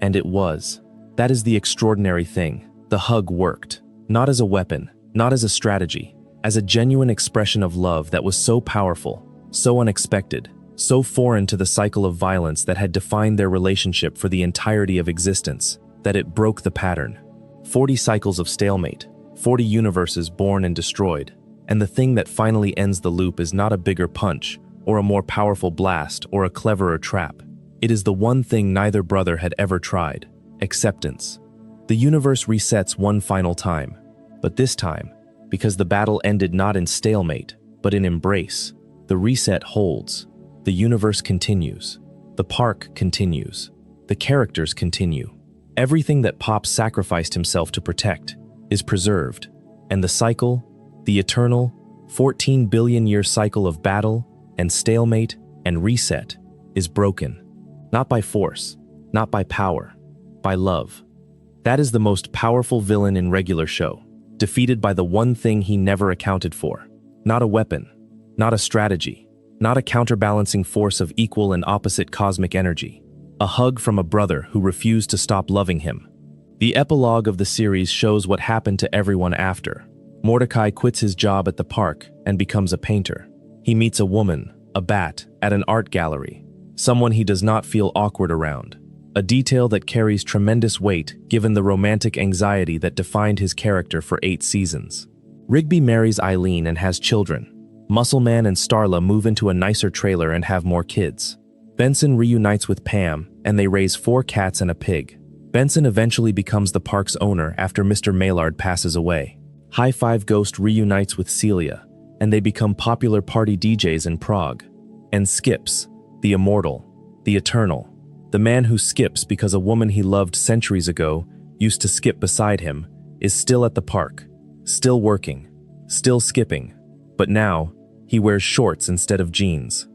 And it was. That is the extraordinary thing. The hug worked. Not as a weapon, not as a strategy, as a genuine expression of love that was so powerful, so unexpected, so foreign to the cycle of violence that had defined their relationship for the entirety of existence, that it broke the pattern. 40 cycles of stalemate, 40 universes born and destroyed, and the thing that finally ends the loop is not a bigger punch, or a more powerful blast, or a cleverer trap. It is the one thing neither brother had ever tried: acceptance. The universe resets one final time, but this time, because the battle ended not in stalemate, but in embrace, the reset holds. The universe continues. The park continues. The characters continue. Everything that Pop sacrificed himself to protect is preserved, and the cycle, the eternal, 14 billion year cycle of battle and stalemate and reset, is broken. Not by force, not by power, by love. That is the most powerful villain in regular show. defeated by the one thing he never accounted for. Not a weapon, not a strategy, not a counterbalancing force of equal and opposite cosmic energy. A hug from a brother who refused to stop loving him. The epilogue of the series shows what happened to everyone after. Mordecai quits his job at the park and becomes a painter. He meets a woman, a bat, at an art gallery. Someone he does not feel awkward around. A detail that carries tremendous weight given the romantic anxiety that defined his character for 8 seasons. Rigby marries Eileen and has children. Muscleman and Starla move into a nicer trailer and have more kids. Benson reunites with Pam, and they raise 4 cats and a pig. Benson eventually becomes the park's owner after Mr. Maillard passes away. High Five Ghost reunites with Celia, and they become popular party DJs in Prague. And Skips, the immortal, the eternal, the man who skips because a woman he loved centuries ago used to skip beside him, is still at the park, still working, still skipping, but now he wears shorts instead of jeans.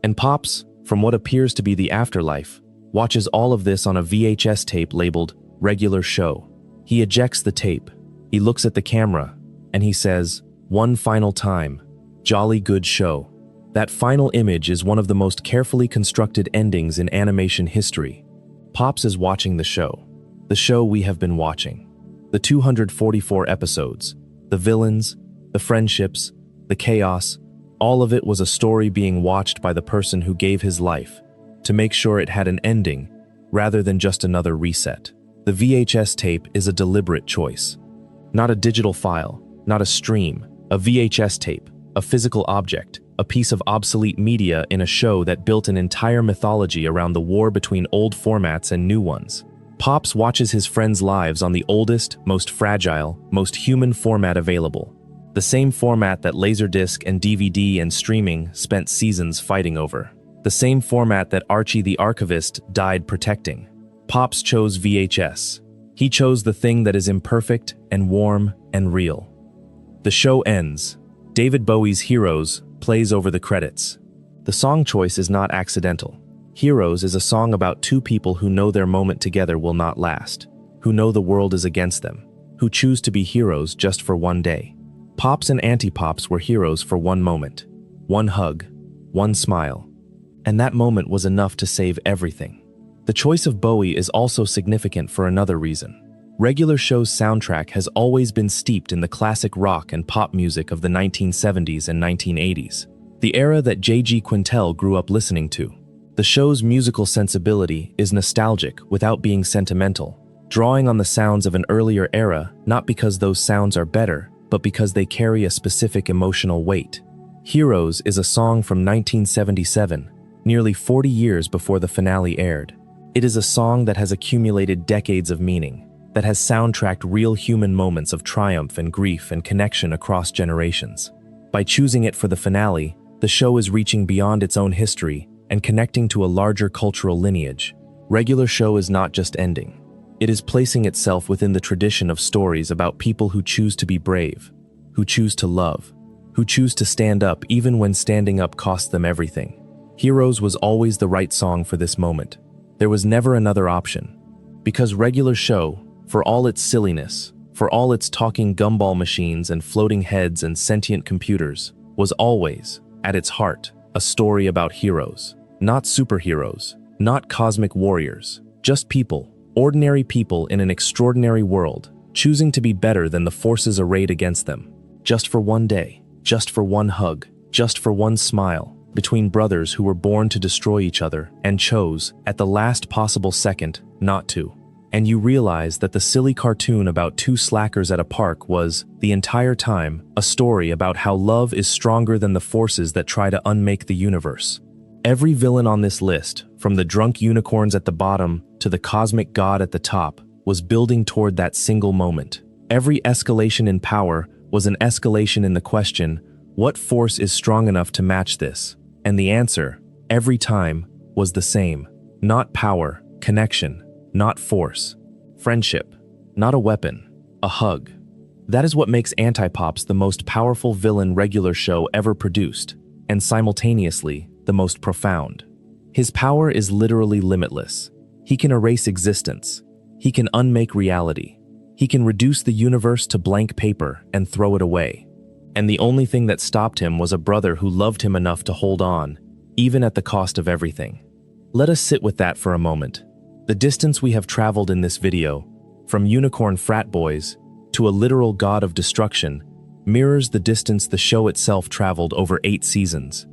And Pops, from what appears to be the afterlife, watches all of this on a VHS tape labeled Regular Show. He ejects the tape, he looks at the camera, and he says, "One final time, jolly good show." That final image is one of the most carefully constructed endings in animation history. Pops is watching the show we have been watching. The 244 episodes, the villains, the friendships, the chaos, all of it was a story being watched by the person who gave his life to make sure it had an ending rather than just another reset. The VHS tape is a deliberate choice. Not a digital file, not a stream, a VHS tape, a physical object, a piece of obsolete media in a show that built an entire mythology around the war between old formats and new ones. Pops watches his friends' lives on the oldest, most fragile, most human format available. The same format that Laserdisc and DVD and streaming spent seasons fighting over. The same format that Archie the Archivist died protecting. Pops chose VHS. He chose the thing that is imperfect and warm and real. The show ends. David Bowie's Heroes plays over the credits. The song choice is not accidental. Heroes is a song about 2 people who know their moment together will not last, who know the world is against them, who choose to be heroes just for one day. Pops and Anti-Pops were heroes for one moment, one hug, one smile. And that moment was enough to save everything. The choice of Bowie is also significant for another reason. Regular Show's soundtrack has always been steeped in the classic rock and pop music of the 1970s and 1980s, the era that J.G. Quintel grew up listening to. The show's musical sensibility is nostalgic without being sentimental, drawing on the sounds of an earlier era not because those sounds are better, but because they carry a specific emotional weight. Heroes is a song from 1977, nearly 40 years before the finale aired. It is a song that has accumulated decades of meaning, that has soundtracked real human moments of triumph and grief and connection across generations. By choosing it for the finale, the show is reaching beyond its own history and connecting to a larger cultural lineage. Regular Show is not just ending. It is placing itself within the tradition of stories about people who choose to be brave, who choose to love, who choose to stand up even when standing up costs them everything. Heroes was always the right song for this moment. There was never another option. Because Regular Show, for all its silliness, for all its talking gumball machines and floating heads and sentient computers, was always, at its heart, a story about heroes. Not superheroes, not cosmic warriors, just people, ordinary people in an extraordinary world, choosing to be better than the forces arrayed against them. Just for one day, just for one hug, just for one smile, between brothers who were born to destroy each other and chose, at the last possible second, not to. And you realize that the silly cartoon about 2 slackers at a park was, the entire time, a story about how love is stronger than the forces that try to unmake the universe. Every villain on this list, from the drunk unicorns at the bottom to the cosmic god at the top, was building toward that single moment. Every escalation in power was an escalation in the question, what force is strong enough to match this? And the answer, every time, was the same. Not power, connection. Not force. Friendship. Not a weapon. A hug. That is what makes Anti-Pops the most powerful villain Regular Show ever produced, and simultaneously, the most profound. His power is literally limitless. He can erase existence. He can unmake reality. He can reduce the universe to blank paper and throw it away. And the only thing that stopped him was a brother who loved him enough to hold on, even at the cost of everything. Let us sit with that for a moment. The distance we have traveled in this video, from unicorn frat boys to a literal god of destruction, mirrors the distance the show itself traveled over 8 seasons.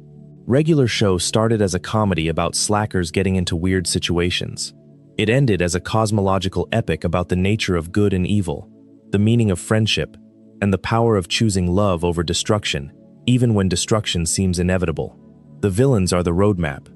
Regular Show started as a comedy about slackers getting into weird situations. It ended as a cosmological epic about the nature of good and evil, the meaning of friendship, and the power of choosing love over destruction, even when destruction seems inevitable. The villains are the roadmap.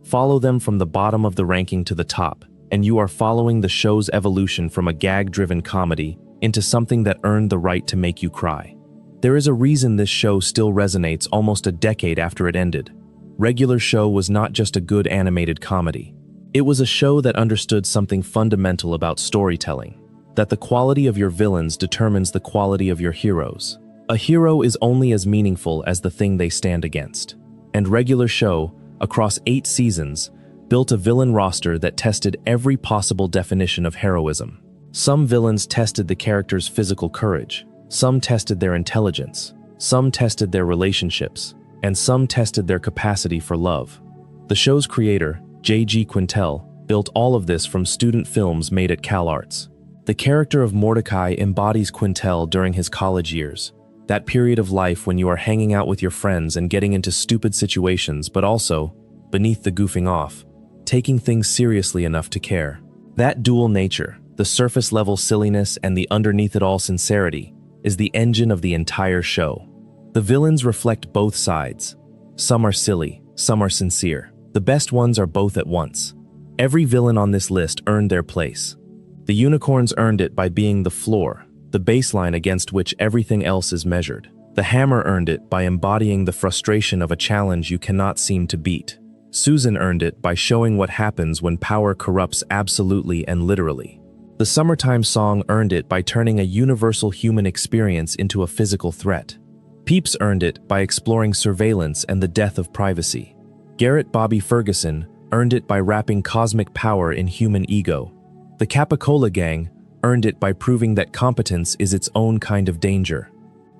Follow them from the bottom of the ranking to the top, and you are following the show's evolution from a gag-driven comedy into something that earned the right to make you cry. There is a reason this show still resonates almost a decade after it ended. Regular Show was not just a good animated comedy. It was a show that understood something fundamental about storytelling, that the quality of your villains determines the quality of your heroes. A hero is only as meaningful as the thing they stand against. And Regular Show, across 8 seasons, built a villain roster that tested every possible definition of heroism. Some villains tested the character's physical courage, some tested their intelligence, some tested their relationships, and some tested their capacity for love. The show's creator, J.G. Quintel, built all of this from student films made at CalArts. The character of Mordecai embodies Quintel during his college years, that period of life when you are hanging out with your friends and getting into stupid situations, but also, beneath the goofing off, taking things seriously enough to care. That dual nature, the surface-level silliness and the underneath-it-all sincerity, is the engine of the entire show. The villains reflect both sides. Some are silly, some are sincere. The best ones are both at once. Every villain on this list earned their place. The unicorns earned it by being the floor, the baseline against which everything else is measured. The hammer earned it by embodying the frustration of a challenge you cannot seem to beat. Susan earned it by showing what happens when power corrupts absolutely and literally. The summertime song earned it by turning a universal human experience into a physical threat. Peeps earned it by exploring surveillance and the death of privacy. Garrett Bobby Ferguson earned it by wrapping cosmic power in human ego. The Capicola Gang earned it by proving that competence is its own kind of danger.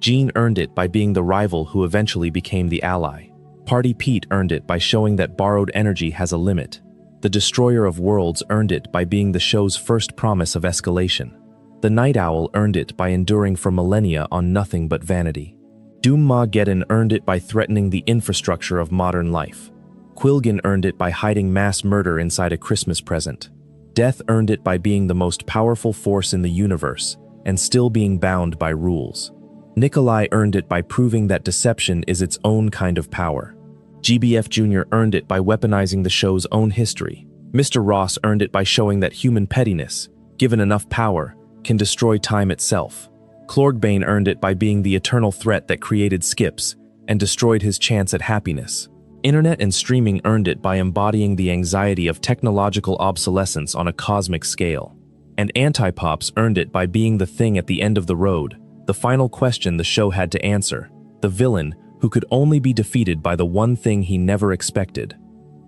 Gene earned it by being the rival who eventually became the ally. Party Pete earned it by showing that borrowed energy has a limit. The Destroyer of Worlds earned it by being the show's first promise of escalation. The Night Owl earned it by enduring for millennia on nothing but vanity. Doom-Mageddon earned it by threatening the infrastructure of modern life. Quillgin earned it by hiding mass murder inside a Christmas present. Death earned it by being the most powerful force in the universe and still being bound by rules. Nikolai earned it by proving that deception is its own kind of power. GBF Jr. earned it by weaponizing the show's own history. Mr. Ross earned it by showing that human pettiness, given enough power, can destroy time itself. Klorgbane earned it by being the eternal threat that created skips and destroyed his chance at happiness. Internet and streaming earned it by embodying the anxiety of technological obsolescence on a cosmic scale. And Antipops earned it by being the thing at the end of the road, the final question the show had to answer, the villain who could only be defeated by the one thing he never expected: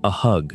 a hug.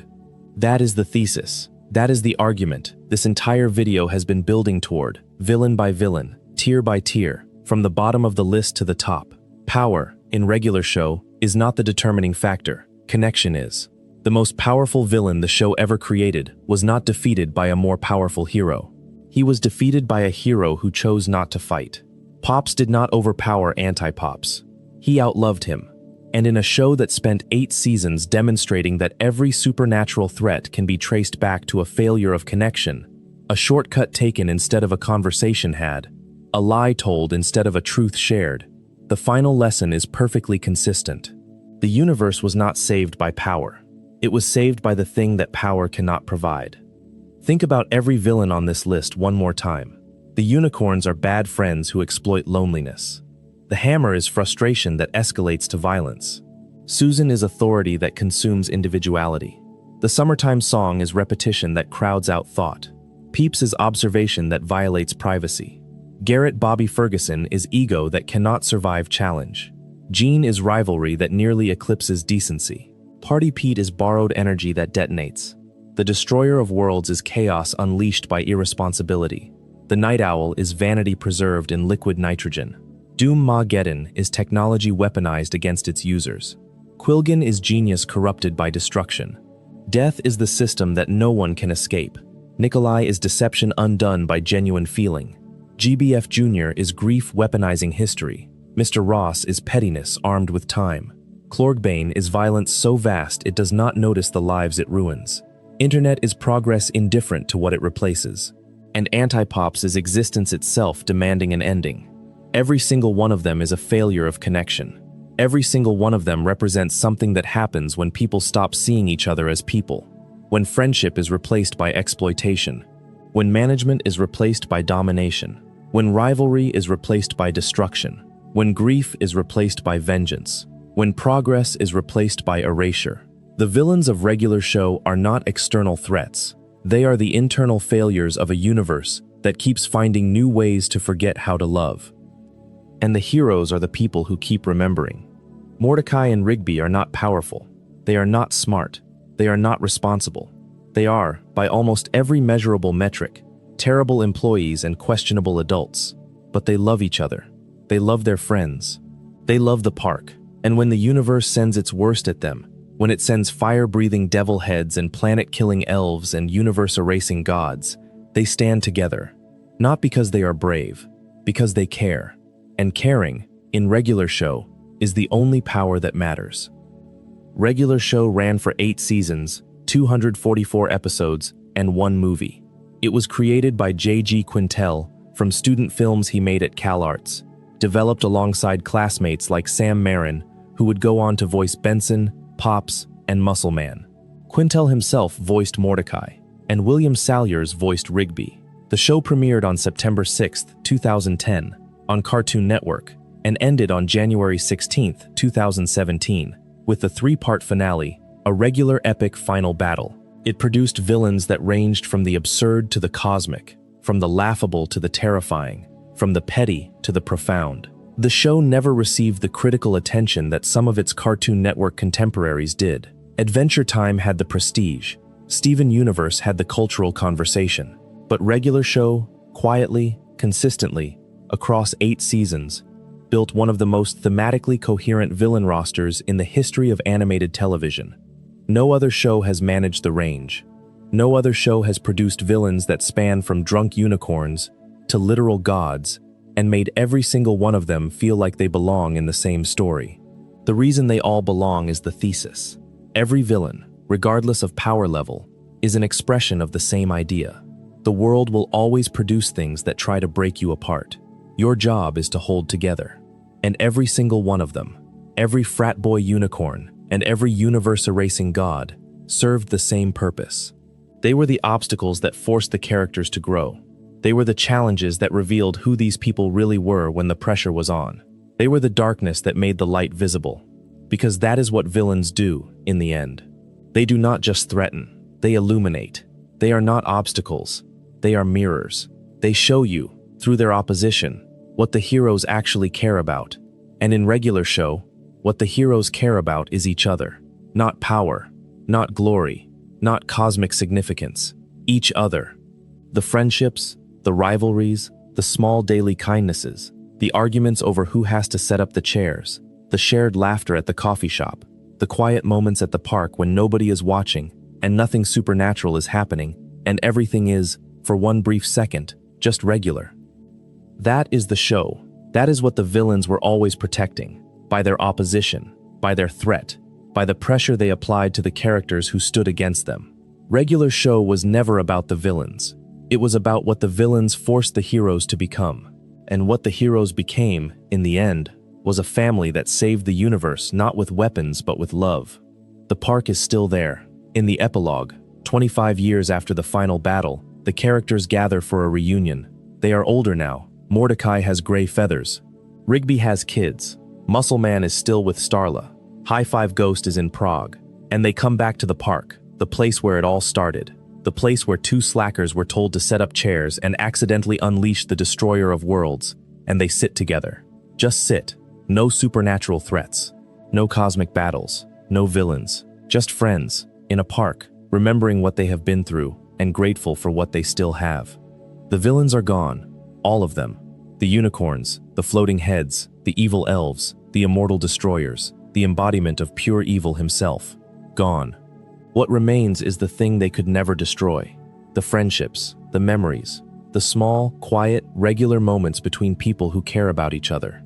That is the thesis. That is the argument this entire video has been building toward, villain by villain, tier by tier, from the bottom of the list to the top. Power, in Regular Show, is not the determining factor. Connection is. The most powerful villain the show ever created was not defeated by a more powerful hero. He was defeated by a hero who chose not to fight. Pops did not overpower Anti-Pops. He outloved him. And in a show that spent 8 seasons demonstrating that every supernatural threat can be traced back to a failure of connection, a shortcut taken instead of a conversation had, a lie told instead of a truth shared, the final lesson is perfectly consistent. The universe was not saved by power. It was saved by the thing that power cannot provide. Think about every villain on this list one more time. The unicorns are bad friends who exploit loneliness. The hammer is frustration that escalates to violence. Susan is authority that consumes individuality. The summertime song is repetition that crowds out thought. Peeps is observation that violates privacy. Garrett Bobby Ferguson is ego that cannot survive challenge. Gene is rivalry that nearly eclipses decency. Party Pete is borrowed energy that detonates. The Destroyer of Worlds is chaos unleashed by irresponsibility. The night owl is vanity preserved in liquid nitrogen. Doom-Mageddon is technology weaponized against its users. Quillgin is genius corrupted by destruction. Death is the system that no one can escape. Nikolai is deception undone by genuine feeling. GBF Jr. is grief weaponizing history. Mr. Ross is pettiness armed with time. Klorgbane is violence so vast it does not notice the lives it ruins. Internet is progress indifferent to what it replaces. And Antipops is existence itself demanding an ending. Every single one of them is a failure of connection. Every single one of them represents something that happens when people stop seeing each other as people. When friendship is replaced by exploitation. When management is replaced by domination. When rivalry is replaced by destruction. When grief is replaced by vengeance. When progress is replaced by erasure. The villains of regular show are not external threats. They are the internal failures of a universe that keeps finding new ways to forget how to love. And the heroes are the people who keep remembering. Mordecai and Rigby are not powerful. They are not smart. They are not responsible. They are, by almost every measurable metric, terrible employees and questionable adults. But they love each other. They love their friends. They love the park. And when the universe sends its worst at them, when it sends fire-breathing devil heads and planet-killing elves and universe-erasing gods, they stand together. Not because they are brave, because they care. And caring, in regular show, is the only power that matters. Regular show ran for 8 seasons, 244 episodes, and 1 movie. It was created by J.G. Quintel from student films he made at CalArts, developed alongside classmates like Sam Marin, who would go on to voice Benson, Pops, and Muscle Man. Quintel himself voiced Mordecai, and William Salyers voiced Rigby. The show premiered on September 6, 2010, on Cartoon Network, and ended on January 16, 2017, with the 3-part finale, a regular epic final battle. It produced villains that ranged from the absurd to the cosmic, from the laughable to the terrifying, from the petty to the profound. The show never received the critical attention that some of its Cartoon Network contemporaries did. Adventure Time had the prestige. Steven Universe had the cultural conversation. But regular show, quietly, consistently, across 8 seasons, built one of the most thematically coherent villain rosters in the history of animated television. No other show has managed the range. No other show has produced villains that span from drunk unicorns to literal gods, and made every single one of them feel like they belong in the same story. The reason they all belong is the thesis. Every villain, regardless of power level, is an expression of the same idea. The world will always produce things that try to break you apart. Your job is to hold together. And every single one of them, every Frat-Boy unicorn, and every universe-erasing god, served the same purpose. They were the obstacles that forced the characters to grow. They were the challenges that revealed who these people really were when the pressure was on. They were the darkness that made the light visible. Because that is what villains do, in the end. They do not just threaten, they illuminate. They are not obstacles, they are mirrors. They show you, through their opposition, what the heroes actually care about. And in regular show, what the heroes care about is each other. Not power, not glory, not cosmic significance. Each other. The friendships, the rivalries, the small daily kindnesses, the arguments over who has to set up the chairs, the shared laughter at the coffee shop, the quiet moments at the park when nobody is watching and nothing supernatural is happening and everything is, for one brief second, just regular. That is the show. That is what the villains were always protecting, by their opposition, by their threat, by the pressure they applied to the characters who stood against them. Regular show was never about the villains. It was about what the villains forced the heroes to become. And what the heroes became, in the end, was a family that saved the universe not with weapons but with love. The park is still there. In the epilogue, 25 years after the final battle, the characters gather for a reunion. They are older now. Mordecai has gray feathers. Rigby has kids. Muscle Man is still with Starla. High Five Ghost is in Prague. And they come back to the park, the place where it all started. The place where 2 slackers were told to set up chairs and accidentally unleash the destroyer of worlds, and they sit together. Just sit. No supernatural threats. No cosmic battles. No villains. Just friends, in a park, remembering what they have been through and grateful for what they still have. The villains are gone, all of them. The unicorns, the floating heads, the evil elves, the immortal destroyers, the embodiment of pure evil himself. Gone. What remains is the thing they could never destroy. The friendships, the memories, the small, quiet, regular moments between people who care about each other.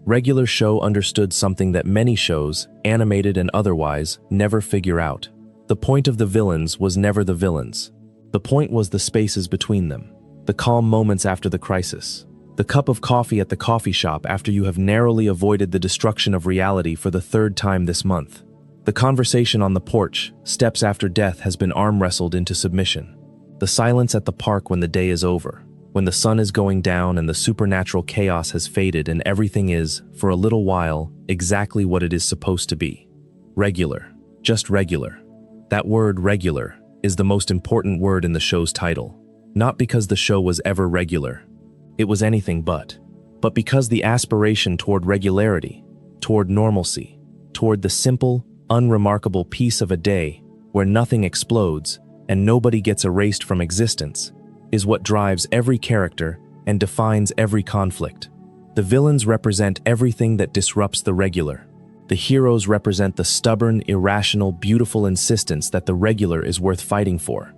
Regular Show understood something that many shows, animated and otherwise, never figure out. The point of the villains was never the villains. The point was the spaces between them, the calm moments after the crisis, the cup of coffee at the coffee shop after you have narrowly avoided the destruction of reality for the third time this month. The conversation on the porch, steps after death has been arm wrestled into submission. The silence at the park when the day is over, when the sun is going down and the supernatural chaos has faded and everything is, for a little while, exactly what it is supposed to be. Regular. Just regular. That word, regular, is the most important word in the show's title. Not because the show was ever regular. It was anything but because the aspiration toward regularity, toward normalcy, toward the simple, unremarkable piece of a day where nothing explodes and nobody gets erased from existence, is what drives every character and defines every conflict. The villains represent everything that disrupts the regular. The heroes represent the stubborn, irrational, beautiful insistence that the regular is worth fighting for.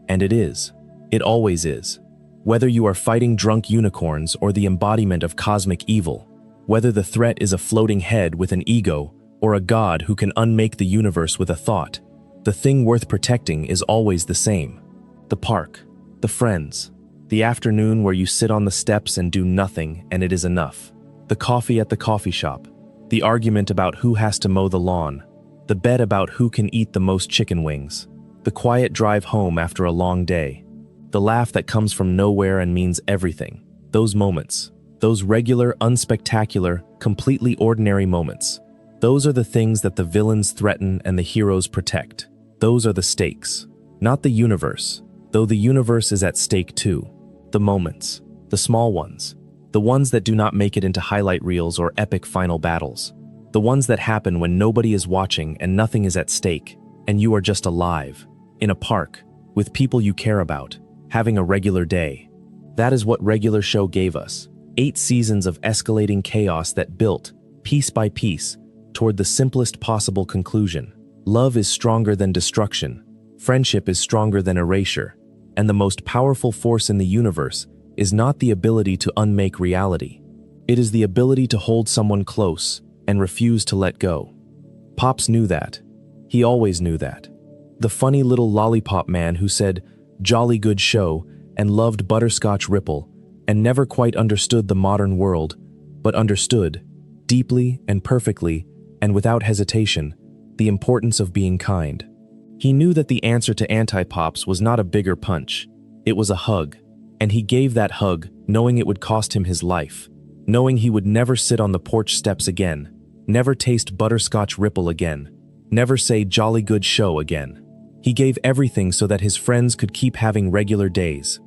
And it is. It always is. Whether you are fighting drunk unicorns or the embodiment of cosmic evil, whether the threat is a floating head with an ego or a god who can unmake the universe with a thought, the thing worth protecting is always the same. The park. The friends, the afternoon where you sit on the steps and do nothing and it is enough, the coffee at the coffee shop, the argument about who has to mow the lawn, the bet about who can eat the most chicken wings, the quiet drive home after a long day, the laugh that comes from nowhere and means everything, those moments, those regular, unspectacular, completely ordinary moments. Those are the things that the villains threaten and the heroes protect. Those are the stakes, not the universe. Though the universe is at stake too. The moments, the small ones, the ones that do not make it into highlight reels or epic final battles, the ones that happen when nobody is watching and nothing is at stake, and you are just alive, in a park, with people you care about, having a regular day. That is what Regular Show gave us, 8 seasons of escalating chaos that built, piece by piece, toward the simplest possible conclusion. Love is stronger than destruction, friendship is stronger than erasure, and the most powerful force in the universe is not the ability to unmake reality. It is the ability to hold someone close and refuse to let go. Pops knew that. He always knew that. The funny little lollipop man who said, "Jolly good show," and loved butterscotch ripple, and never quite understood the modern world, but understood, deeply and perfectly, and without hesitation, the importance of being kind. He knew that the answer to anti-pops was not a bigger punch. It was a hug, and he gave that hug knowing it would cost him his life, knowing he would never sit on the porch steps again, never taste butterscotch ripple again, never say jolly good show again. He gave everything so that his friends could keep having regular days.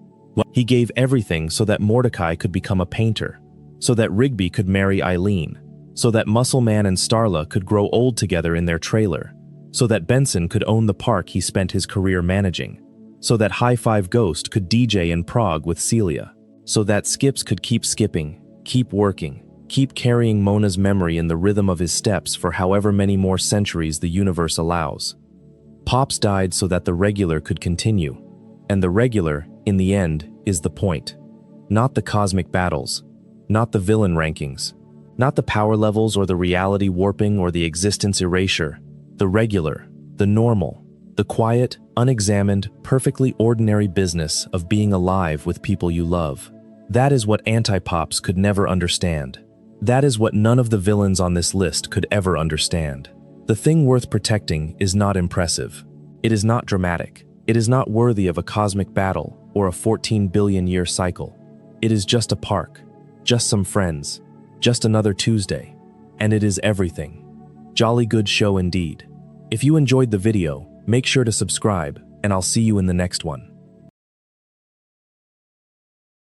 He gave everything so that Mordecai could become a painter, so that Rigby could marry Eileen, so that Muscle Man and Starla could grow old together in their trailer, so that Benson could own the park he spent his career managing, so that High Five Ghost could DJ in Prague with Celia, so that Skips could keep skipping, keep working, keep carrying Mona's memory in the rhythm of his steps for however many more centuries the universe allows. Pops died so that the regular could continue, and the regular, in the end, is the point. Not the cosmic battles, not the villain rankings, not the power levels or the reality warping or the existence erasure. The regular, the normal, the quiet, unexamined, perfectly ordinary business of being alive with people you love. That is what anti-pops could never understand. That is what none of the villains on this list could ever understand. The thing worth protecting is not impressive. It is not dramatic. It is not worthy of a cosmic battle or a 14 billion year cycle. It is just a park, just some friends, just another Tuesday, and it is everything. Jolly good show indeed. If you enjoyed the video, make sure to subscribe, and I'll see you in the next one.